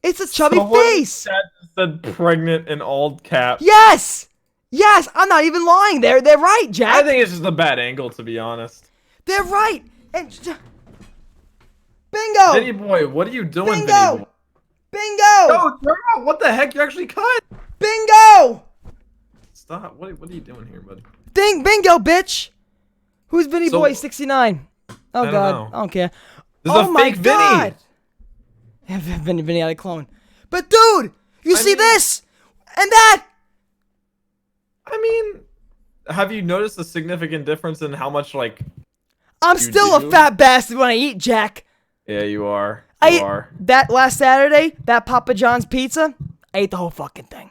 It's a chubby Someone face. said pregnant in all caps. Yes. Yes, I'm not even lying. They're right, Jack. I think it's just a bad angle, to be honest. They're right. And bingo. Vinny boy, what are you doing, Bingo. Vinny boy? Bingo. No, turn around. What the heck? You actually cut. Bingo. Stop. What are you doing here, buddy? Bingo, bitch. Who's Vinny So- Boy 69? Oh, don't God. know. I don't care. This is Oh a my fake Vinny. God. Yeah, Vinny out of clone. But, dude, you see mean- this and that. I mean, have you noticed a significant difference in how much, like... I'm You still do? a fat bastard when I eat, Jack. Yeah, you are. I You ate are. that last Saturday, that Papa John's pizza, I ate the whole fucking thing.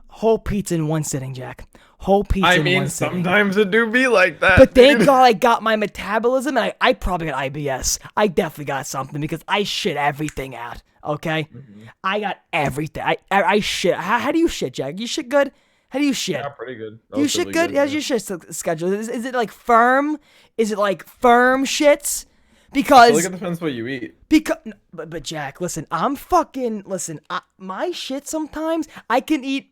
Whole pizza in one sitting, Jack. Whole pizza I in mean, one sitting. sometimes it do be like that. But thank dude. God I got my metabolism, and I probably got IBS. I definitely got something because I shit everything out. Okay, I got everything. I shit. How do you shit, Jack? You shit good? How do you shit? Yeah, pretty good. You shit Relatively good? How's your shit schedule? Is it like firm? Is it like firm shits? I Because feel like it depends what you eat. but Jack, listen, my shit sometimes I can eat.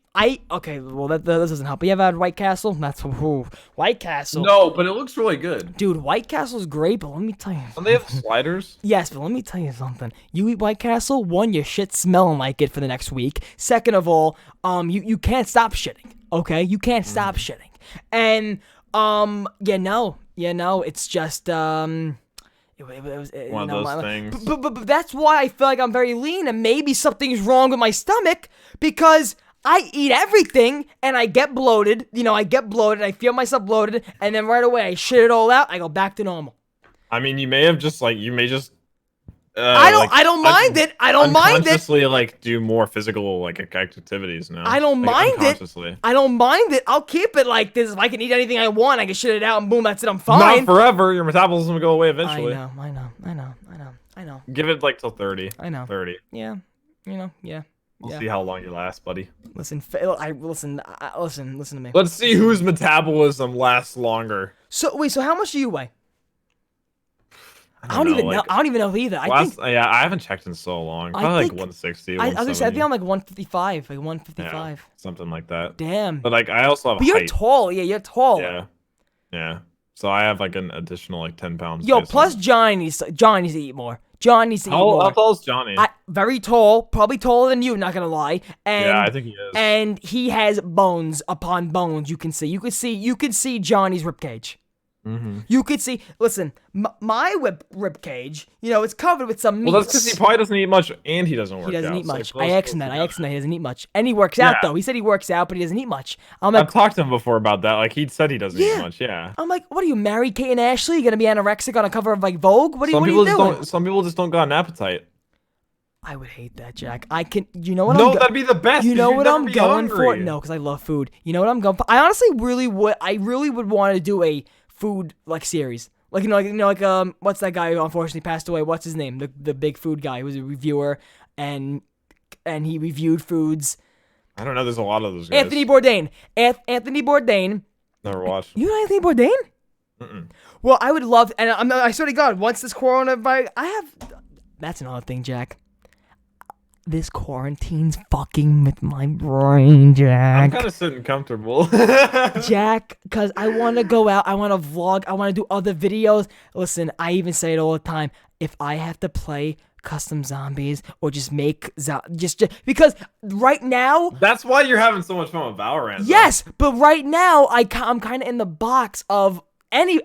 Okay, well that doesn't help. You ever had White Castle? That's White Castle. No, but it looks really good. Dude, White Castle's great, but let me tell you. Don't they have sliders? Yes, but let me tell you something. You eat White Castle, one, your shit's smelling like it for the next week. Second of all, you can't stop shitting. Okay, you can't stop shitting. And it's just it was One of those things. But that's why I feel like I'm very lean, and maybe something's wrong with my stomach because I eat everything and I get bloated. I feel myself bloated, and then right away I shit it all out. I go back to normal. I mean, you may have just you may just. I don't mind it. I don't mind it. Unconsciously, do more physical activities now. I don't mind it. Unconsciously. I don't mind it. I'll keep it like this. If I can eat anything I want, I can shit it out and boom, that's it. I'm fine. Not forever. Your metabolism will go away eventually. I know. Give it till 30. I know. 30. Yeah. Yeah. We'll Yeah. see how long you last, buddy. Listen to me. Let's see whose metabolism lasts longer. So how much do you weigh? I don't even know. I don't even know either. I haven't checked in so long. I Probably think- 160. I was gonna say I 170. think I'm like 155, like Yeah, 155. something like that. Damn. But I also have But you're height. tall. Yeah, you're tall. Yeah. So I have an additional 10 pounds. Yo, based plus on- John needs to eat more. John needs to eat how more. tall is Johnny? Very tall, probably taller than you. Not gonna lie. And Yeah, I think he is. And he has bones upon bones. You can see Johnny's ribcage. You could see, listen, my rib cage, it's covered with some meat. Well, that's because he probably doesn't eat much, and he doesn't work out. He doesn't eat so much. it I asked him that. He doesn't eat much. And he works out, though. He said he works out, but he doesn't eat much. I'm like, I've talked to him before about that. Like, he said he doesn't eat much, yeah. I'm like, what are you, married Kate and Ashley? You going to be anorexic on a cover of, like, Vogue? What are you doing? Some people just don't got an appetite. I would hate that, Jack. You know what? No, that'd be the best. You know what I'm going for? Hungry. No, because I love food. You know what I'm going for? I honestly really would. I really would want to do a food like series. Like what's that guy who unfortunately passed away? What's his name? The big food guy who was a reviewer and he reviewed foods. I don't know. There's a lot of those guys. Anthony Bourdain. Anthony Bourdain. Never watched. You know Anthony Bourdain? Mm-mm. Well, I would love, and I swear to God, once this coronavirus, that's another thing, Jack. This quarantine's fucking with my brain, Jack. I'm kind of sitting comfortable. Jack, because I want to go out, I want to vlog, I want to do other videos. Listen, I even say it all the time. If I have to play custom zombies or just make just because right now, that's why you're having so much fun with Valorant. Yes, but right now I'm kind of in the box of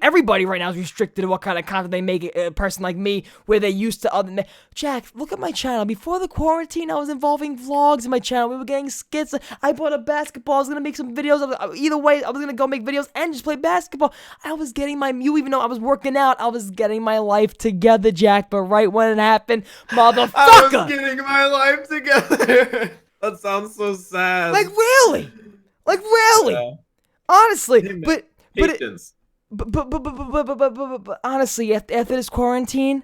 everybody right now is restricted to what kind of content they make. A person like me, where they used to Jack, look at my channel. Before the quarantine, I was involving vlogs in my channel. We were getting skits. I bought a basketball. I was gonna make some videos. Either way, I was gonna go make videos and just play basketball. I was getting you even though I was working out, I was getting my life together, Jack. But right when it happened, motherfucker, I was getting my life together. That sounds so sad. Like really, Yeah. honestly, but Patience. But honestly, after this quarantine,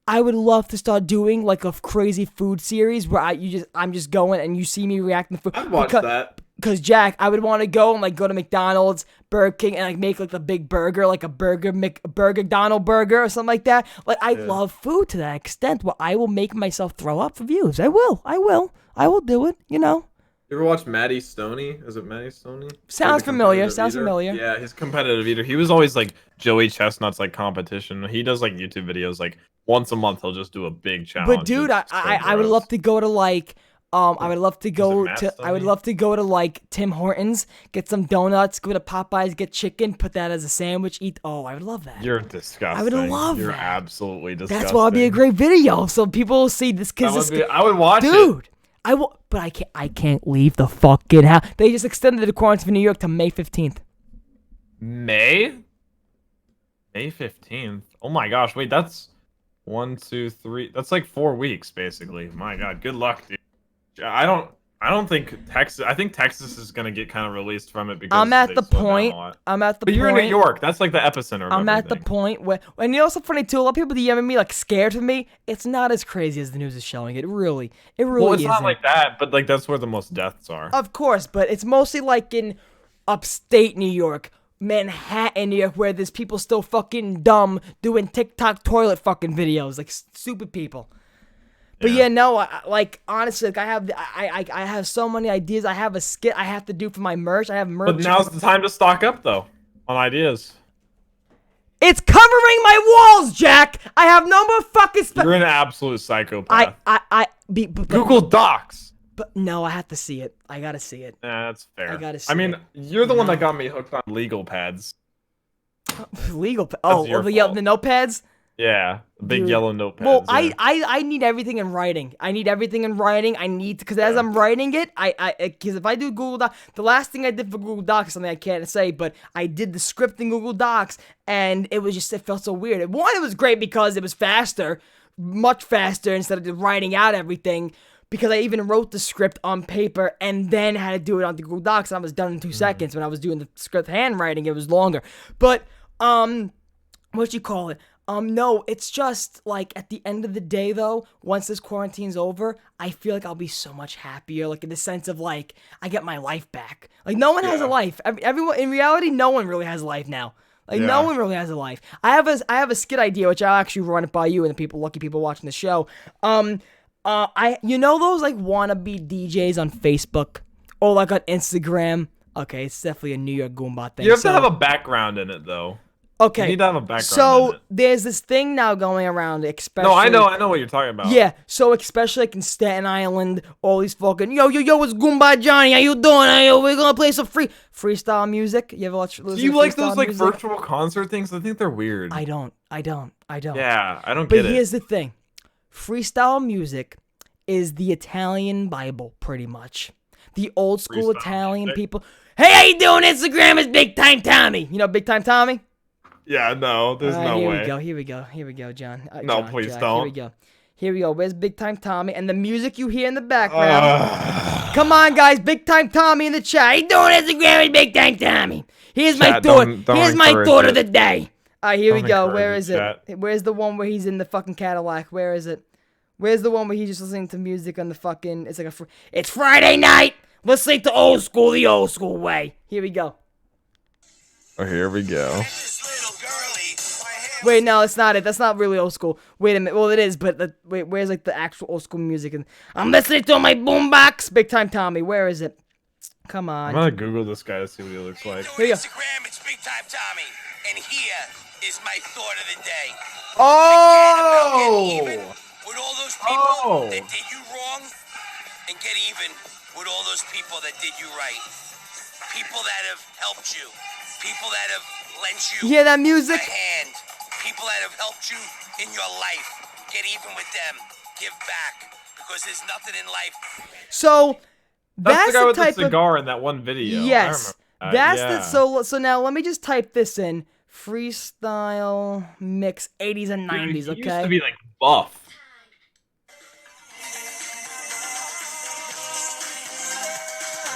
I would love to start doing like a crazy food series where I'm just going and you see me reacting to food. I'd watch that. Because Jack, I would want to go and like go to McDonald's, Burger King, and like make like the big burger, like a burger Donald burger or something like that. Like I love food to that extent where I will make myself throw up for views. I will do it. You ever watch Matty Stoney? Is it Matty Stoney? Sounds familiar. Familiar. Yeah, he's a competitive eater. He was always like Joey Chestnut's like competition. He does like YouTube videos like once a month. He'll just do a big challenge. But dude, I would love to go to like I would love to go to like Tim Hortons, get some donuts, go to Popeyes, get chicken, put that as a sandwich, eat. Oh, I would love that. You're disgusting. I would love You're that. absolutely disgusting. That's why it'd be a great video. So people will see this I would watch it. Dude. But I can't leave the fucking house. They just extended the quarantine for New York to May 15th. May 15th. Oh my gosh, wait, that's 1, 2, 3. That's like 4 weeks basically. My God, good luck, dude. I don't think Texas. I think Texas is gonna get kind of released from it because I'm at the point. But you're in New York. That's like the epicenter. Of I'm at the everything. point where, and you know what's funny too? A lot of people DMing me like scared of me. It's not as crazy as the news is showing. It really Well, it's isn't. not like that, but like that's where the most deaths are. Of course, but it's mostly like in upstate New York, Manhattan, New York, where there's people still fucking dumb doing TikTok toilet fucking videos, like stupid people. But yeah, no, like honestly, like I have so many ideas. I have a skit I have to do for my merch. I have merch. But now's the time to stock up though on ideas. It's covering my walls, Jack. I have no more fucking. You're an absolute psychopath. Google Docs. But no, I have to see it. I gotta see it. Nah, that's fair. I gotta see. I mean, you're the one that got me hooked on legal pads. Legal. Oh, the notepads. Yeah, the big yellow notepads. Well, yeah. I need everything in writing. I need because as I'm writing it, because if I do Google Docs, the last thing I did for Google Docs is something I can't say, but I did the script in Google Docs, and it felt so weird. One, it was great because it was faster, much faster instead of writing out everything. Because I even wrote the script on paper and then had to do it on the Google Docs, and I was done in 2 seconds. When I was doing the script handwriting, it was longer. But what you call it? No, it's just like at the end of the day though, once this quarantine's over, I feel like I'll be so much happier, like in the sense of like I get my life back. Like no one has a life. Everyone in reality, no one really has a life now. Like no one really has a life. I have a skit idea which I'll actually run it by you and the lucky people watching the show. You know those like wannabe DJs on Facebook or like on Instagram? Okay, it's definitely a New York Goombot thing. You have to have a background in it though. Okay. You need to have a background. So in it. there's this thing now going around, especially. No, I know what you're talking about. Yeah, so especially like in Staten Island, all these fucking yo, it's Goomba Johnny, how you doing? Hey, yo, we're gonna play some freestyle music. You ever watch? Do you like those like virtual concert things? I think they're weird. I don't. Yeah, I don't But get it. here's the thing, freestyle music is the Italian Bible, pretty much. The old school Freestyle Italian music. people. Hey, how you doing? Instagram is Big Time Tommy. You know Big Time Tommy? Yeah, no, there's no way. Here we go, John. No, John, please Jack, don't. Here we go. Where's Big Time Tommy? And the music you hear in the background. Come on, guys. Big Time Tommy in the chat. How you doing? Instagram is Big Time Tommy. Here's my Chat, thought. don't Here's my encourage thought of it. the day. All right, here we Don't go. encourage Where it, is chat. it? Where's the one where he's in the fucking Cadillac? Where is it? Where's the one where he's just listening to music on the fucking? It's like it's Friday night. Listening to old school the old school way. Here we go. Oh, here we go. Wait, no, it's not it. That's not really old school. Wait a minute. Well, it is, but wait, where's like the actual old school music? And I'm listening to my boombox. Big Time Tommy. Where is it? Come on. I'm gonna Google this guy to see what he looks like. Here you go. Instagram, it's Big Time Tommy, and here is my thought of the day. Oh! Get even with all those people Oh. that did you wrong, and get even with all those people that did you right. People that have helped you, people that have lent you You hear that music? a hand, people that have helped you in your life. Get even with them. Give back, because there's nothing in life. So That's the guy with type the cigar in that one video. Yes, I remember that. that's Yeah. the so now let me just type this in. Freestyle mix 80s and 90s. Dude, he Okay. used to be like buff.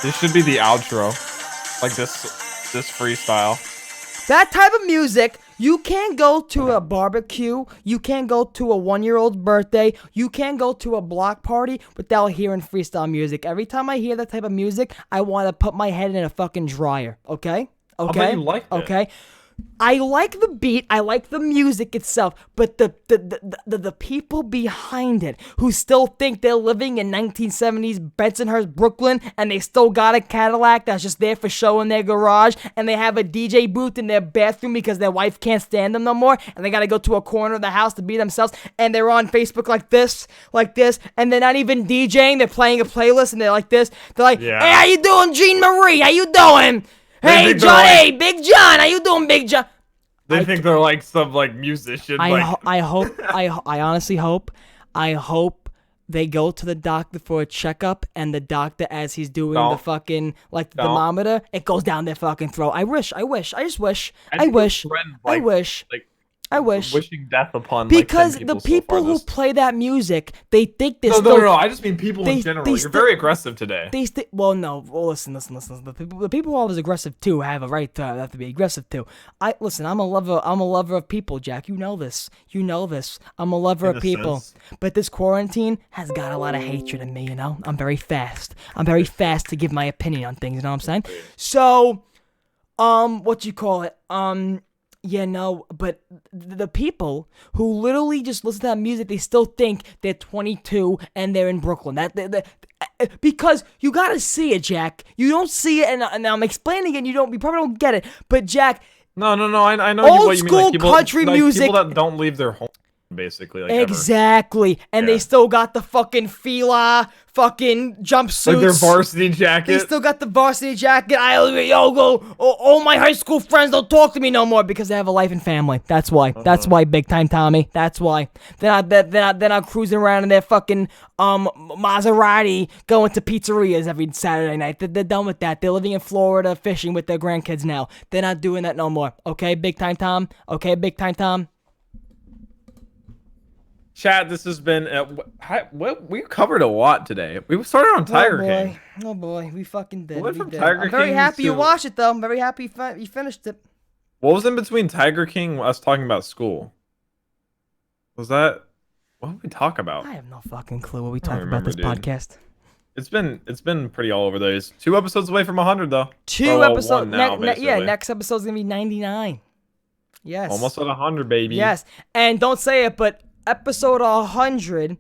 This should be the outro, like this freestyle. That type of music, you can't go to a barbecue, you can't go to a 1-year-old's birthday, you can't go to a block party without hearing freestyle music. Every time I hear that type of music, I want to put my head in a fucking dryer, okay? Okay? bet you like that. Okay? I like the beat, I like the music itself, but the people behind it who still think they're living in 1970s Bensonhurst, Brooklyn, and they still got a Cadillac that's just there for show in their garage, and they have a DJ booth in their bathroom because their wife can't stand them no more, and they gotta go to a corner of the house to be themselves, and they're on Facebook like this, and they're not even DJing, they're playing a playlist, and they're like this, they're like, Yeah. hey, how you doing, Jean Marie, how you doing? Hey, think they're John, like- hey, Big John, how you doing, Big John? They think they're like some like musician. I honestly hope they go to the doctor for a checkup, and the doctor, as he's doing the Don't. fucking like the Don't. thermometer, it goes down their fucking throat. I wish. I think Wishing death upon because like, 10 the so people far who this- play that music, they think they're No, still. no, I just mean people in general. You're very aggressive today. Well, no. Well, listen. The people who are always aggressive too have a right to have to be aggressive too. I'm a lover of people, Jack. You know this. I'm a lover In of a people. sense. But this quarantine has got a lot of hatred in me. You know, I'm very fast. I'm very fast to give my opinion on things. You know what I'm saying? So, what you call it? Yeah, no, but the people who literally just listen to that music, they still think they're 22 and they're in Brooklyn. Because you gotta see it, Jack. You don't see it, and I'm explaining it. And you probably don't get it. But Jack, No, I know Old what you mean. school Like, people, country like, music- People that don't leave their home, basically. Like, exactly, and Yeah. they still got the fucking Fila fucking jumpsuits. Like their varsity They jacket. still got the varsity jacket. All my high school friends don't talk to me no more because they have a life and family. That's why. That's why, Big Time Tommy. That's why. They're not cruising around in their fucking Maserati going to pizzerias every Saturday night. They're done with that. They're living in Florida fishing with their grandkids now. They're not doing that no more. Okay, Big Time Tom? Okay, Big Time Tom? Chat, this has been we covered a lot today. We started on Tiger King. Oh boy, we fucking did. We went We from did. Tiger I'm very King happy you to- watched it though. I'm very happy you finished it. What was in between Tiger King and us talking about school? Was that what did we talk about? I have no fucking clue what we don't talked about remember, this dude. podcast. It's been pretty all over those. 2 episodes away from 100 though. Two Or, well, episodes. one now, basically. Next episode's gonna be 99. Yes. Almost at 100, baby. Yes, and don't say it, but episode 100,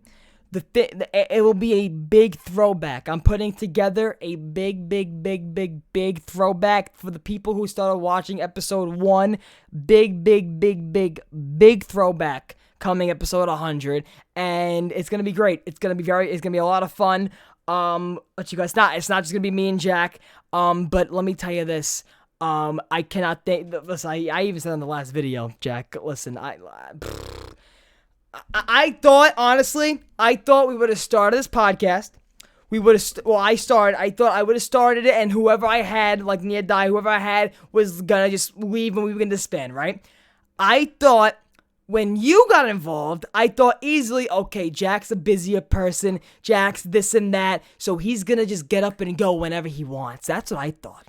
it will be a big throwback. I'm putting together a big throwback for the people who started watching episode 1. Big throwback coming episode 100, and it's gonna be great. It's gonna be a lot of fun. Let you guys it's not just gonna be me and Jack. But let me tell you this. I cannot think. Listen, I even said in the last video, Jack. Listen, I thought, honestly, we would have started this podcast. I thought I would have started it, and whoever I had, like Nia Dai, whoever I had, was gonna just leave and we were gonna disband, right? I thought when you got involved, I thought easily, okay, Jack's a busier person, Jack's this and that, so he's gonna just get up and go whenever he wants. That's what I thought.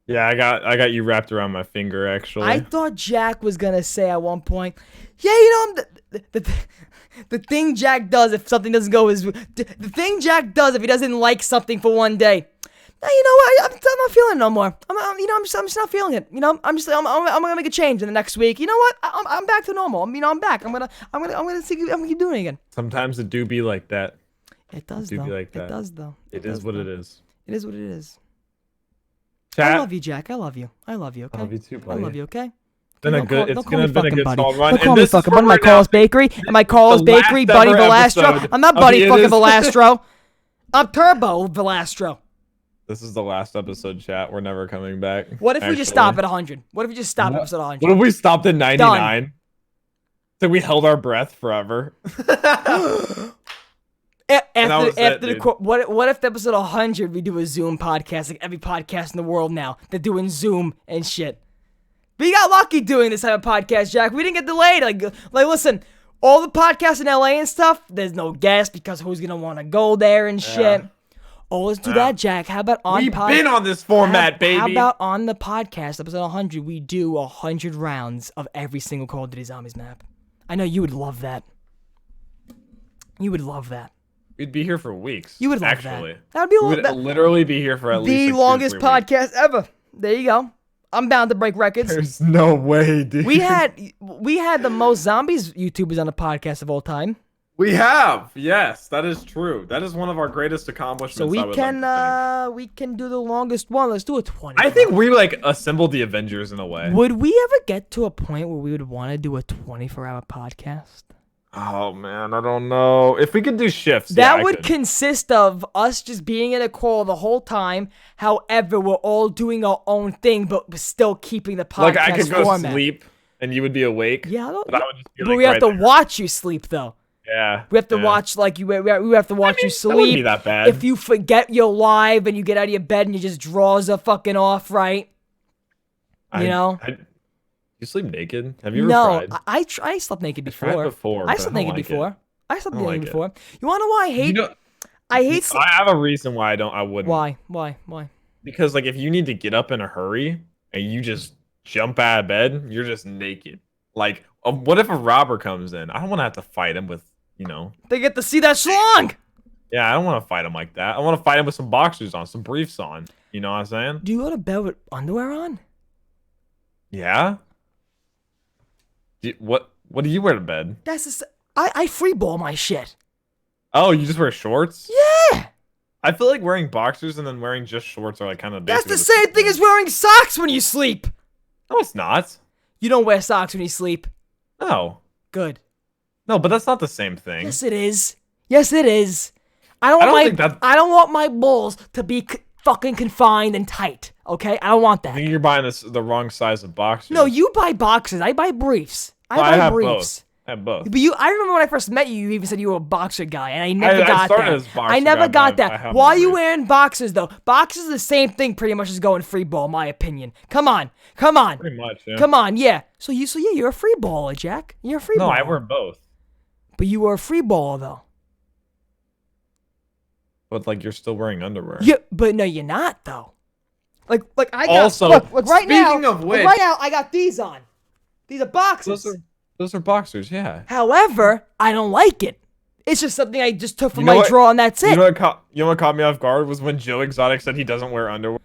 Yeah, I got you wrapped around my finger, actually. I thought Jack was gonna say at one point, yeah, you know, the thing Jack does if something doesn't go the thing Jack does if he doesn't like something for one day. Now, you know what? I'm not feeling it no more. I'm just not feeling it. You know, I'm gonna make a change in the next week. You know what? I'm back to normal. I'm back. I'm gonna keep doing it again. Sometimes it do be like that. It does, It do though. be like that. It does, though. It is what it is. It is what it is. Chat. I love you, Jack. I love you. Okay? I love you too, buddy. I love you. Okay. It's been a good buddy. solid run. Don't call me fucking buddy. Am I Carlos Bakery? Am I Carlos Bakery? Buddy Velastro? I'm not Buddy fucking Velastro. I'm Turbo Velastro. This is the last episode, chat. We're never coming back. What if we just stop at 100? What if we just stop at episode 100? What if we stopped at 99? So we held our breath forever. What if episode 100 we do a Zoom podcast, like every podcast in the world now? They're doing Zoom and shit. We got lucky doing this type of podcast, Jack. We didn't get delayed. Like listen, all the podcasts in LA and stuff, there's no guest because who's gonna want to go there and shit. Oh, let's do that, Jack. How about on We've been on this format, baby. How about on the podcast, episode 100, we do 100 rounds of every single Call of Duty Zombies map? I know you would love that. You would love that. We'd be here for weeks. You would love actually. That would be we would literally be here for at least the longest podcast ever. There you go. I'm bound to break records. There's no way, dude. We had the most zombies YouTubers on the podcast of all time. We have, yes, that is true. That is one of our greatest accomplishments. So we can do the longest one. Let's do a 20. I think we assembled the Avengers in a way. Would we ever get to a point where we would want to do a 24-hour podcast? Oh man, I don't know. If we could do shifts, that would consist of us just being in a call the whole time. However, we're all doing our own thing, but we're still keeping the podcast I could go format. Sleep, and you would be awake. Yeah, but I would just be we have to watch you sleep though. Yeah, we have to watch we have to watch you sleep. That wouldn't be that bad. If you forget you're live and you get out of your bed and your just drawers are fucking off, right? You sleep naked? Have you ever tried? No, I slept naked before. I slept naked before. I slept naked before. You wanna know why I hate? I have a reason why I wouldn't. Why? Because if you need to get up in a hurry and you just jump out of bed, you're just naked. What if a robber comes in? I don't want to have to fight him with, They get to see that schlong. Yeah, I don't want to fight him like that. I want to fight him with some boxers on, some briefs on. You know what I'm saying? Do you go to bed with underwear on? Yeah. What do you wear to bed? I free ball my shit. Oh, you just wear shorts? Yeah. I feel like wearing boxers and then wearing just shorts are kind of. That's the same thing as wearing socks when you sleep. No, it's not. You don't wear socks when you sleep. No. Good. No, but that's not the same thing. Yes, it is. Yes, it is. I don't want my balls to be fucking confined and tight. Okay, I don't want that. I think you're buying the wrong size of boxers. No, you buy boxers. I buy briefs. I have briefs. I have both. But I remember when I first met you, you even said you were a boxer guy, and I never got that. I never got that. Why are you wearing boxers though? Boxers are the same thing, pretty much as going free ball, in my opinion. Come on. Pretty much. Yeah. Come on, yeah. So you're a free baller, Jack. You're a free baller. No, I wear both. But you were a free baller though. But you're still wearing underwear. Yeah, but no, you're not though. I got also look right now. Speaking of which, right now I got these on. These are boxers. Those are boxers, yeah. However, I don't like it. It's just something I just took from my drawer and that's it. You know what caught me off guard was when Joe Exotic said he doesn't wear underwear.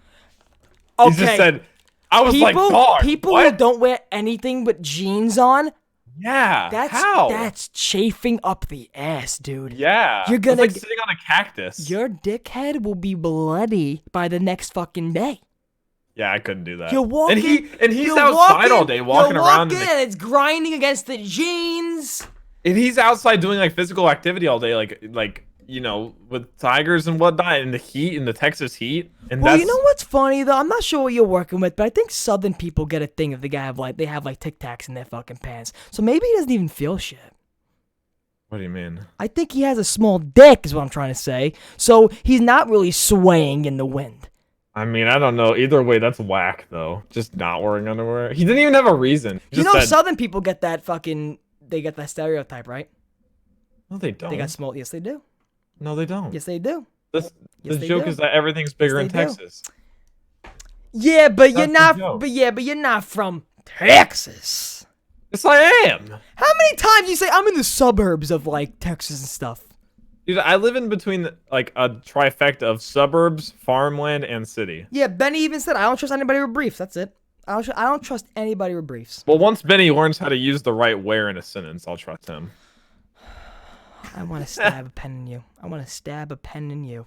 Okay. He just said, I was people dog, who don't wear anything but jeans on Yeah. That's chafing up the ass, dude. Yeah. You're gonna it's like sitting on a cactus. Your dickhead will be bloody by the next fucking day. Yeah, I couldn't do that. You're walking, and he's outside all day walking around. And it's grinding against the jeans. And he's outside doing like physical activity all day, like with tigers and whatnot, in the heat, in the Texas heat. And well, you know what's funny though? I'm not sure what you're working with, but I think Southern people get a thing if the guy have like Tic Tacs in their fucking pants. So maybe he doesn't even feel shit. What do you mean? I think he has a small dick, is what I'm trying to say. So he's not really swaying in the wind. I mean, I don't know. Either way, that's whack though. Just not wearing underwear. He didn't even have a reason. Southern people get that they get that stereotype, right? No, they don't. They got small. Yes, they do. No, they don't. Yes, they do. The joke is that everything's bigger in Texas. Yeah, but you're not. joke. But you're not from Texas. Yes, I am. How many times you say I'm in the suburbs of like Texas and stuff? Dude, I live in between like a trifecta of suburbs, farmland, and city. Yeah, Benny even said I don't trust anybody with briefs. That's it. I don't trust anybody with briefs. Well, once Benny learns how to use the right where in a sentence, I'll trust him. I want to stab a pen in you. I want to stab a pen in you.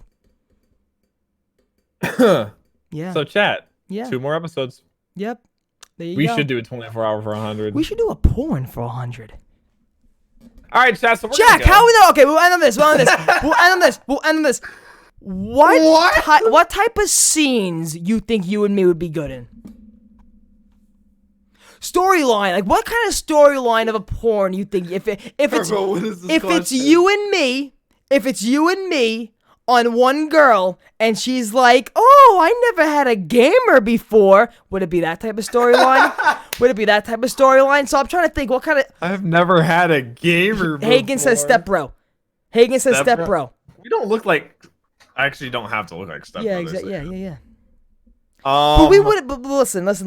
Yeah. So chat. Yeah. 2 more episodes. Yep. There you We go. should do a 24-hour for 100. We should do a porn for 100. All right, chat. So Jack, how we know? Okay, we'll end on this. We'll end on this. What type of scenes you think you and me would be good in? Storyline, like what kind of storyline of a porn you think if it's you and me on one girl and she's like, oh, I never had a gamer before, would it be that type of storyline? So I'm trying to think what kind of. I've never had a gamer before. Hagen says step bro. We don't look like. I actually don't have to look like step. Yeah, exactly. Yeah. But But we would. But listen. This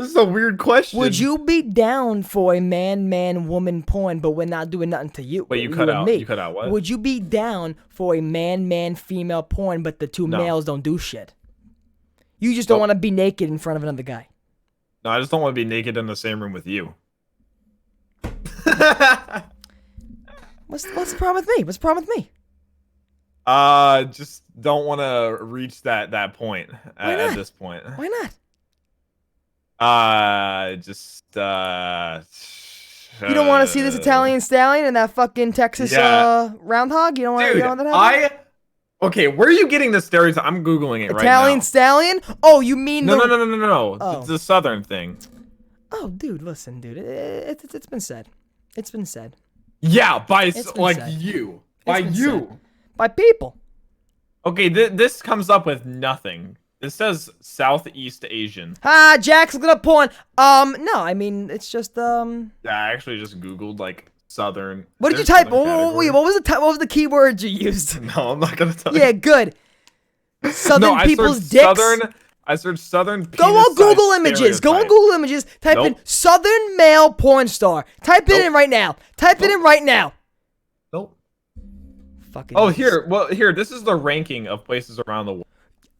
is a weird question. Would you be down for a man-woman porn, but we're not doing nothing to you? Wait, you cut out. You cut out what? Would you be down for a man-female porn, but the two males don't do shit? You just don't want to be naked in front of another guy. No, I just don't want to be naked in the same room with you. What's the problem with me? Just don't want to reach that point at this point. Why not? You don't want to see this Italian stallion and that fucking Texas roundhog? You don't want that happen? Okay, where are you getting the stereotype? I'm Googling it right now. Italian stallion? Oh, you mean No. Oh. The southern thing. Oh, dude, listen, dude. It's been said. It's been said. Yeah, by said. you. By you. By people. Okay, this comes up with nothing. This says Southeast Asian. Jack's looking up porn. No, I mean it's just Yeah, I actually just Googled like southern. What did you type? Wait, what was the keywords you used? No, I'm not gonna tell you. Yeah, good. Southern people's dicks. I searched southern. Go on Google Images. Go on Google Images. Type in southern male porn star. Type it in right now. It in right now. Nope. Fucking. Oh, here. Well, here. This is the ranking of places around the world.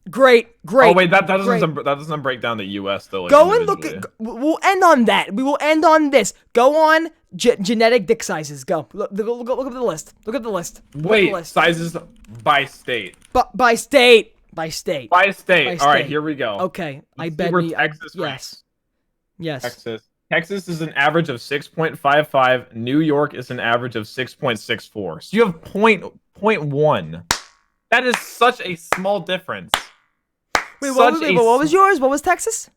Great. Oh wait, that doesn't break down the U.S. though. Like, go and look at. We'll end on that. We will end on this. Go on genetic dick sizes. Go. Look at the list. Wait, sizes by state. By state. All right, here we go. Okay, I bet me. Texas yes. Texas is an average of 6.55. New York is an average of 6.64. So you have 0.1. That is such a small difference. Wait, what was yours? What was Texas?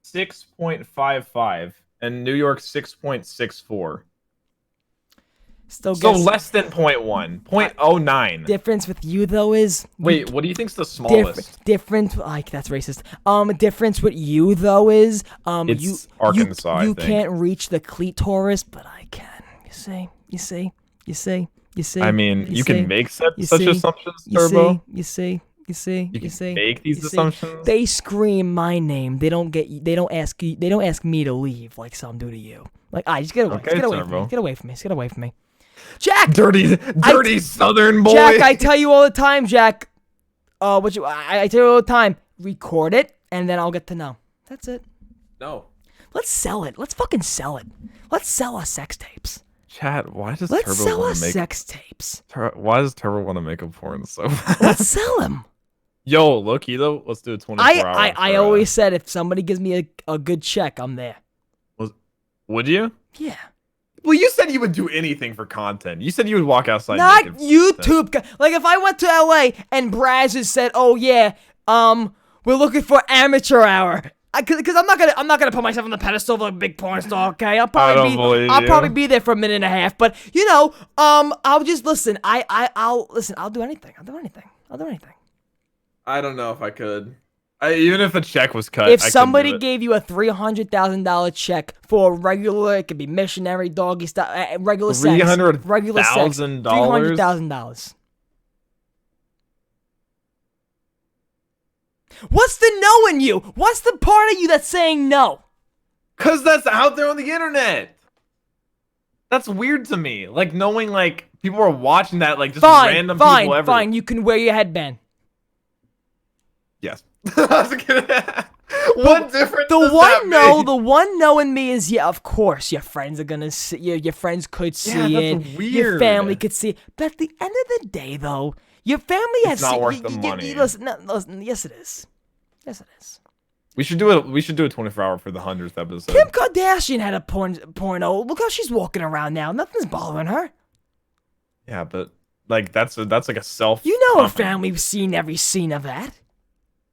6.55 and New York 6.64. So less than 0.1. 0.09. Difference with you though is wait, what do you think's the smallest? Difference like that's racist. Difference with you though is it's Arkansas. You can't reach the clitoris, but I can. You see. I mean, you can make such assumptions, Turbo. You see. Make these assumptions. They scream my name. They don't ask me to leave like some do to you. Like, just get away. Get away from me. Jack, dirty Southern boy. Jack, I tell you all the time, Jack. I tell you all the time. Record it, and then I'll get to know. That's it. No. Let's sell it. Let's fucking sell it. Let's sell our sex tapes. Chat, why does Let's Turbo sell our want to make sex tapes. why does Turbo want to make a porn so bad? Let's sell them. Yo, low-key though, let's do a 24 hour. I always said if somebody gives me a good check, I'm there. Would you? Yeah. Well, you said you would do anything for content. You said you would walk outside. Not naked for YouTube. Like if I went to LA and Brazzers said, "Oh yeah, we're looking for amateur hour." Because I'm not gonna put myself on the pedestal of a big porn star. Okay, I'll probably be there for a minute and a half. But you know, I'll just listen. I'll listen. I'll do anything. I'll do anything. I don't know if I could. Even if the check was cut. If somebody gave you a $300,000 check for regular, it could be missionary, doggy style, regular sex. $300,000? $300,000. What's the no in you? What's the part of you that's saying no? Cause that's out there on the internet. That's weird to me. Like knowing like people are watching that, like just random people everywhere. Fine. You can wear your headband. Yes. What difference? The one no in me is of course your friends are gonna see. Your friends could see it. Weird. Your family could see it. But at the end of the day, though, your family has. It's not worth the money. Listen, yes, it is. Yes, it is. We should do it. We should do a 24 hour for the 100th episode. Kim Kardashian had a porno. Look how she's walking around now. Nothing's bothering her. Yeah, but like that's like a self. You know her family's seen every scene of that.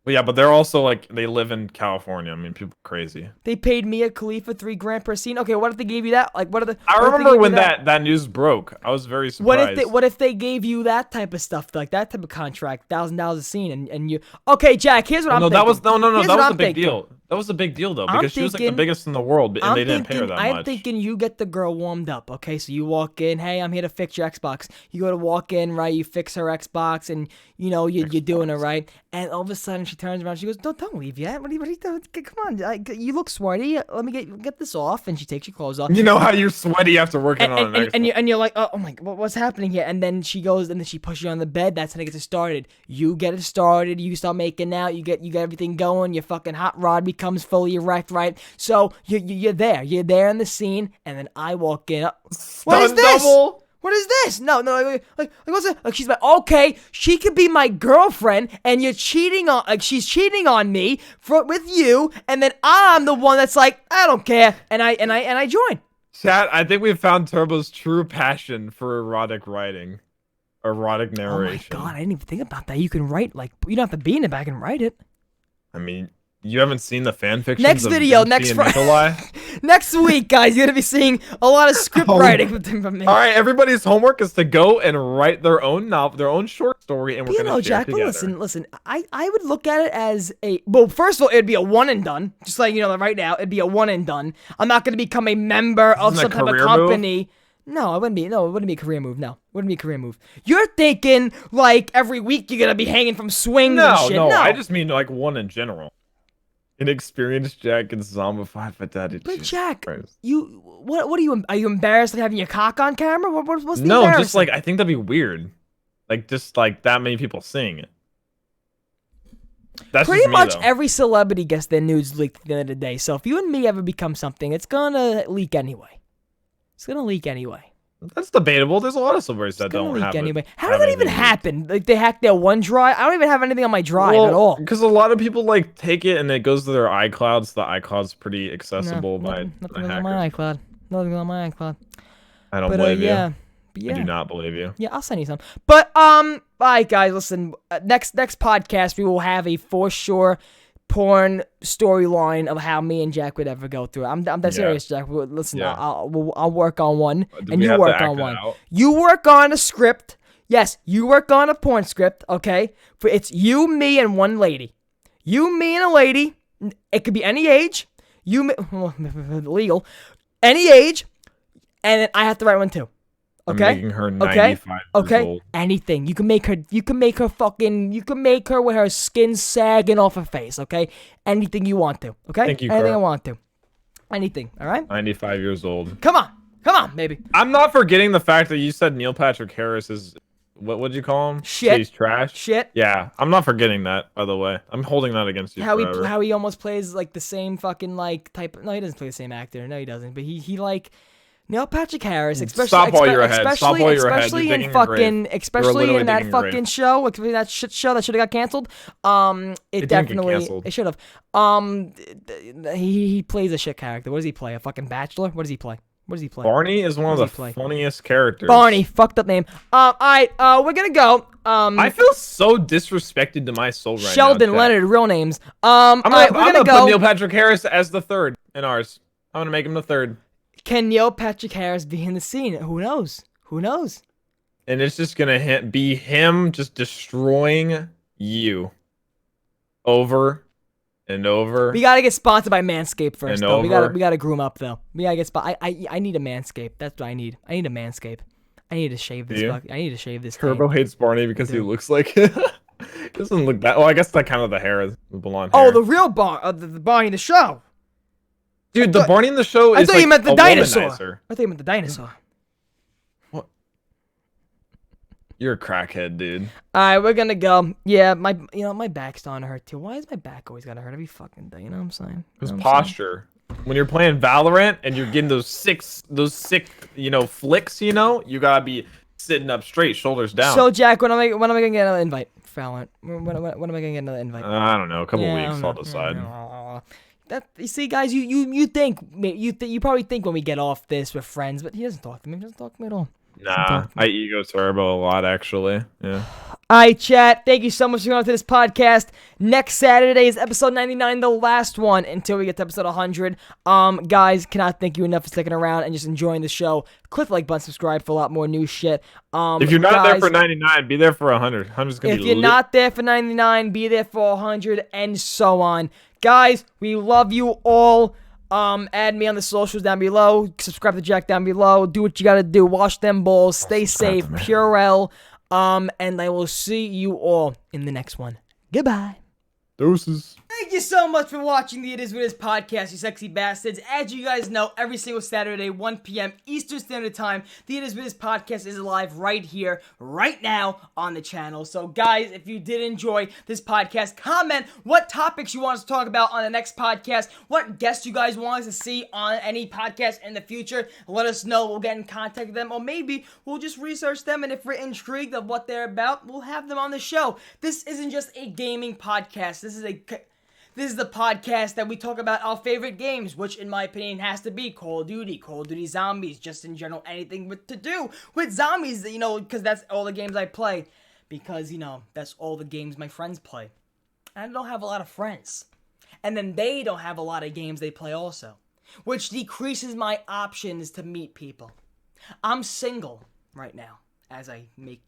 Well, yeah, but they're also like they live in California. I mean, people are crazy. They paid Mia Khalifa $3,000 per scene. Okay, what if they gave you that? Like, what are the? I remember when that news broke. I was very surprised. What if they gave you that type of stuff, like that type of contract, $1,000 a scene, and you? Okay, Jack. Here's what I'm thinking. That was that was a big deal. That was a big deal though, because she was like the biggest in the world, and they didn't pay her that much. I'm thinking you get the girl warmed up. Okay, so you walk in. Hey, I'm here to fix your Xbox. You go to walk in, right? You fix her Xbox, and you know you're doing it right. And all of a sudden, she turns around. She goes, "Don't leave yet. What are you doing? Come on, you look sweaty. Let me get this off." And she takes your clothes off. You know how you're sweaty after working on an Xbox. And you're like, oh my, what's happening here? And then she goes, and then she pushes you on the bed. That's how it gets started. You get it started. You start making out. You get everything going. Your fucking hot rod becomes fully erect, right? So you're there. You're there in the scene, and then I walk in. What is this? What is this? No, like what's it? Like she's like, okay, she could be my girlfriend, and you're cheating on, like she's cheating on me with you, and then I'm the one that's like, I don't care, and I join. Chat, I think we've found Turbo's true passion for erotic writing, erotic narration. Oh my god, I didn't even think about that. You can write, like, you don't have to be in it, but I can write it. I mean, you haven't seen the fan fiction. Next video, next Friday. Next week, guys, you're gonna be seeing a lot of script writing from me. All right, everybody's homework is to go and write their own novel, their own short story, and we're gonna share Jack, it together. But listen. I would look at it as first of all, it'd be a one and done. Just like right now, it'd be a one and done. I'm not gonna become a member of some type of company. Move? No, it wouldn't be. No, it wouldn't be a career move. No, it wouldn't be a career move. You're thinking like every week you're gonna be hanging from swings and shit. No, I just mean like one in general. Inexperienced Jack and zombified by daddy. But Jack, what are you? Are you embarrassed of having your cock on camera? What's the No, just like I think that'd be weird. Like just like that many people seeing it. That's pretty much though. Every celebrity gets their nudes leaked at the end of the day. So if you and me ever become something, it's gonna leak anyway. It's gonna leak anyway. That's debatable. There's a lot of celebrities that don't have anyway. How did that even happen? Like they hacked their OneDrive? I don't even have anything on my drive at all. Because a lot of people like take it and it goes to their iCloud. So the iCloud's pretty accessible by nothing on my iCloud. Nothing on my iCloud. I don't believe you. Yeah. I do not believe you. Yeah, I'll send you some. But all right, guys, listen. Next podcast we will have a for sure porn storyline of how me and Jack would ever go through it. I'm that serious, Jack. Listen, I'll work on one, and you work on one. You work on a script. Yes, you work on a porn script. Okay, it's you, me, and one lady. You, me, and a lady. It could be any age. Legal, any age, and then I have to write one too. Okay. I'm making her 95 years old. Anything. You can make her with her skin sagging off her face, okay? Anything you want to, okay? Thank you, Anything I want to. Anything, all right? 95 years old. Come on, baby. I'm not forgetting the fact that you said Neil Patrick Harris is What'd you call him? Shit. He's trash. Shit. Yeah, I'm not forgetting that. By the way, I'm holding that against you forever. How he almost plays like the same fucking like type. No, he doesn't play the same actor. No, he doesn't. But he like Neil Patrick Harris, especially Stop while you're ahead. Stop while you're ahead. especially You're in digging a grave. fucking You're especially literally in that digging a grave. fucking show, like that shit show that should have got canceled. It didn't get definitely canceled. it should have. He plays a shit character. What does he play? A fucking bachelor? What does he play? What does he play? Barney is one of What does the he play? funniest characters. Barney, fucked up name. Alright, we're gonna go. I feel so disrespected to my soul right Sheldon now. Leonard, real names. I'm Alright, we're gonna gonna go. put Neil Patrick Harris as the third in ours. I'm gonna make him the third. Can Neil Patrick Harris be in the scene? Who knows? Who knows? And it's just gonna be him just destroying you over and over. We gotta get sponsored by Manscaped first, And though. We over. gotta groom up, though. We gotta get I need a Manscaped. That's what I need. I need a Manscaped. I need to shave this. Yeah. I need to shave this. Turbo thing. hates Barney because he Dude. looks like it. Doesn't look that. Well, I guess that kind of the hair is the blonde hair. Oh, the real the Barney in the show. dude, the Barney in the show I is thought like you meant the a dinosaur. womanizer. I thought you meant the dinosaur. You're a crackhead, dude. All right, we're gonna go. Yeah, my back's starting to hurt too. Why is my back always gotta hurt every fucking day? You know what I'm saying? It's You know what I'm saying? posture. When you're playing Valorant and you're getting those sick, flicks, you gotta be sitting up straight, shoulders down. So Jack, when am I gonna get another invite? Valorant. When am I gonna get another invite? I don't know, a couple Yeah, I weeks, don't I'll know. decide. That you see, guys, you probably think when we get off this we're friends, but he doesn't talk to me. He doesn't talk to me at all. Nah, I ego turbo a lot, actually. Yeah. All right, chat. Thank you so much for coming to this podcast. Next Saturday is episode 99, the last one until we get to episode 100. Guys, cannot thank you enough for sticking around and just enjoying the show. Click the like button, subscribe for a lot more new shit. If you're not there guys, for 99, be there for 100. 100's gonna if be you're lit. not there for 99, be there for 100, and so on. Guys, we love you all. Add me on the socials down below. Subscribe to Jack down below. Do what you gotta do. Wash them balls. Stay safe. Purell. And I will see you all in the next one. Goodbye. Doses. Thank you so much for watching the It Is What It Is podcast, you sexy bastards. As you guys know, every single Saturday, 1 p.m. Eastern Standard Time, the It Is What It Is podcast is live right here, right now on the channel. So, guys, if you did enjoy this podcast, comment what topics you want us to talk about on the next podcast, what guests you guys want us to see on any podcast in the future. Let us know. We'll get in contact with them, or maybe we'll just research them, and if we're intrigued of what they're about, we'll have them on the show. This isn't just a gaming podcast. This is the podcast that we talk about our favorite games, which in my opinion has to be Call of Duty Zombies, just in general, anything to do with zombies, because that's all the games I play. Because, that's all the games my friends play. I don't have a lot of friends. And then they don't have a lot of games they play also, which decreases my options to meet people. I'm single right now, as I make...